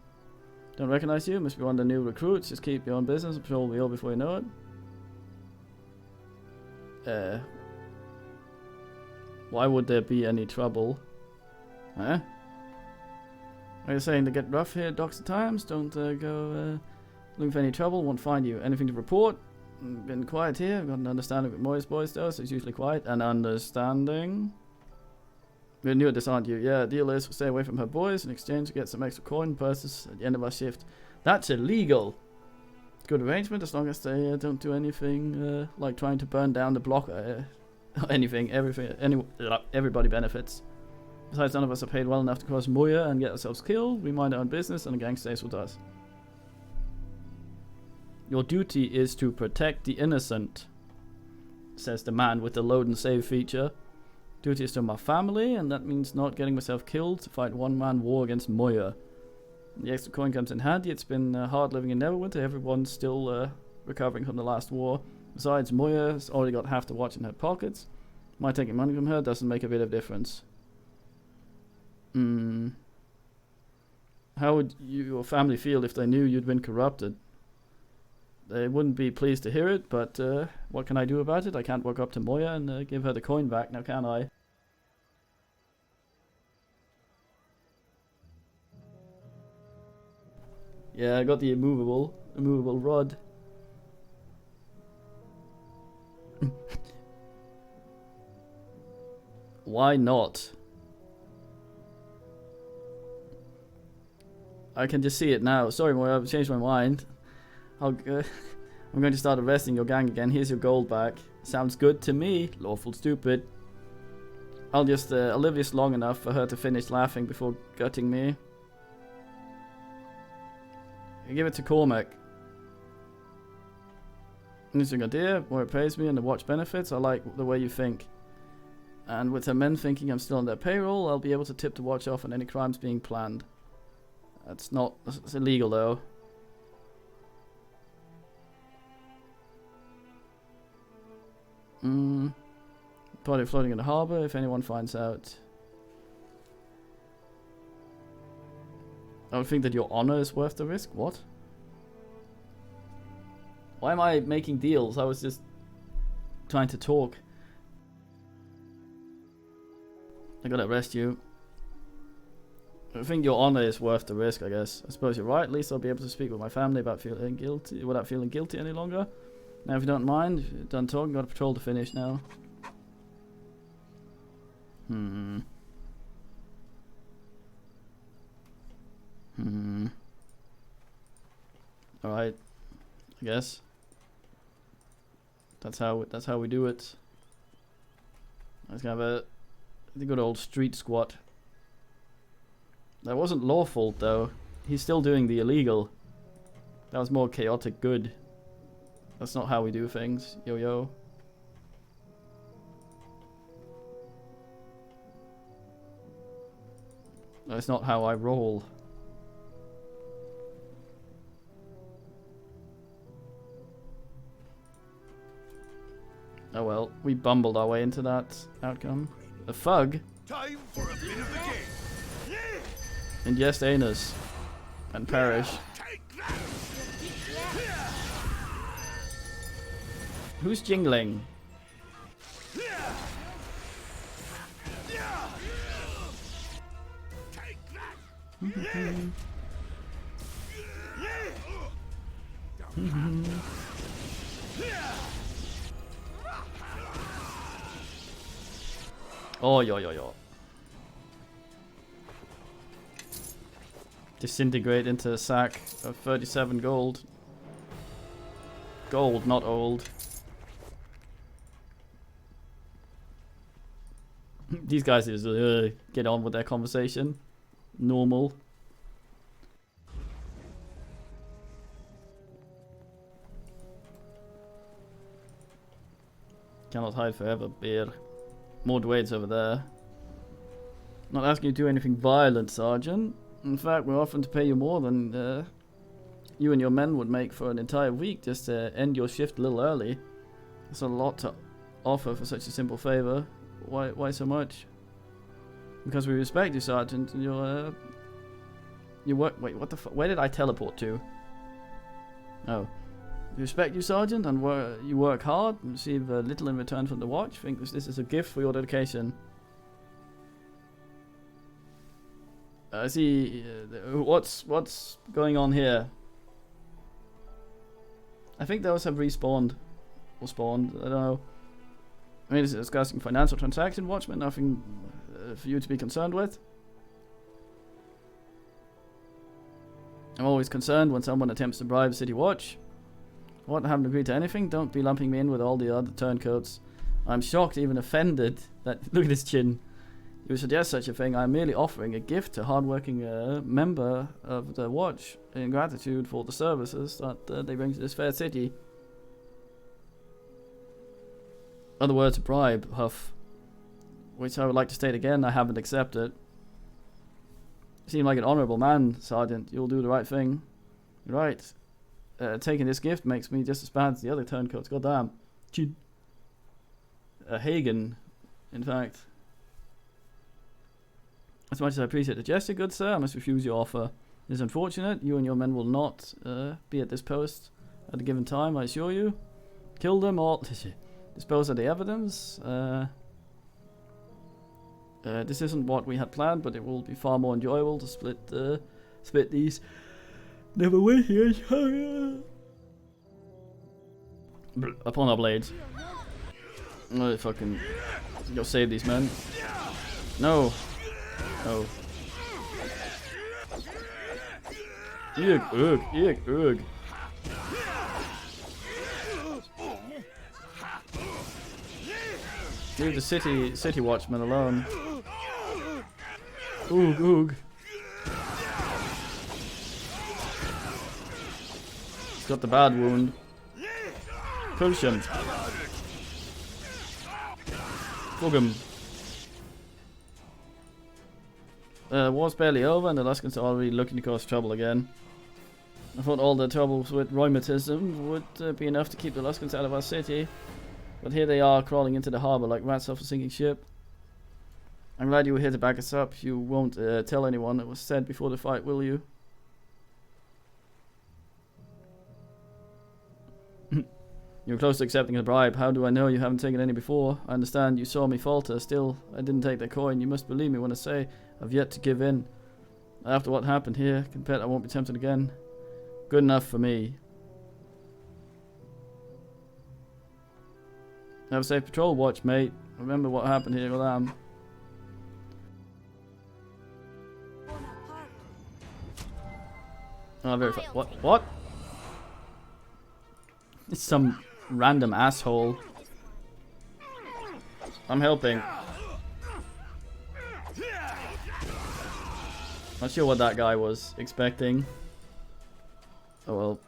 Don't recognize you, must be one of the new recruits. Just keep your own business and patrol the before you know it. Why would there be any trouble? Huh? Are you saying to get rough here, Doctor Times? Don't go looking for any trouble, won't find you. Anything to report? Been quiet here, I've got an understanding with Moy's boys though, so it's usually quiet. An understanding? You're new at this, aren't you? Yeah, deal is we'll stay away from her boys in exchange to get some extra coin purses at the end of our shift. That's illegal! Good arrangement as long as they don't do anything like trying to burn down the block or anything. Everybody benefits. Besides, none of us are paid well enough to cross Moya and get ourselves killed. We mind our own business and the gang stays with us. Your duty is to protect the innocent, says the man with the load and save feature. Duty is to my family, and that means not getting myself killed to fight one-man war against Moya. The extra coin comes in handy. It's been hard living in Neverwinter. Everyone's still recovering from the last war. Besides, Moya's already got half the watch in her pockets. My taking money from her doesn't make a bit of difference. How would your family feel if they knew you'd been corrupted? They wouldn't be pleased to hear it, but what can I do about it? I can't walk up to Moya and give her the coin back, now can I? Yeah, I got the immovable rod. Why not? I can just see it now. Sorry, Moya, I've changed my mind. I'm going to start arresting your gang again. Here's your gold back. Sounds good to me. Lawful stupid. I'll live this long enough for her to finish laughing before gutting me. I give it to Cormac. Interesting idea. More it pays me and the watch benefits. I like the way you think. And with her men thinking I'm still on their payroll, I'll be able to tip the watch off on any crimes being planned. That's illegal though. Body floating in the harbour if anyone finds out. I don't think that your honor is worth the risk. What? Why am I making deals? I was just trying to talk. I gotta arrest you. I think your honor is worth the risk, I guess. I suppose you're right. At least I'll be able to speak with my family about feeling guilty without feeling guilty any longer. Now, if you don't mind, if you're done talking, got a patrol to finish now. Alright. I guess. That's how we do it. Let's have the good old street squat. That wasn't Lawful though. He's still doing the illegal. That was more chaotic good. That's not how we do things, yo-yo. That's not how I roll. Oh well, we bumbled our way into that outcome. A thug?
Time for a bit of the game.
Ingest anus. And perish. Who's jingling? Oh, yo. Disintegrate into a sack of 37 gold. Gold, not old. These guys just get on with their conversation. Normal. Cannot hide forever, beer. More Dwayne's over there. Not asking you to do anything violent, Sergeant. In fact, we're offering to pay you more than you and your men would make for an entire week just to end your shift a little early. That's a lot to offer for such a simple favor. Why so much? Because we respect you, Sergeant, and you work. Wait, what the fuck? Where did I teleport to? Oh. We respect you, Sergeant, and you work hard and receive little in return from the watch. Think this is a gift for your dedication. I see. What's going on here? I think those have respawned or spawned. I don't know. I mean, it's discussing financial transaction, Watchman. Nothing for you to be concerned with. I'm always concerned when someone attempts to bribe City Watch. What? Haven't agreed to anything? Don't be lumping me in with all the other turncoats. I'm shocked, even offended, that look at his chin. You suggest such a thing. I'm merely offering a gift to hard-working member of the Watch in gratitude for the services that they bring to this fair city. Other words, a bribe, Huff. Which I would like to state again, I haven't accepted. You seem like an honourable man, Sergeant. You'll do the right thing. You're right. Taking this gift makes me just as bad as the other turncoats. Goddamn. Chin. Hagen, in fact. As much as I appreciate the gesture, good sir, I must refuse your offer. It is unfortunate. You and your men will not be at this post at a given time, I assure you. Kill them all. Dispose of the evidence. This isn't what we had planned, but it will be far more enjoyable to split these Neverwinter upon our blades. Oh, fucking go save these men. No. Oh. Ugh. Leave the city watchman alone. Oog. He's got the bad wound. Push him. Flog him. War's barely over and the Luskans are already looking to cause trouble again. I thought all the troubles with rheumatism would be enough to keep the Luskans out of our city. But here they are, crawling into the harbour like rats off a sinking ship. I'm glad you were here to back us up. You won't tell anyone it was said before the fight, will you? You're close to accepting a bribe. How do I know you haven't taken any before? I understand you saw me falter. Still, I didn't take the coin. You must believe me when I say I've yet to give in. After what happened here, can bet I won't be tempted again. Good enough for me. Have a safe patrol watch, mate. Remember what happened here with Am. Oh, very what? It's some random asshole. I'm helping. Not sure what that guy was expecting. Oh well.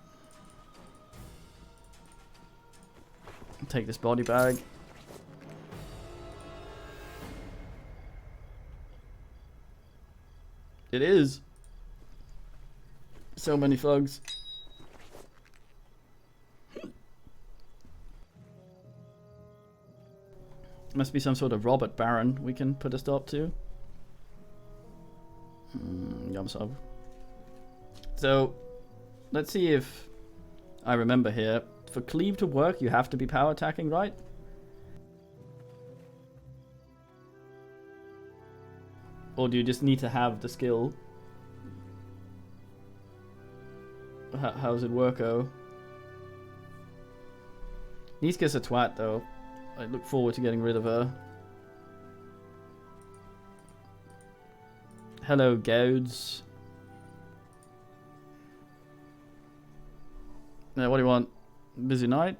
take this body bag. It is. So many thugs. Must be some sort of Robert Baron we can put a stop to. Yum sub. So, let's see if I remember here. For cleave to work, you have to be power attacking, right? Or do you just need to have the skill? How's it work-o? Niska's a twat, though. I look forward to getting rid of her. Hello, Gouds. Now, what do you want? Busy night?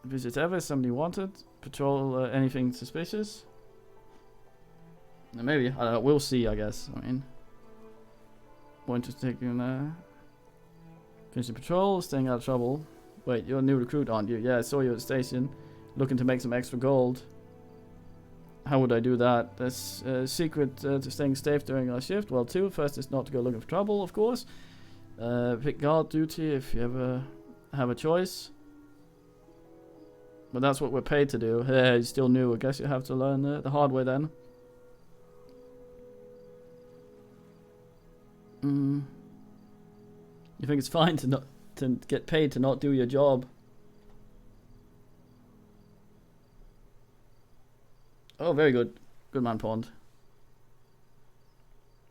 Visit ever? Somebody wanted? Patrol anything suspicious? Maybe. I don't know. We'll see, I guess. I mean, want to take in finishing patrol, staying out of trouble. Wait, you're a new recruit, aren't you? Yeah, I saw you at the station, looking to make some extra gold. How would I do that? That's a secret to staying safe during our shift. Well, too. First is not to go looking for trouble, of course. Pick guard duty if you ever have a choice. But that's what we're paid to do. Hey, you're still new. I guess you have to learn the hard way then. You think it's fine to get paid to not do your job? Oh, very good. Good man, Pond.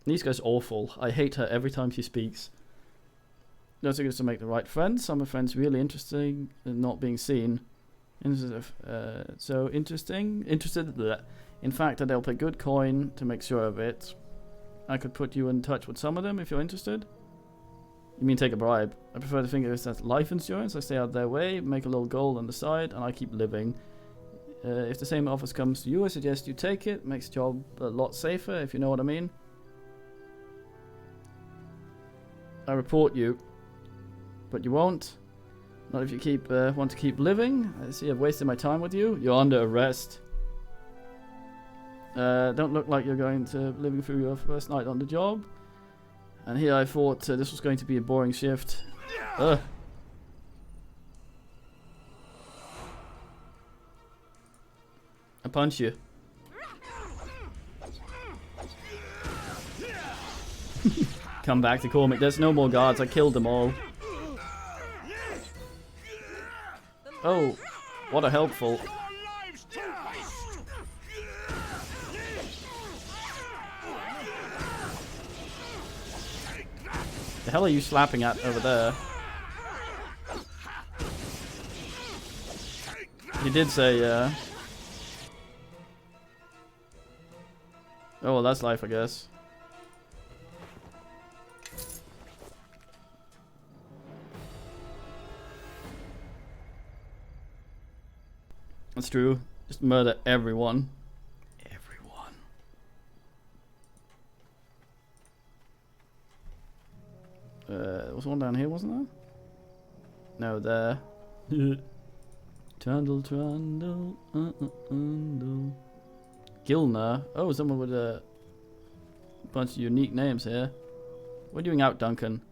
Niska's awful. I hate her every time she speaks. Don't think it's to make the right friends. Some of friends really interesting and not being seen. So interesting. Interested. Bleh. In fact, they'll pay good coin to make sure of it. I could put you in touch with some of them if you're interested. You mean take a bribe? I prefer to think of it as life insurance. I stay out of their way, make a little gold on the side, and I keep living. If the same offer comes to you, I suggest you take it. Makes the job a lot safer, if you know what I mean. I report you. But you won't. Not if you want to keep living. I see I've wasted my time with you. You're under arrest. Don't look like you're going to living through your first night on the job. And here I thought this was going to be a boring shift. Ugh. I punch you. Come back to Cormac. There's no more guards. I killed them all. Oh, what a helpful. The hell are you slapping at over there? He did say, oh, well, that's life, I guess. That's true. Just murder everyone. Everyone. There was one down here, wasn't there? No, there. Trundle, trundle, Gilner. Oh, someone with a bunch of unique names here. What are you doing out, Duncan?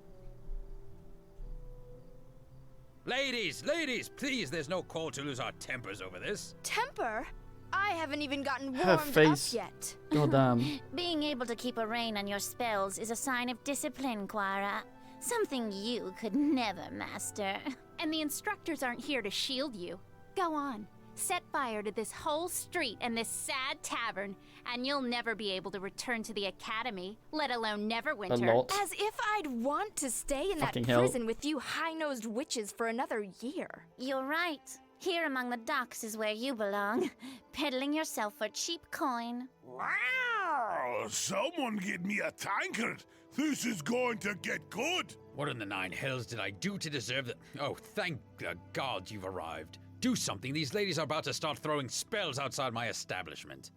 Ladies, please, there's no call to lose our tempers over this.
Temper? I haven't even gotten
Her
warmed
face.
up yet.
Goddamn.
Being able to keep a rein on your spells is a sign of discipline, Quara. Something you could never master.
And the instructors aren't here to shield you. Go on. Set fire to this whole street and this sad tavern, and you'll never be able to return to the academy, let alone Neverwinter.
A lot.
As if I'd want to stay in
Fucking
that
hell.
prison with you high-nosed witches for another year.
You're right. Here among the docks is where you belong, peddling yourself for cheap coin.
Wow! Someone get me a tankard. This is going to get good.
What in the nine hells did I do to deserve that? Oh, thank the gods you've arrived. Do something. These ladies are about to start throwing spells outside my establishment.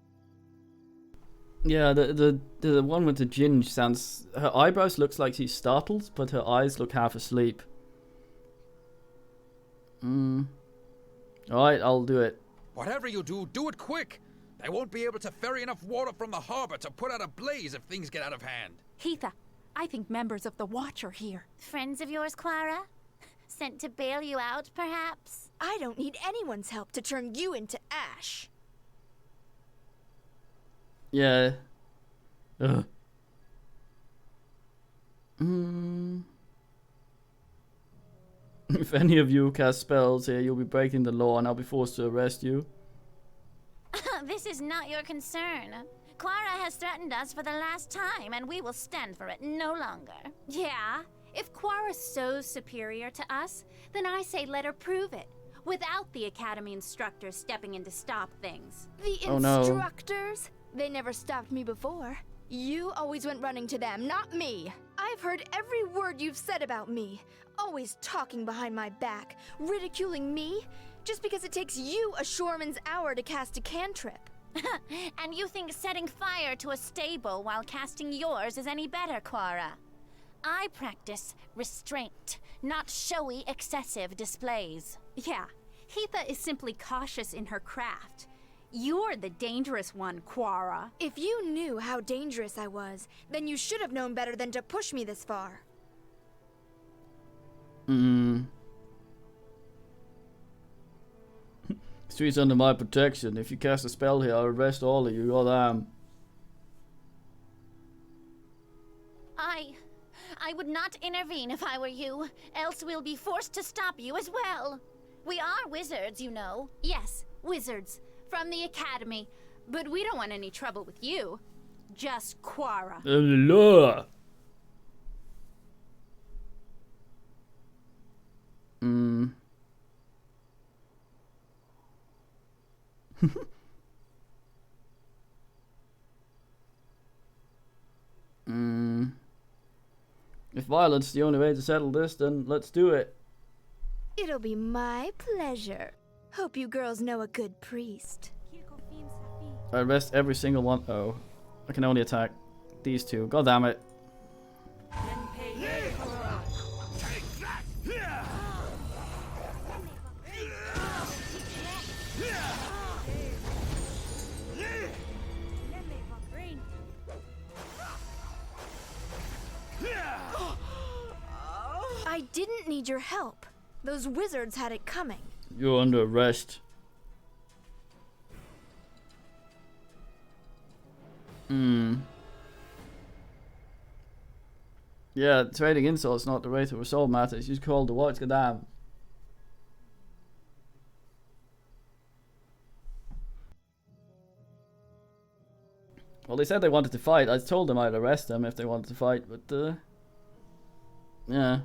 Yeah, the one with the ginge sounds... Her eyebrows looks like she's startled, but her eyes look half asleep. Alright, I'll do it.
Whatever you do, do it quick. They won't be able to ferry enough water from the harbor to put out a blaze if things get out of hand.
Heatha, I think members of the Watch are here.
Friends of yours, Clara? Sent to bail you out, perhaps?
I don't need anyone's help to turn you into ash.
Yeah. Ugh. If any of you cast spells here, you'll be breaking the law and I'll be forced to arrest you.
This is not your concern. Clara has threatened us for the last time, and we will stand for it no longer.
Yeah, if Quara's so superior to us, then I say let her prove it, without the Academy instructors stepping in to stop things.
The
Oh, no.
instructors? They never stopped me before. You always went running to them, not me. I've heard every word you've said about me. Always talking behind my back, ridiculing me, just because it takes you a shoreman's hour to cast a cantrip.
And you think setting fire to a stable while casting yours is any better, Quara? I practice restraint, not showy, excessive displays.
Yeah, Heatha is simply cautious in her craft. You're the dangerous one, Quara.
If you knew how dangerous I was, then you should have known better than to push me this far.
Street's under my protection. If you cast a spell here, I'll arrest all of you. Goddamn.
I would not intervene if I were you, else we'll be forced to stop you as well. We are wizards, you know.
Yes, wizards. From the Academy. But we don't want any trouble with you. Just Quara.
Hello. If violence is the only way to settle this, then let's do it.
It'll be my pleasure. Hope you girls know a good priest.
I arrest every single one. Oh, I can only attack these two. God damn it.
I didn't need your help. Those wizards had it coming.
You're under arrest. Yeah, trading insults not the way to resolve matters. You called the Watch, goddamn. Well, they said they wanted to fight. I told them I'd arrest them if they wanted to fight, but yeah.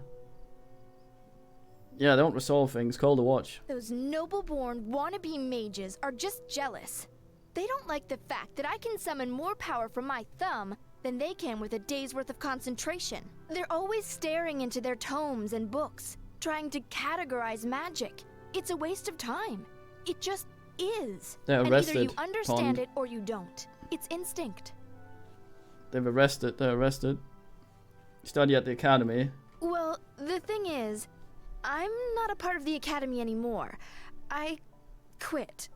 Yeah, don't resolve things. Call the Watch.
Those noble-born wannabe mages are just jealous. They don't like the fact that I can summon more power from my thumb than they can with a day's worth of concentration. They're always staring into their tomes and books, trying to categorize magic. It's a waste of time. It just is.
They're
and
arrested.
either you understand
Pond.
it or you don't. It's instinct.
They're arrested. Study at the academy.
Well, the thing is, I'm not a part of the academy anymore. I quit.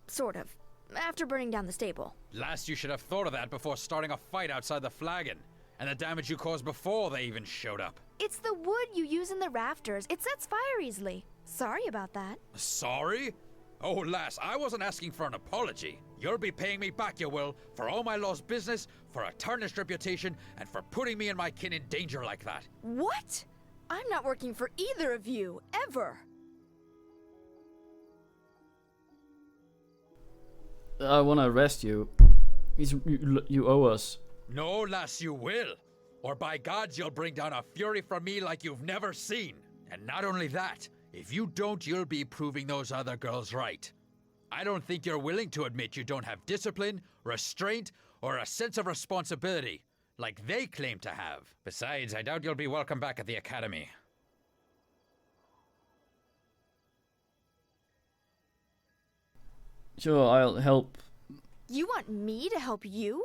Sort of. After burning down the stable.
Last you should have thought of that before starting a fight outside the flagon. And the damage you caused before they even showed up.
It's the wood you use in the rafters. It sets fire easily. Sorry about that.
Sorry? Oh, lass, I wasn't asking for an apology. You'll be paying me back, you will, for all my lost business, for a tarnished reputation, and for putting me and my kin in danger like that.
What? I'm not working for either of you, ever.
I want to arrest you. You owe us.
No, lass, you will. Or by gods, you'll bring down a fury from me like you've never seen. And not only that, if you don't, you'll be proving those other girls right. I don't think you're willing to admit you don't have discipline, restraint, or a sense of responsibility, like they claim to have.
Besides, I doubt you'll be welcome back at the academy.
Sure, I'll help.
You want me to help you?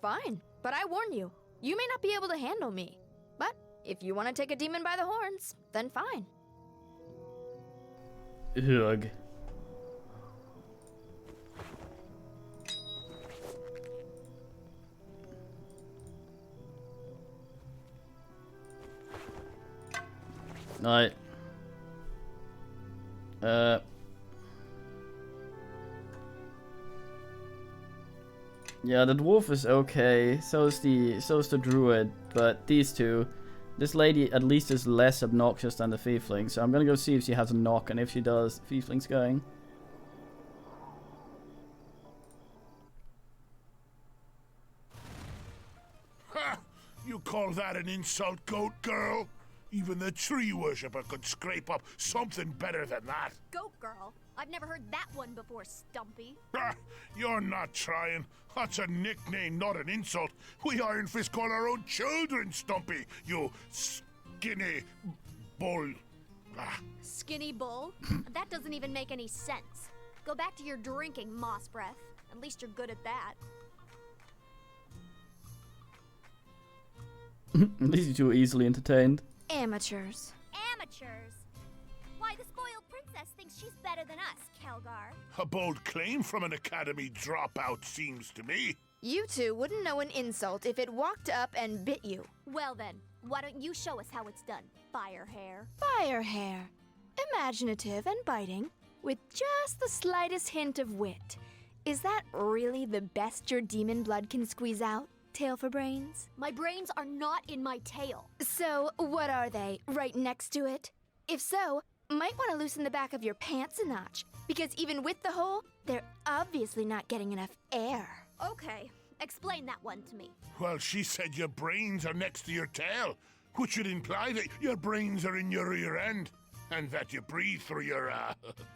Fine, but I warn you, you may not be able to handle me. But if you want to take a demon by the horns, then fine.
Ugh. Right. Yeah, the dwarf is okay. So is the druid, but these two, this lady at least is less obnoxious than the tiefling. So I'm gonna go see if she has a knock, and if she does, tiefling's going.
Ha! You call that an insult, goat girl? Even the tree worshipper could scrape up something better than that.
Goat girl? I've never heard that one before, Stumpy.
Ah, you're not trying. That's a nickname, not an insult. We Iron Fist call our own children Stumpy, you skinny bull. Ah.
Skinny bull? That doesn't even make any sense. Go back to your drinking, moss breath. At least you're good at that.
At least you two are easily entertained.
Amateurs.
Amateurs? Why, the spoiled princess thinks she's better than us, Kelgar.
A bold claim from an academy dropout, seems to me.
You two wouldn't know an insult if it walked up and bit you.
Well then, why don't you show us how it's done, Fire Hair?
Fire Hair. Imaginative and biting, with just the slightest hint of wit. Is that really the best your demon blood can squeeze out? Tail for brains?
My brains are not in my tail.
So, what are they? Right next to it? If so, might want to loosen the back of your pants a notch, because even with the hole, they're obviously not getting enough air.
Okay, explain that one to me.
Well, she said your brains are next to your tail, which would imply that your brains are in your rear end, and that you breathe through your,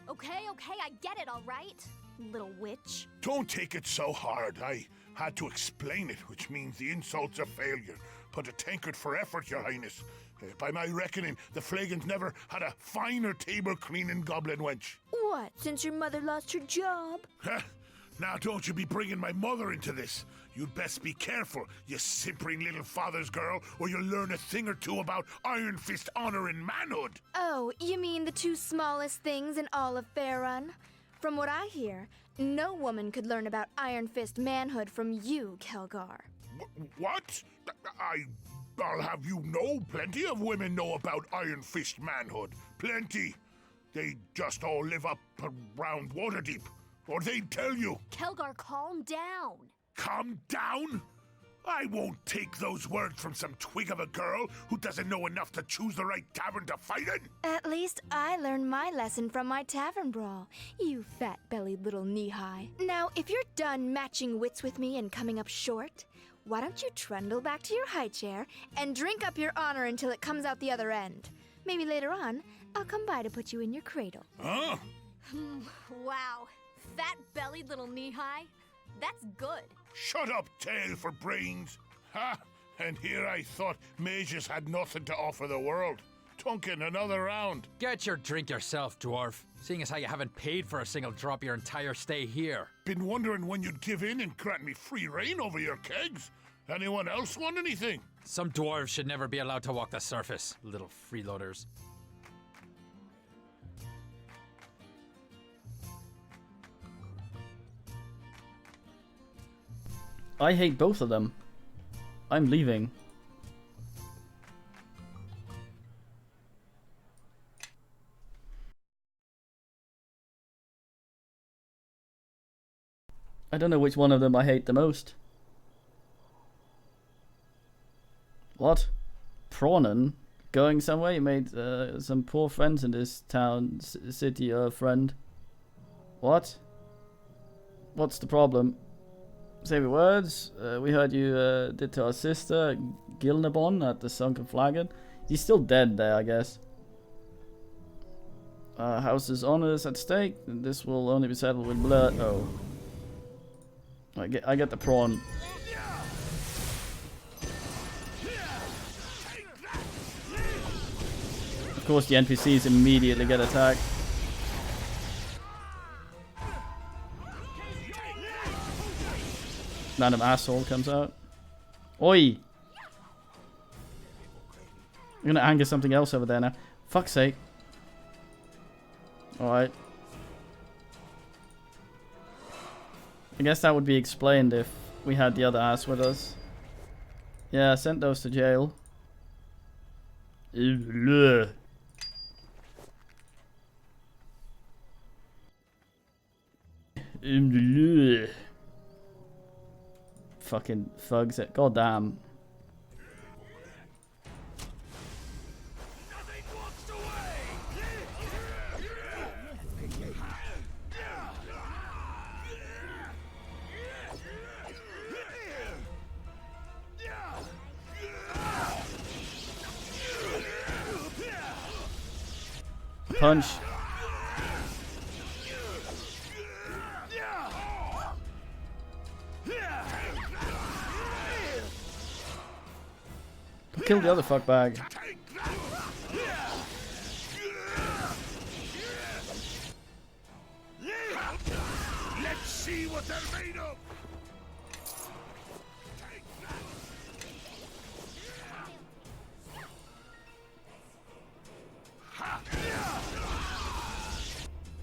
Okay, I get it, all right, little witch.
Don't take it so hard. I had to explain it, which means the insult's a failure. But a tankard for effort, your highness. By my reckoning, the Flagons never had a finer table-cleaning goblin wench.
What, since your mother lost her job?
Huh? Now don't you be bringing my mother into this. You'd best be careful, you simpering little father's girl, or you'll learn a thing or two about Iron Fist honor and manhood.
Oh, you mean the two smallest things in all of Faerun? From what I hear, no woman could learn about Iron Fist manhood from you, Kelgar.
What? I'll have you know, plenty of women know about Iron Fist manhood. Plenty. They just all live up around Waterdeep. Or they'd tell you.
Kelgar, calm down.
Calm down? I won't take those words from some twig of a girl who doesn't know enough to choose the right tavern to fight in.
At least I learned my lesson from my tavern brawl, you fat-bellied little knee-high. Now, if you're done matching wits with me and coming up short, why don't you trundle back to your high chair and drink up your honor until it comes out the other end? Maybe later on, I'll come by to put you in your cradle.
Huh?
Wow. Fat-bellied little knee-high? That's good.
Shut up, tail for brains. Ha! And here I thought mages had nothing to offer the world. Tunkin, another round.
Get your drink yourself, dwarf. Seeing as how you haven't paid for a single drop your entire stay here.
Been wondering when you'd give in and grant me free reign over your kegs. Anyone else want anything?
Some dwarves should never be allowed to walk the surface, little freeloaders.
I hate both of them. I'm leaving. I don't know which one of them I hate the most. What? Prawnen? Going somewhere? You made some poor friends in this town, city, friend. What? What's the problem? Say the words. We heard you did to our sister, Gilnabon, at the Sunken Flagon. He's still dead there, I guess. House's honor is at stake. This will only be settled with blood. Oh. I get the prawn. Of course, the NPCs immediately get attacked. Random asshole comes out. Oi! I'm gonna anger something else over there now. Fuck's sake. Alright. I guess that would be explained if we had the other ass with us. Yeah, I sent those to jail. Fucking thugs it. Goddamn. Punch. Kill the other fuckbag.
Let's see what they're made of.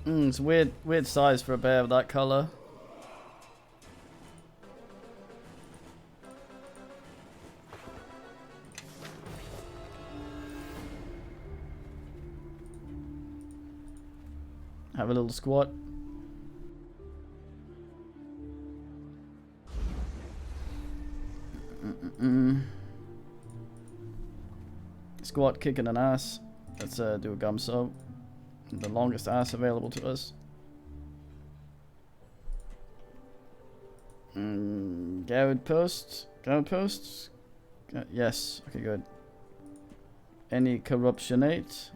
It's weird size for a bear of that color. Have a little squat. Squat, kicking an ass. Let's do a gum sub. The longest ass available to us. Garrett posts. Garrett posts. Yes. Okay, good. Any corruptionate?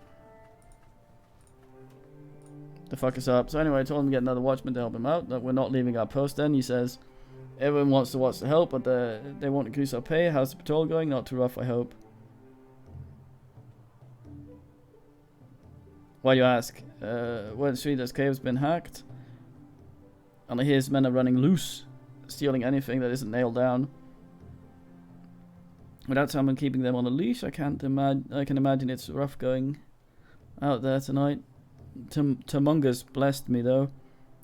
The fuck is up? So anyway, I told him to get another watchman to help him out. That we're not leaving our post. Then he says, everyone wants to watch the help, but they won't increase our pay. How's the patrol going? Not too rough, I hope. Why you ask? Word street as cave's been hacked. And his men are running loose, stealing anything that isn't nailed down. Without someone keeping them on a leash, I can imagine it's rough going out there tonight. Tumunga's blessed me though.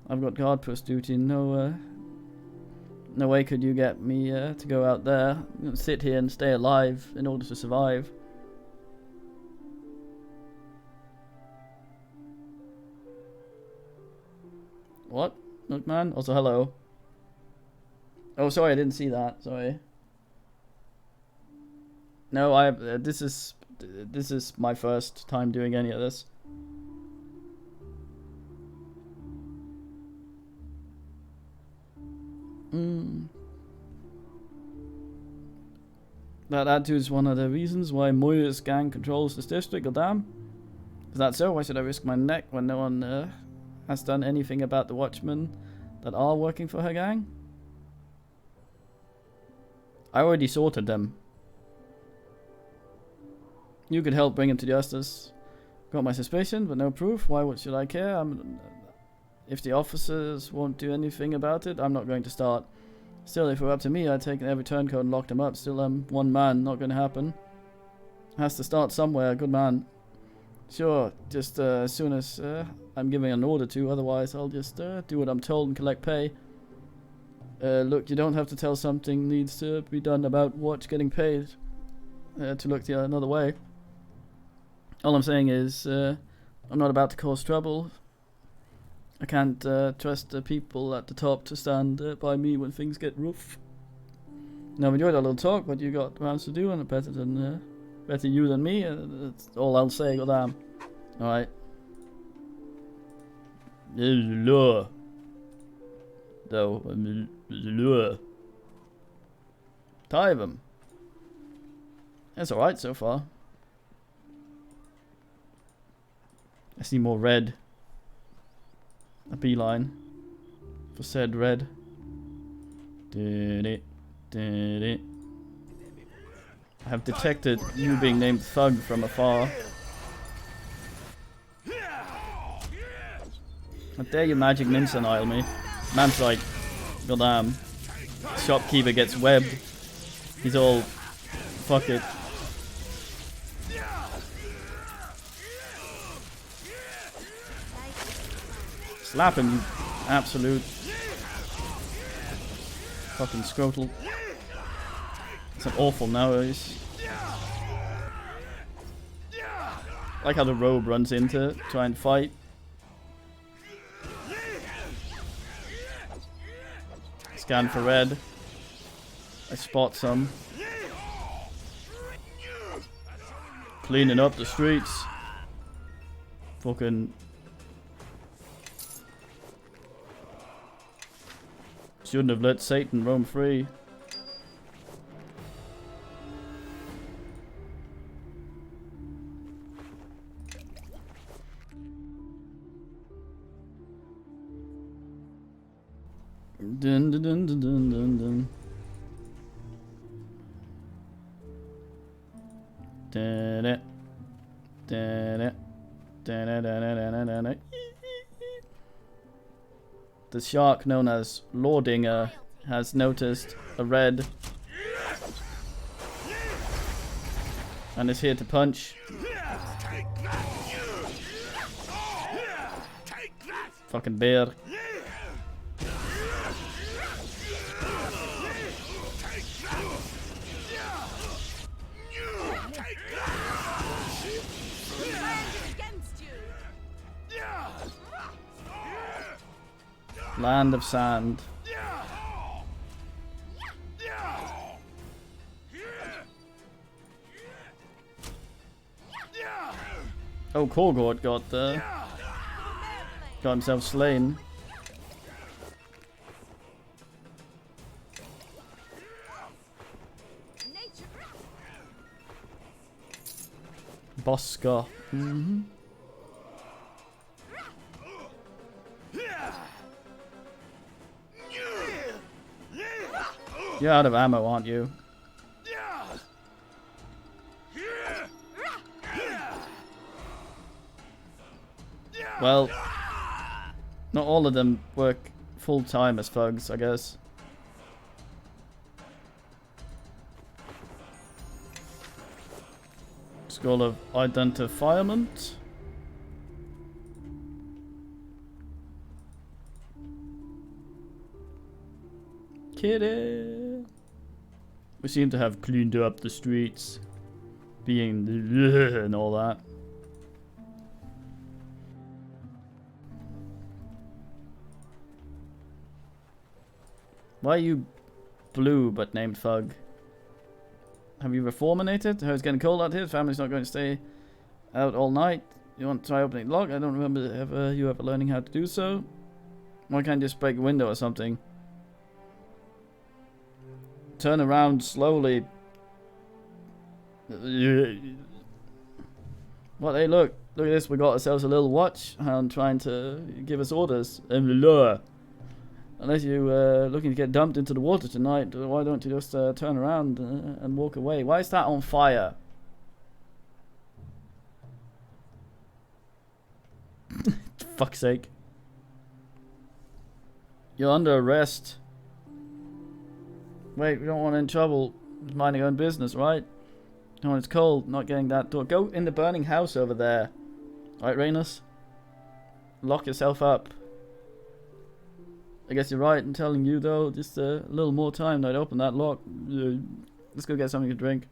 I've got guard post duty. No way could you get me to go out there. I'm gonna sit here and stay alive in order to survive. What? Look, man. Also, hello. Oh, sorry, I didn't see that. Sorry. No, this is my first time doing any of this. That too is one of the reasons why Moira's gang controls this district. Goddamn. Is that so? Why should I risk my neck when no one has done anything about the watchmen that are working for her gang? I already sorted them. You could help bring him to justice. Got my suspicion, but no proof. Why should I care? If the officers won't do anything about it, I'm not going to start. Still, if it were up to me, I'd taken every turncoat and locked him up. Still, I'm one man. Not going to happen. Has to start somewhere. Good man. Sure, just as soon as I'm giving an order to. Otherwise, I'll just do what I'm told and collect pay. Look, you don't have to tell something needs to be done about what's getting paid to look the another way. All I'm saying is I'm not about to cause trouble. I can't trust the people at the top to stand by me when things get rough. Now, I've enjoyed our little talk, but you got rounds to do, and better you than me. That's all I'll say. Goddamn. All right. Though, tie of them. It's all right so far. I see more red. A beeline for said red. I have detected you being named Thug from afar. How dare you magic mince annihilate me? Man's like, goddamn. Shopkeeper gets webbed. He's all, fuck it. Slap him, you absolute fucking scrotal. It's an awful noise. I like how the robe runs in to try and fight. Scan for red. I spot some. Cleaning up the streets. Fucking... Shouldn't have let Satan roam free. Dun dun dun dun dun dun dun. Da-da. Da-da. Da-da-da-da-da-da-da. The shark known as Lordinger has noticed a red and is here to punch. Fucking bear. Land of sand. Oh, Korgort got himself slain. Boska. You're out of ammo, aren't you? Well, not all of them work full-time as thugs, I guess. Scroll of identifiement. Kitty. We seem to have cleaned up the streets, being and all that. Why are you blue but named Thug? Have you reforminated? Oh, it's getting cold out here. Family's not going to stay out all night. You want to try opening the lock? I don't remember you ever learning how to do so. Why can't you just break a window or something? Turn around slowly. What? Hey, look at this. We got ourselves a little watch hound trying to give us orders. Unless you're looking to get dumped into the water tonight, why don't you just turn around and walk away? Why is that on fire? Fuck's sake. You're under arrest. Wait, we don't want in trouble. Just minding your own business, right? No, it's cold. Not getting that door. Go in the burning house over there. Right, Rhaenys? Lock yourself up. I guess you're right in telling you, though. Just a little more time and I'd open that lock. Let's go get something to drink.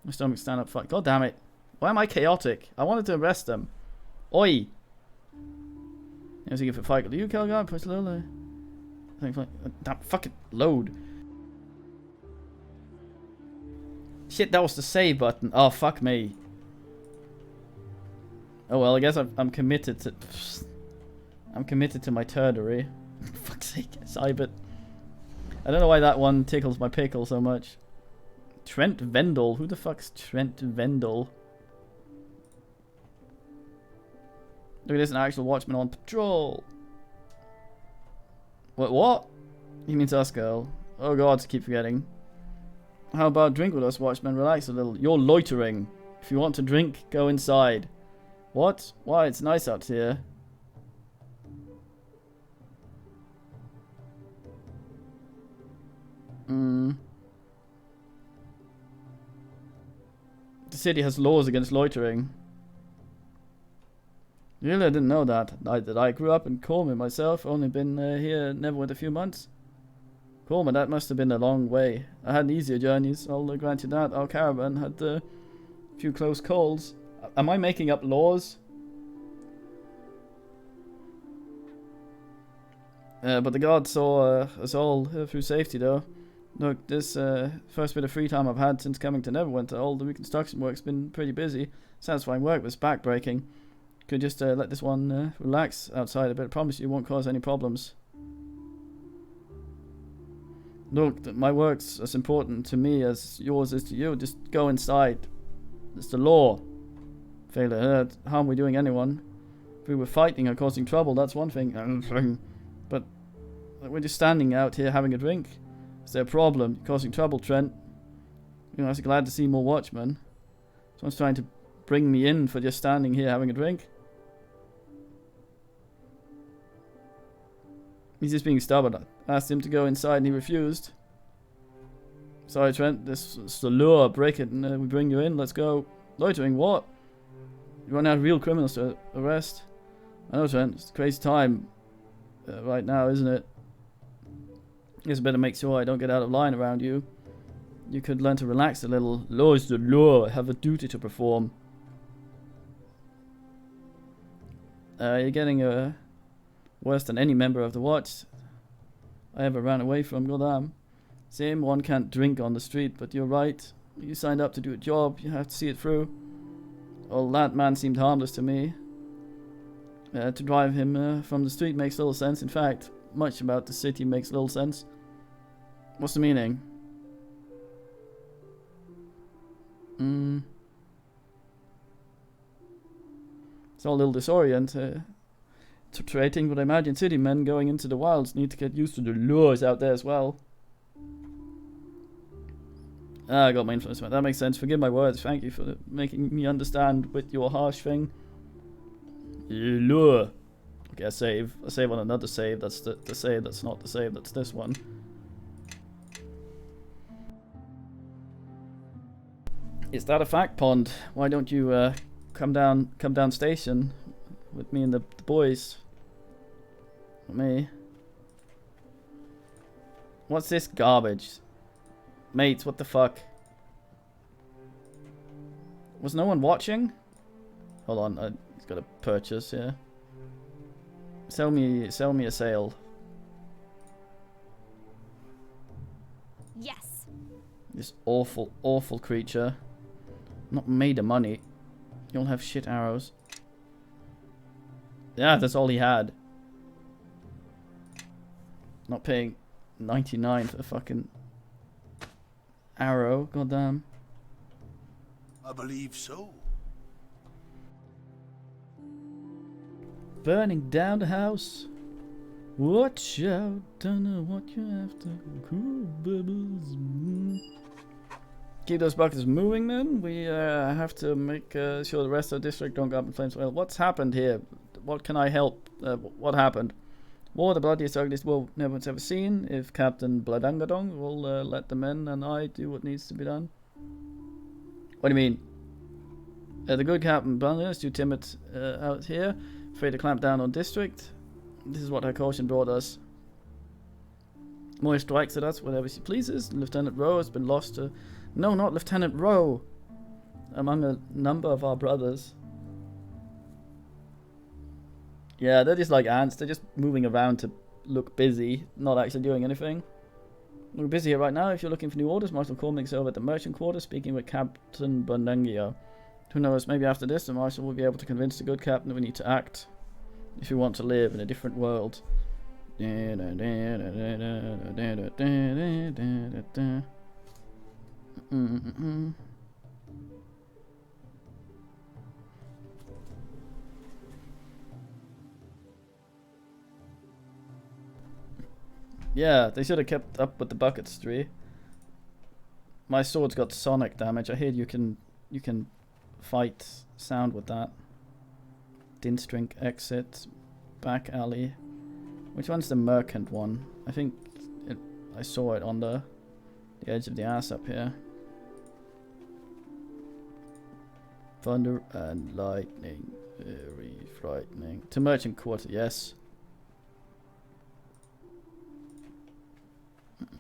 My stomach's stand up. Fuck. God damn it. Why am I chaotic? I wanted to arrest them. Oi! I was thinking for fight. Do you kill a guy? Push a little. Damn, fucking load. Shit, that was the save button. Oh, fuck me. Oh well, I guess I'm committed to... I'm committed to my turdery. Fuck's sake, Cybit. I don't know why that one tickles my pickle so much. Trent Vendel? Who the fuck's Trent Vendel? Look at this, an actual watchman on patrol. What? He means us, girl. Oh god, I keep forgetting. How about drink with us, watchman? Relax a little. You're loitering. If you want to drink, go inside. What? Why? It's nice out here. The city has laws against loitering. Really, I didn't know that. I grew up in Corman myself. Only been here Neverwinter a few months. Corman, that must have been a long way. I had easier journeys. I'll grant you that. Our caravan had a few close calls. Am I making up laws? But the guards saw us all through safety, though. Look, this first bit of free time I've had since coming to Neverwinter, all the reconstruction work's been pretty busy. Satisfying work, but it's backbreaking. Could just let this one relax outside a bit. I promise you it won't cause any problems. Look, my work's as important to me as yours is to you. Just go inside. It's the law. Fail to hurt, harm we doing anyone. If we were fighting or causing trouble, that's one thing. But we're just standing out here having a drink. Is there a problem? You're causing trouble, Trent. You know, I was glad to see more watchmen. Someone's trying to bring me in for just standing here having a drink. He's just being stubborn. I asked him to go inside and he refused. Sorry, Trent. This is the law. Break it and we bring you in. Let's go. Loitering? What? You run out of real criminals to arrest. I know, Trent. It's a crazy time right now, isn't it? Guess I better make sure I don't get out of line around you. You could learn to relax a little. Law is the law. I have a duty to perform. You're getting worse than any member of the watch I ever ran away from. Goddamn. Same, one can't drink on the street, but you're right. You signed up to do a job. You have to see it through. Well, that man seemed harmless to me. To drive him from the street makes little sense. In fact, much about the city makes little sense. What's the meaning? It's all a little disorienting, but I imagine city men going into the wilds need to get used to the laws out there as well. I got my influence. That makes sense. Forgive my words. Thank you for making me understand with your harsh thing. Law. Okay, I save on another save. That's the save. That's not the save. That's this one. Is that a fact, Pond? Why don't you come down station with me and the boys? With me. What's this garbage? Mates, what the fuck? Was no one watching? Hold on, I've got to purchase here. Sell me a sail.
Yes.
This awful creature. Not made of money. You'll have shit arrows. Yeah, that's all he had. Not paying 99 for a fucking arrow, goddamn.
I believe so.
Burning down the house. Watch out, don't know what you're after. Cool bubbles. Keep those buckets moving then. We have to make sure the rest of the district don't go up in flames. Well, what's happened here? What can I help? What happened? War, the bloodiest, ugliest war Neverwinter's ever seen. If Captain Bladangadong will let the men and I do what needs to be done. What do you mean? The good Captain Bladangadong is too timid out here. Afraid to clamp down on district. This is what her caution brought us. Moya strikes at us whenever she pleases. Lieutenant Rowe has been lost to... No, not Lieutenant Rowe! Among a number of our brothers. Yeah, they're just like ants. They're just moving around to look busy, not actually doing anything. We're busy here right now. If you're looking for new orders, Marshal Cormack's over at the merchant quarter speaking with Captain Bonengio. Who knows, maybe after this the Marshal will be able to convince the good captain that we need to act. If we want to live in a different world. Yeah, they should have kept up with the buckets, 3. My sword's got sonic damage. I hear you can fight sound with that. Dinstrink exit, back alley. Which one's the merchant one? I think I saw it on the edge of the ass up here. Thunder and lightning, very frightening. To merchant quarter, yes.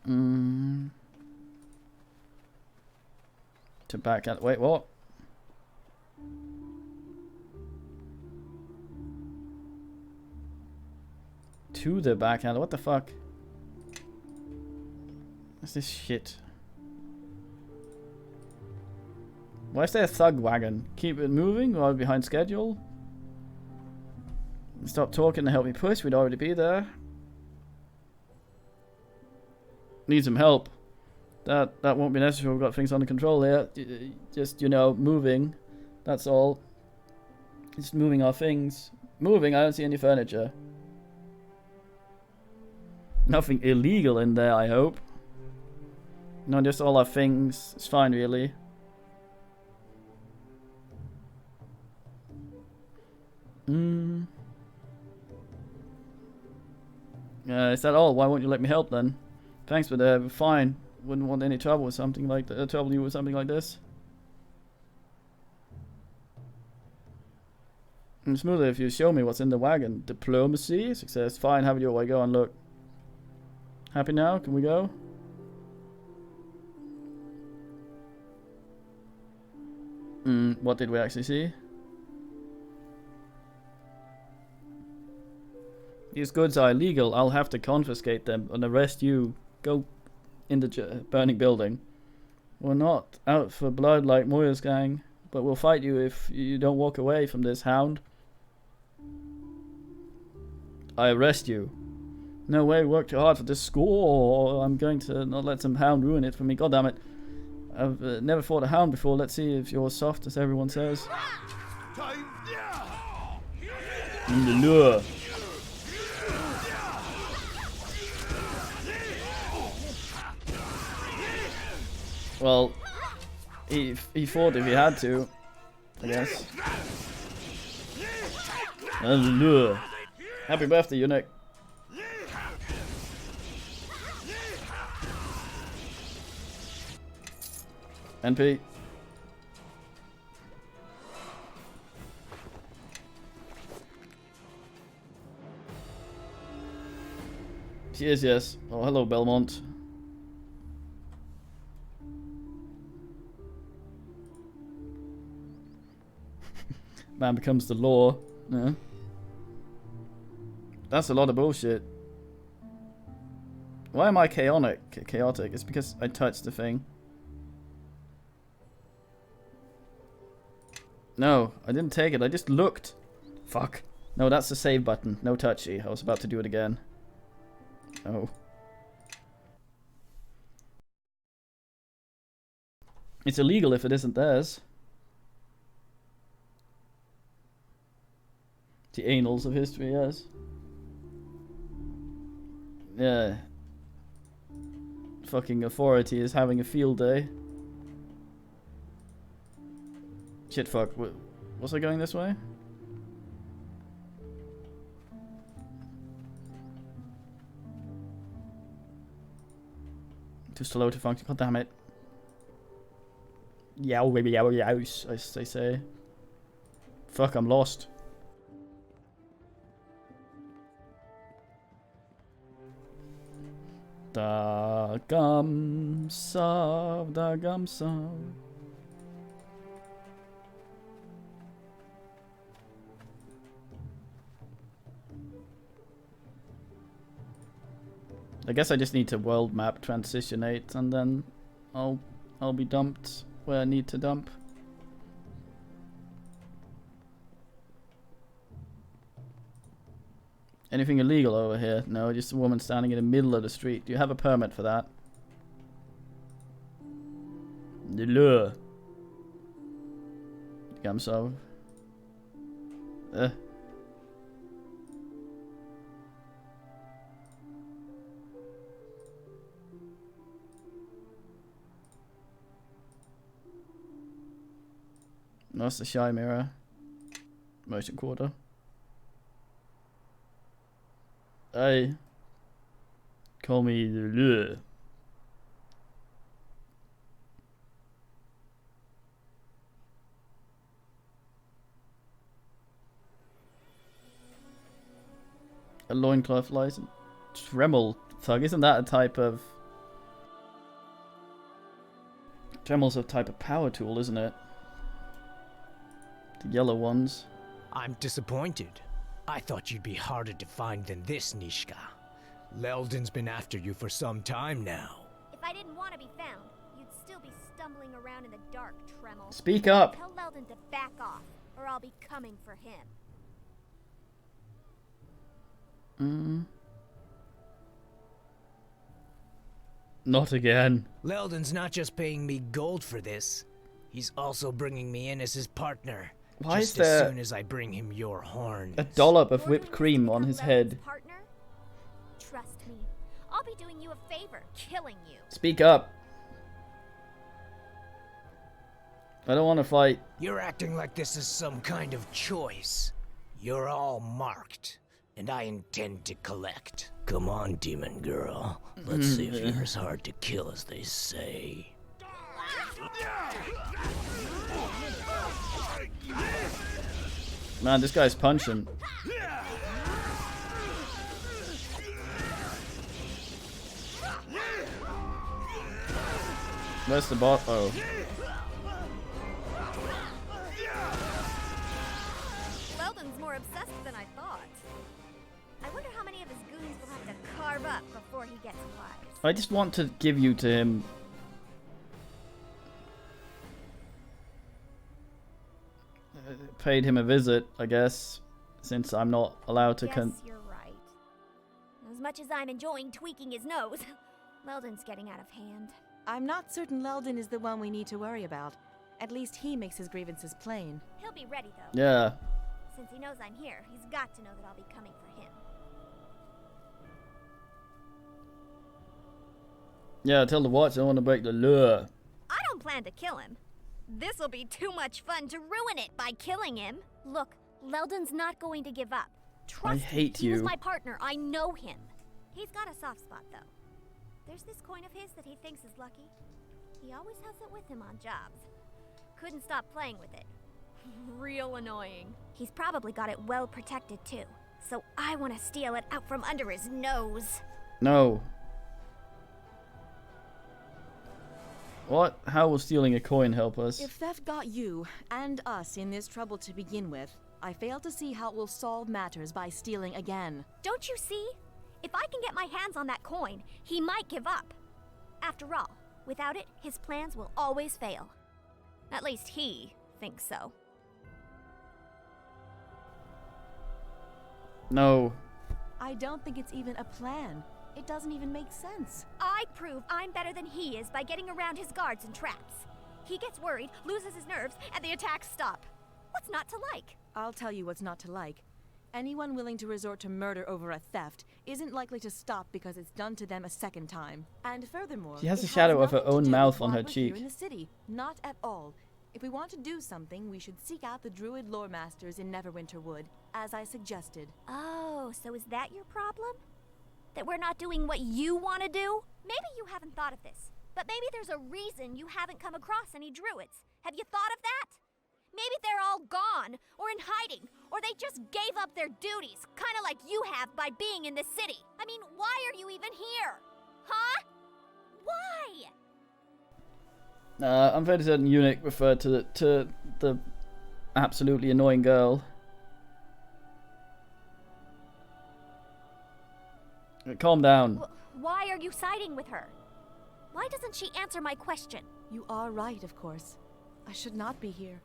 To back alley. Wait, what? to the backhandler. What the fuck? What's this shit? Why is there a thug wagon? Keep it moving while behind schedule? Stop talking to help me push. We'd already be there. Need some help. That won't be necessary. We've got things under control here. Just, you know, moving. That's all. Just moving our things. Moving, I don't see any furniture. Nothing illegal in there, I hope. No, just all our things. It's fine, really. Is that all? Why won't you let me help then? Thanks, but fine. Wouldn't want any trouble with something like trouble you with something like this. It's smoother if you show me what's in the wagon. Diplomacy, success. Fine, have it your way. Go on, look. Happy now? Can we go? What did we actually see? These goods are illegal. I'll have to confiscate them and arrest you. Go in the burning building. We're not out for blood like Moya's gang, but we'll fight you if you don't walk away from this, hound. I arrest you. No way, work too hard for this school, or I'm going to not let some hound ruin it for me. God damn it. I've never fought a hound before. Let's see if you're soft, as everyone says. In the lure. Well, he fought if he had to, I guess. Hallelujah. Happy birthday, eunuch. NP. She is, yes. Oh, hello, Belmont. Man becomes the law. Yeah. That's a lot of bullshit. Why am I chaotic? It's because I touched the thing. No, I didn't take it. I just looked. Fuck. No, that's the save button. No touchy. I was about to do it again. Oh. It's illegal if it isn't theirs. The annals of history, yes. Yeah. Fucking authority is having a field day. Shit, fuck. Was I going this way? Too slow to function. God damn it. Yow, baby, yow, yows, as they say. Fuck, I'm lost. Da gum sav, da gum sav. I guess I just need to world map transitionate and then I'll be dumped where I need to dump. Anything illegal over here? No, just a woman standing in the middle of the street. Do you have a permit for that? The lure. Gamsov. That's the shy mirror. Motion quarter. Hey. Call me the lure. A loincloth license. Dremel thug. Isn't that a type of... Dremel's a type of power tool, isn't it? The yellow ones.
I'm disappointed.
I thought you'd be harder to find than this, Nishka. Leldon's been after you for some time now.
If I didn't want to be found, you'd still be stumbling around in the dark, Tremel.
Speak up.
Tell Leldon to back off, or I'll be coming for him.
Not again.
Leldon's not just paying me gold for this. He's also bringing me in as his partner.
Why
just
is there
as soon as I bring him your horns.
a dollop of whipped cream on his head?
Partner? Trust me, I'll be doing you a favor, killing you.
Speak up. I don't want to fight.
You're acting like this is some kind of choice. You're all marked, and I intend to collect. Come on, demon girl. Let's see if you're as hard to kill as they say.
Man, this guy's punching. Where's the bot? Oh.
Leldon's more obsessed than I thought. I wonder how many of his goons will have to carve up before he gets wise.
I just want to give you to him. Paid him a visit, I guess, since I'm not allowed to
Yes, you're right. As much as I'm enjoying tweaking his nose, Leldon's getting out of hand.
I'm not certain Leldon is the one we need to worry about. At least he makes his grievances plain.
He'll be ready, though.
Yeah.
Since he knows I'm here, he's got to know that I'll be coming for him.
Yeah, tell the Watch I want to break the law.
I don't plan to kill him. This'll be too much fun to ruin it by killing him. Look, Leldon's not going to give up. Trust
I hate
me, he was
you.
my partner. I know him. He's got a soft spot, though. There's this coin of his that he thinks is lucky. He always has it with him on jobs. Couldn't stop playing with it. Real annoying. He's probably got it well protected, too. So I want to steal it out from under his nose.
No. What? How will stealing a coin help us?
If theft got you and us in this trouble to begin with, I fail to see how it will solve matters by stealing again.
Don't you see? If I can get my hands on that coin, he might give up. After all, without it, his plans will always fail. At least he thinks so.
No.
I don't think it's even a plan. It doesn't even make sense.
I prove I'm better than he is by getting around his guards and traps. He gets worried, loses his nerves, and the attacks stop. What's not to like?
I'll tell you what's not to like. Anyone willing to resort to murder over a theft isn't likely to stop because it's done to them a second time. And furthermore,
She has
it
a shadow of her
nothing to
own
do
mouth
with
on
why
her
we're here
cheek.
in the city, not at all. If we want to do something, we should seek out the druid lore masters in Neverwinter Wood, as I suggested.
Oh, so is that your problem? That we're not doing what you want to do? Maybe you haven't thought of this, but maybe there's a reason you haven't come across any druids. Have you thought of that? Maybe they're all gone, or in hiding, or they just gave up their duties, kind of like you have by being in this city. I mean, why are you even here? Huh? Why?
I'm fairly certain Eunuch referred to the absolutely annoying girl. Calm down.
Why are you siding with her? Why doesn't she answer my question?
You are right, of course. I should not be here.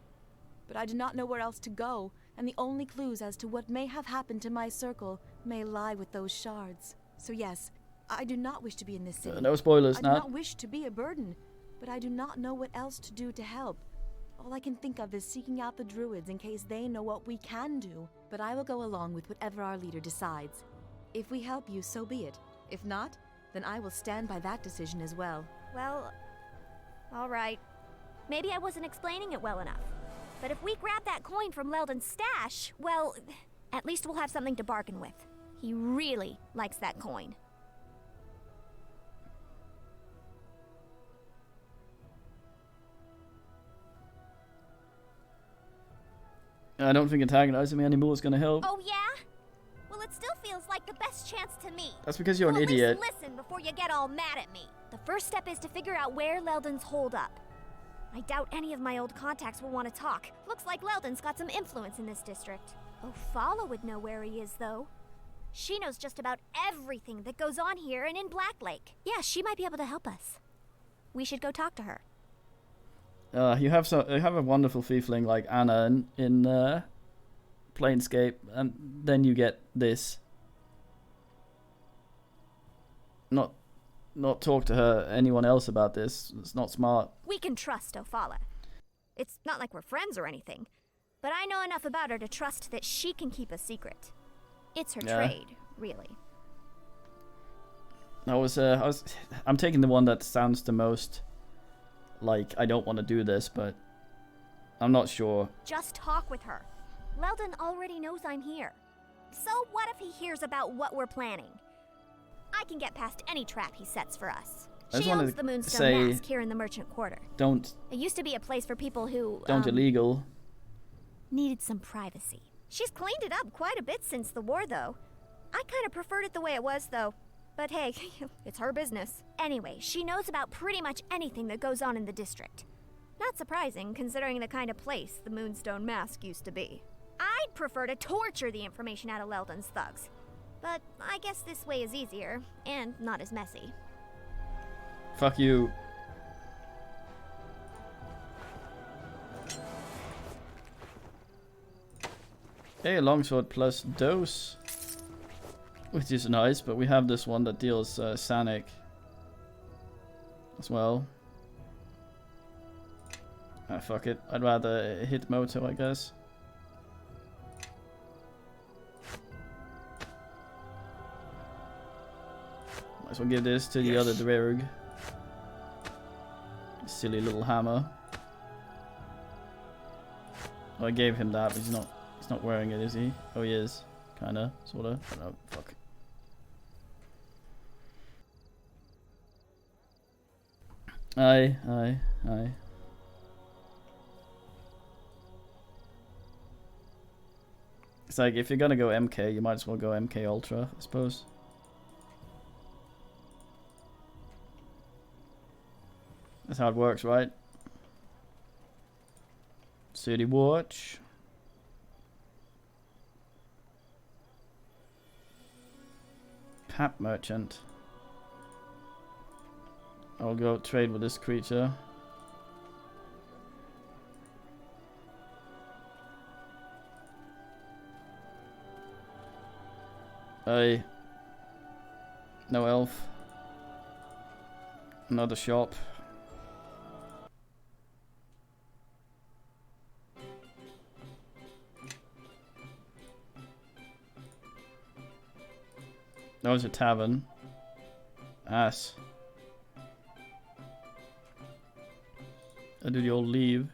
But I do not know where else to go, and the only clues as to what may have happened to my circle may lie with those shards. So yes, I do not wish to be in this city.
No spoilers,
I do
Nat.
not wish to be a burden, but I do not know what else to do to help. All I can think of is seeking out the druids in case they know what we can do. But I will go along with whatever our leader decides. If we help you, so be it. If not, then I will stand by that decision as well.
Well, all right. Maybe I wasn't explaining it well enough. But if we grab that coin from Leldon's stash, well, at least we'll have something to bargain with. He really likes that coin.
I don't think antagonizing me anymore is going to help.
Oh, yeah? Well, it still feels like the best chance to me.
That's because you're an
Well, at least
idiot.
listen before you get all mad at me. The first step is to figure out where Leldon's holed up. I doubt any of my old contacts will want to talk. Looks like Leldon's got some influence in this district. Ophala would know where he is, though. She knows just about everything that goes on here and in Black Lake. Yeah, she might be able to help us. We should go talk to her.
You have a wonderful thiefling like Anna in Planescape, and then you get this. Not talk to her anyone else about this. It's not smart.
We can trust Ophala. It's not like we're friends or anything, but I know enough about her to trust that she can keep a secret. It's her trade, really.
I'm taking the one that sounds the most like I don't want to do this, but I'm not sure.
Just talk with her. Leldon already knows I'm here. So what if he hears about what we're planning? I can get past any trap he sets for us. She owns the Moonstone Mask here in the Merchant Quarter. It used to be a place for people who,
illegal.
Needed some privacy. She's cleaned it up quite a bit since the war, though. I kind of preferred it the way it was, though. But hey, it's her business. Anyway, she knows about pretty much anything that goes on in the district. Not surprising, considering the kind of place the Moonstone Mask used to be. I'd prefer to torture the information out of Leldon's thugs. But I guess this way is easier, and not as messy.
Fuck you. Okay, longsword plus dose. Which is nice, but we have this one that deals Sanic as well. Ah, fuck it. I'd rather hit Moto, I guess. Might as well give this to the other Dwerg. Silly little hammer. Oh, I gave him that, but he's not wearing it, is he? Oh, he is. Kinda, sorta. I don't know. Fuck. Aye. It's like, if you're gonna go MK, you might as well go MK Ultra, I suppose. That's how it works, right? City Watch. Pap Merchant. I'll go trade with this creature. Hey. No elf. Another shop. That was a tavern. Ass. I do the old leave.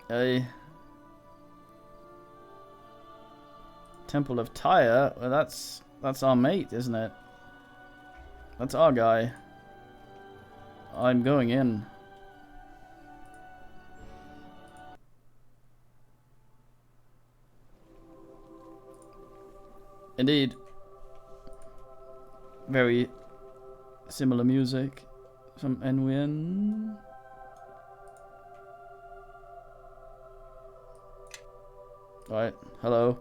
Hey. Temple of Tyre? Well, that's our mate, isn't it? That's our guy. I'm going in. Indeed. Very similar music from Enwin. Right, hello.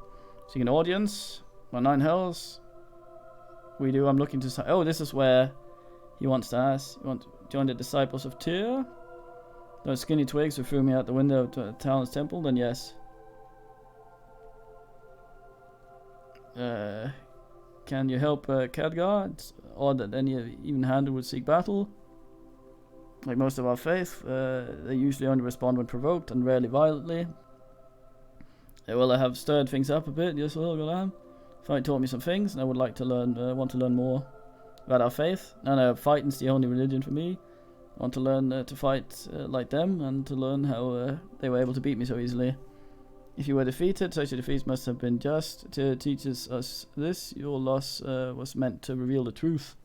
Seeking an audience. My 9 hells. We do. I'm looking to. Oh, this is where he wants to ask. You want to join the disciples of Tyr? Those skinny twigs who threw me out the window to Talon's temple? Then yes. Can you help Khadgar? It's odd that any even-handed would seek battle. Like most of our faith, they usually only respond when provoked and rarely violently. Well, I have stirred things up a bit. Yes, well, Golam. Fight taught me some things, and I would like to learn. Want to learn more about our faith. No, fighting's the only religion for me. I want to learn to fight like them, and to learn how they were able to beat me so easily. If you were defeated, such a defeat must have been just. To teaches us this, your loss was meant to reveal the truth.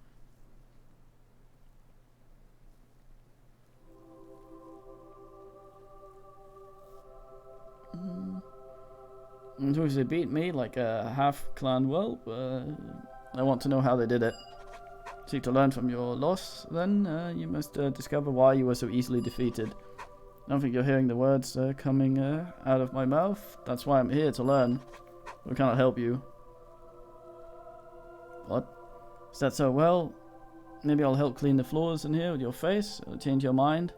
And who they beat me like a half-clan whelp? I want to know how they did it. Seek to learn from your loss, then you must discover why you were so easily defeated. I don't think you're hearing the words coming out of my mouth. That's why I'm here, to learn. We cannot help you. What? Is that so? Well, maybe I'll help clean the floors in here with your face. It'll change your mind.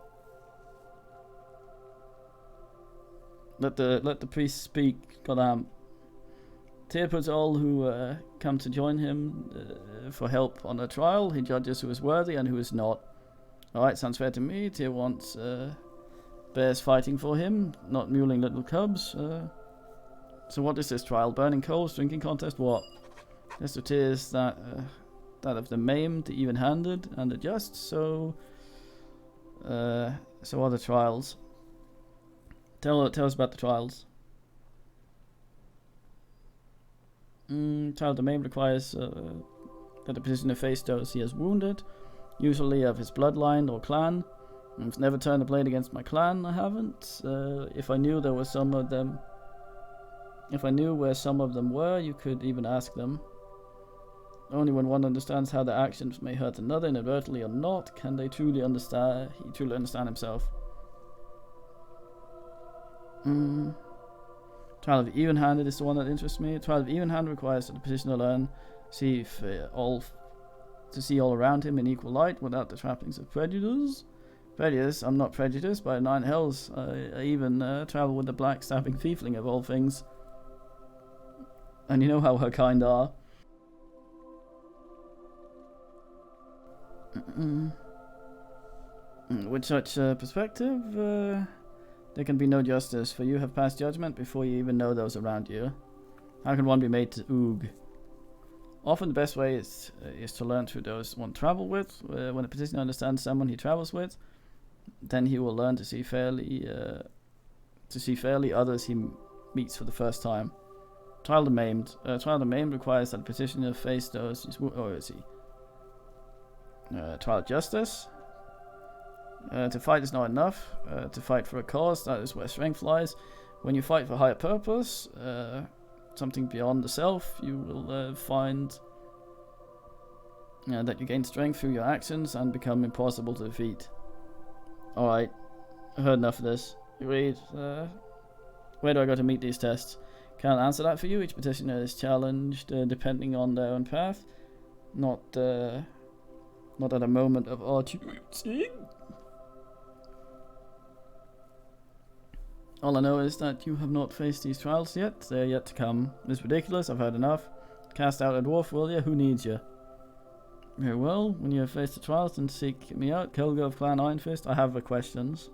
Let the priest speak. Goddamn. Tyr puts all who come to join him for help on a trial. He judges who is worthy and who is not. Alright, sounds fair to me. Tyr wants bears fighting for him, not muling little cubs. So what is this trial? Burning coals, drinking contest, what? Test of Tyr's that of the maimed, the even-handed, and the just. So are the trials. Tell us about the trials. Trial of the maimed requires that the prisoner face those he has wounded, usually of his bloodline or clan. I've never turned a blade against my clan, I haven't. If I knew there were some of them... If I knew where some of them were, you could even ask them. Only when one understands how their actions may hurt another, inadvertently or not, can they truly understand... He truly understand himself. Trial of even-handed is the one that interests me. Trial of even-handed requires that the prisoner learn to see all around him in equal light without the trappings of prejudice. I'm not prejudiced by 9 hells. I even travel with the black stabbing thiefling of all things. And you know how her kind are. With such perspective, there can be no justice, for you have passed judgment before you even know those around you. How can one be made to oog? Often the best way is to learn through those one travel with. When a prisoner understands someone he travels with, then he will learn to see fairly others he meets for the first time. Trial of the maimed. Trial of the maimed requires that the prisoner face those trial of justice. To fight is not enough. To fight for a cause, that is where strength lies. When you fight for a higher purpose, something beyond the self, you will find that you gain strength through your actions and become impossible to defeat. Alright, I've heard enough of this. Agreed. Where do I go to meet these tests? Can't answer that for you. Each petitioner is challenged depending on their own path. Not at a moment of opportunity. All I know is that you have not faced these trials yet. They are yet to come. It's ridiculous. I've heard enough. Cast out a dwarf, will you? Who needs you? Very well. When you have faced the trials, then seek me out. Kelgo of Clan Iron Fist. I have questions.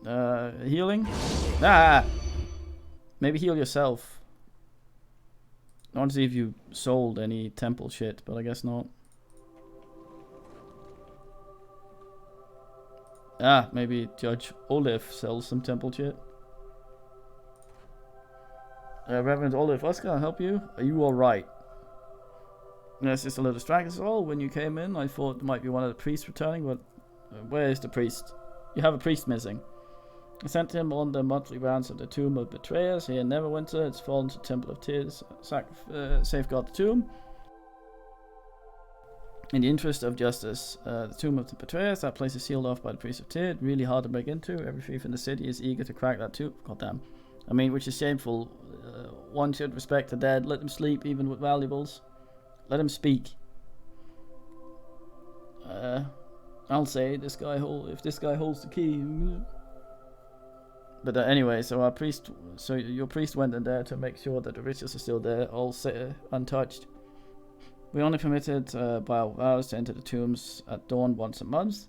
Healing? Ah! Maybe heal yourself. I want to see if you sold any temple shit, but I guess not. Ah, maybe Judge Olif sells some temple shit. Reverend Olif, what can I help you? Are you alright? Yes, just a little distracted as all. When you came in, I thought it might be one of the priests returning, but where is the priest? You have a priest missing. I sent him on the monthly rounds of the Tomb of Betrayers here in Neverwinter. It's fallen to the Temple of Tears. Safeguard the tomb. In the interest of justice, the Tomb of the Betrayers, that place is sealed off by the Priest of Tyr. Really hard to break into. Every thief in the city is eager to crack that too. Goddamn. I mean, which is shameful. One should respect the dead. Let them sleep, even with valuables. Let them speak. I'll say if this guy holds the key. But anyway, so your priest went in there to make sure that the riches are still there, all untouched. We only permitted by our vows to enter the tombs at dawn once a month,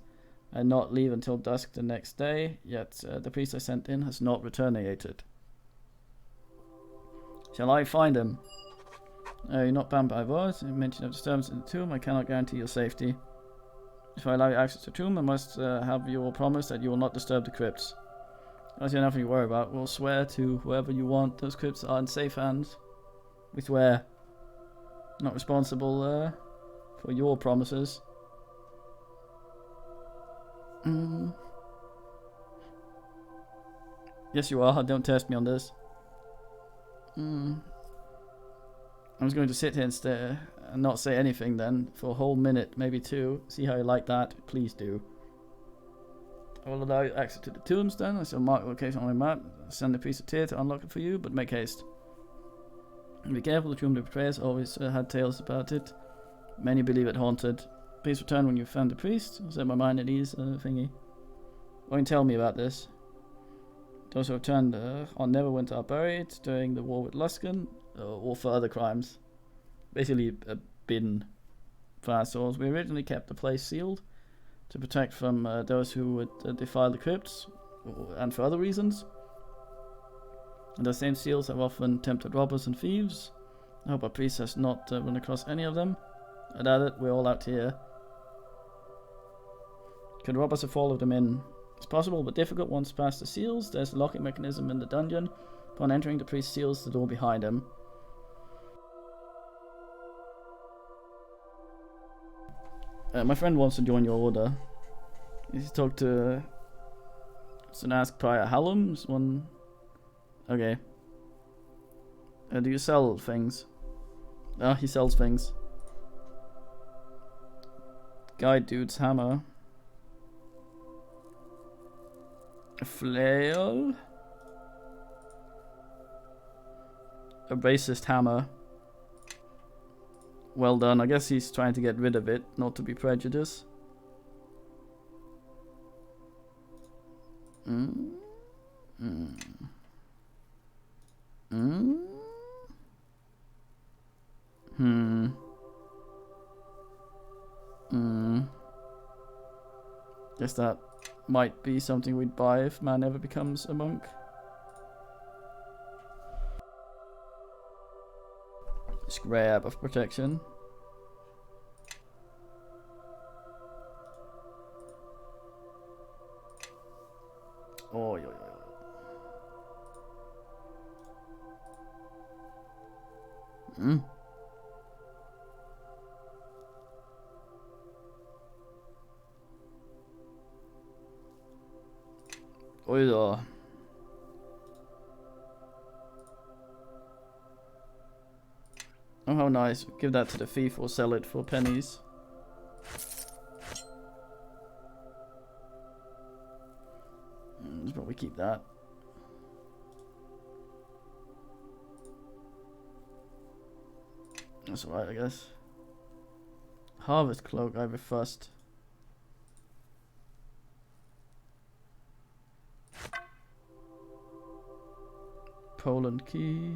and not leave until dusk the next day. Yet the priest I sent in has not returned. Shall I find him? You're not bound by vows. In mention of disturbance in the tomb, I cannot guarantee your safety. If I allow you access to the tomb, I must have your promise that you will not disturb the crypts. That's nothing to worry about. We'll swear to whoever you want. Those crypts are in safe hands. We swear. Not responsible for your promises. Yes, you are. Don't test me on this. I'm just going to sit here and stare and not say anything then for a whole minute, maybe two. See how you like that? Please do. I will allow you access to the tombs then. I shall mark the location on my map. Send a piece of tear to unlock it for you, but make haste. And be careful, the tomb of betrayers always had tales about it. Many believe it haunted. Please return when you've found the priest. Set my mind at ease, thingy. What can you tell me about this? Those who returned on Neverwinter are buried during the war with Luskan, or for other crimes. Basically, a bin for our souls. We originally kept the place sealed to protect from those who would defile the crypts, and for other reasons. And those same seals have often tempted robbers and thieves. I hope our priest has not run across any of them. I doubt it, we're all out here. Could robbers have followed them in? It's possible, but difficult once past the seals. There's a locking mechanism in the dungeon. Upon entering, the priest seals the door behind him. My friend wants to join your order. He's talked to... So ask Prior Hallam's one... Okay. Do you sell things? Ah, he sells things. Guide dude's hammer. A flail. A racist hammer. Well done. I guess he's trying to get rid of it, not to be prejudiced. Guess that might be something we'd buy if man ever becomes a monk. Scrap of protection. Oh, yo, yo, yo. Oh, yeah. Oh, how nice. Give that to the thief or sell it for pennies. Let's probably keep that. That's alright, I guess. Harvest cloak, I have a first. Poland key.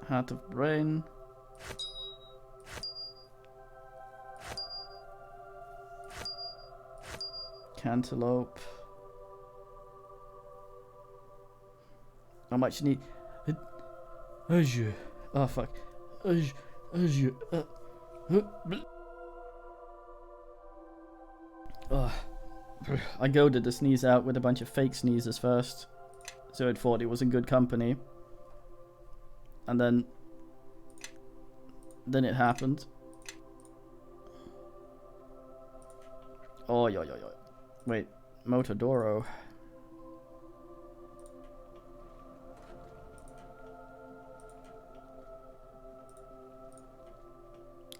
Hat of brain. Cantaloupe. How much you need? Oh fuck. I goaded the sneeze out with a bunch of fake sneezes first, so I thought it was in good company. And then it happened. Oh, yo. Wait, Motodoro.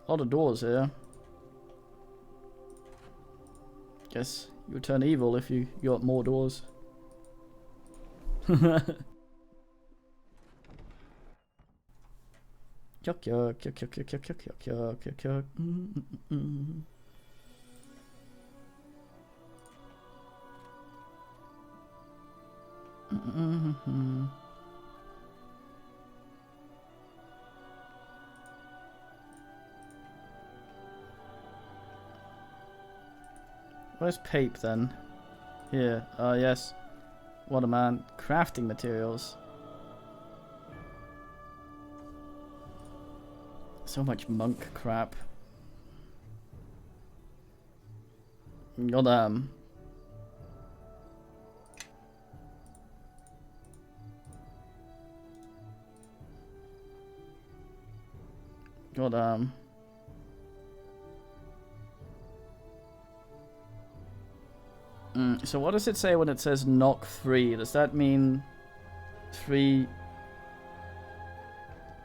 A lot of doors here. Guess you turn evil if you got more doors. Yuck. Where's Pape then? Here. Yes. What a man. Crafting materials. So much monk crap. Goddamn. Goddamn. So what does it say when it says knock 3? Does that mean 3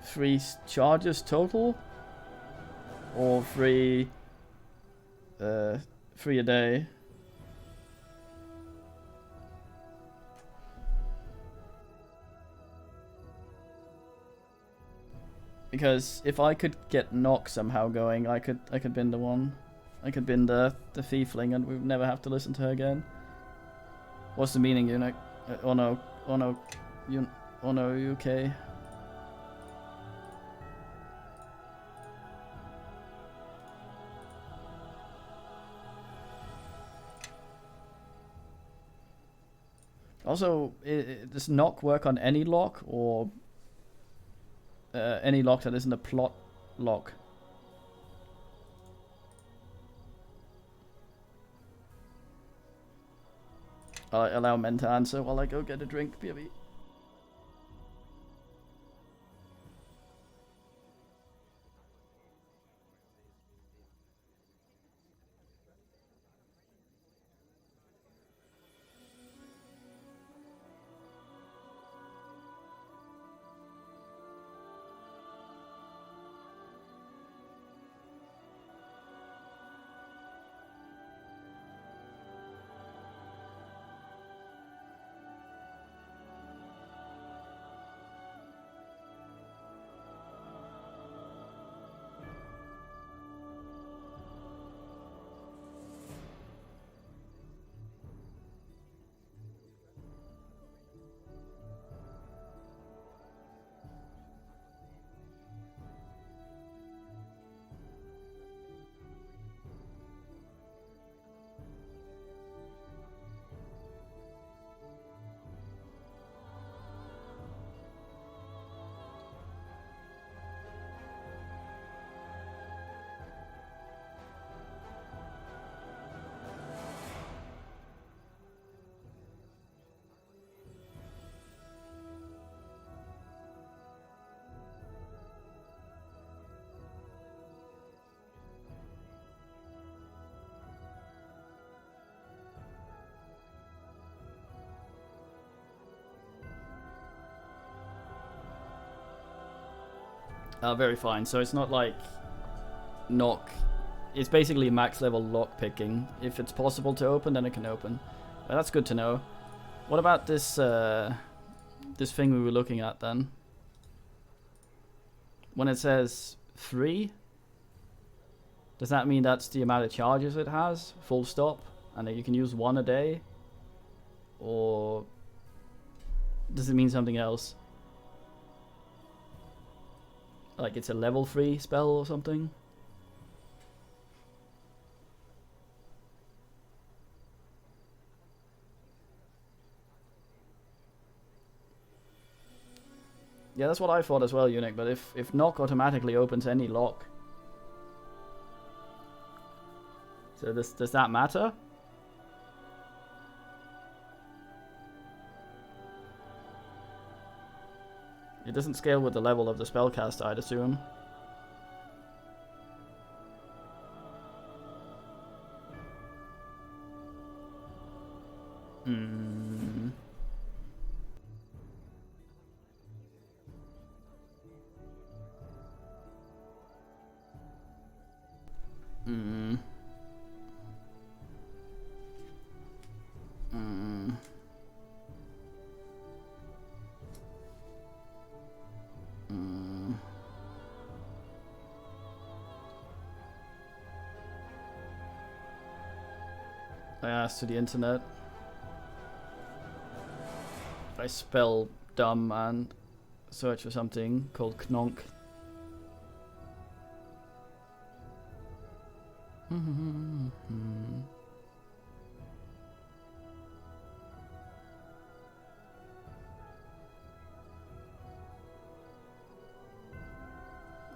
3 charges total? Or 3 a day? Because if I could get knock somehow going, I could bin the one. I could bin the thiefling and we'd never have to listen to her again. What's the meaning, eunuch? Oh no, you okay? Also, does knock work on any lock or any lock that isn't a plot lock? I'll allow men to answer while I go get a drink, BB. Very fine. So it's not like knock. It's basically max level lock picking. If it's possible to open, then it can open. That's good to know. What about this this thing we were looking at then? When it says 3, does that mean that's the amount of charges it has? Full stop? And that you can use 1 a day? Or does it mean something else? Like it's a level 3 spell or something? Yeah, that's what I thought as well, Eunuch, but if knock automatically opens any lock. So does that matter? It doesn't scale with the level of the spellcaster, I'd assume. Hmm. Hmm. Hmm. Hmm. I asked to the internet. If I spell dumb and search for something called knonk.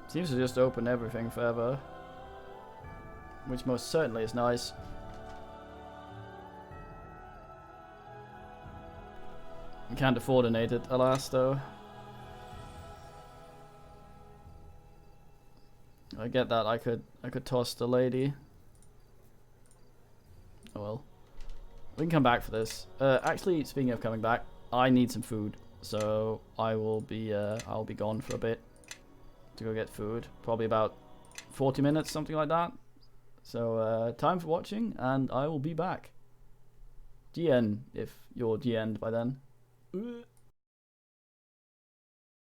Seems to just open everything forever. Which most certainly is nice. Can't afford an aid it, alas, though. I get that. I could toss the lady. Oh well. We can come back for this. Actually, speaking of coming back, I need some food, so I will be I'll be gone for a bit. to go get food. Probably about 40 minutes, something like that. So time for watching, and I will be back. GN if you're GN'd by then.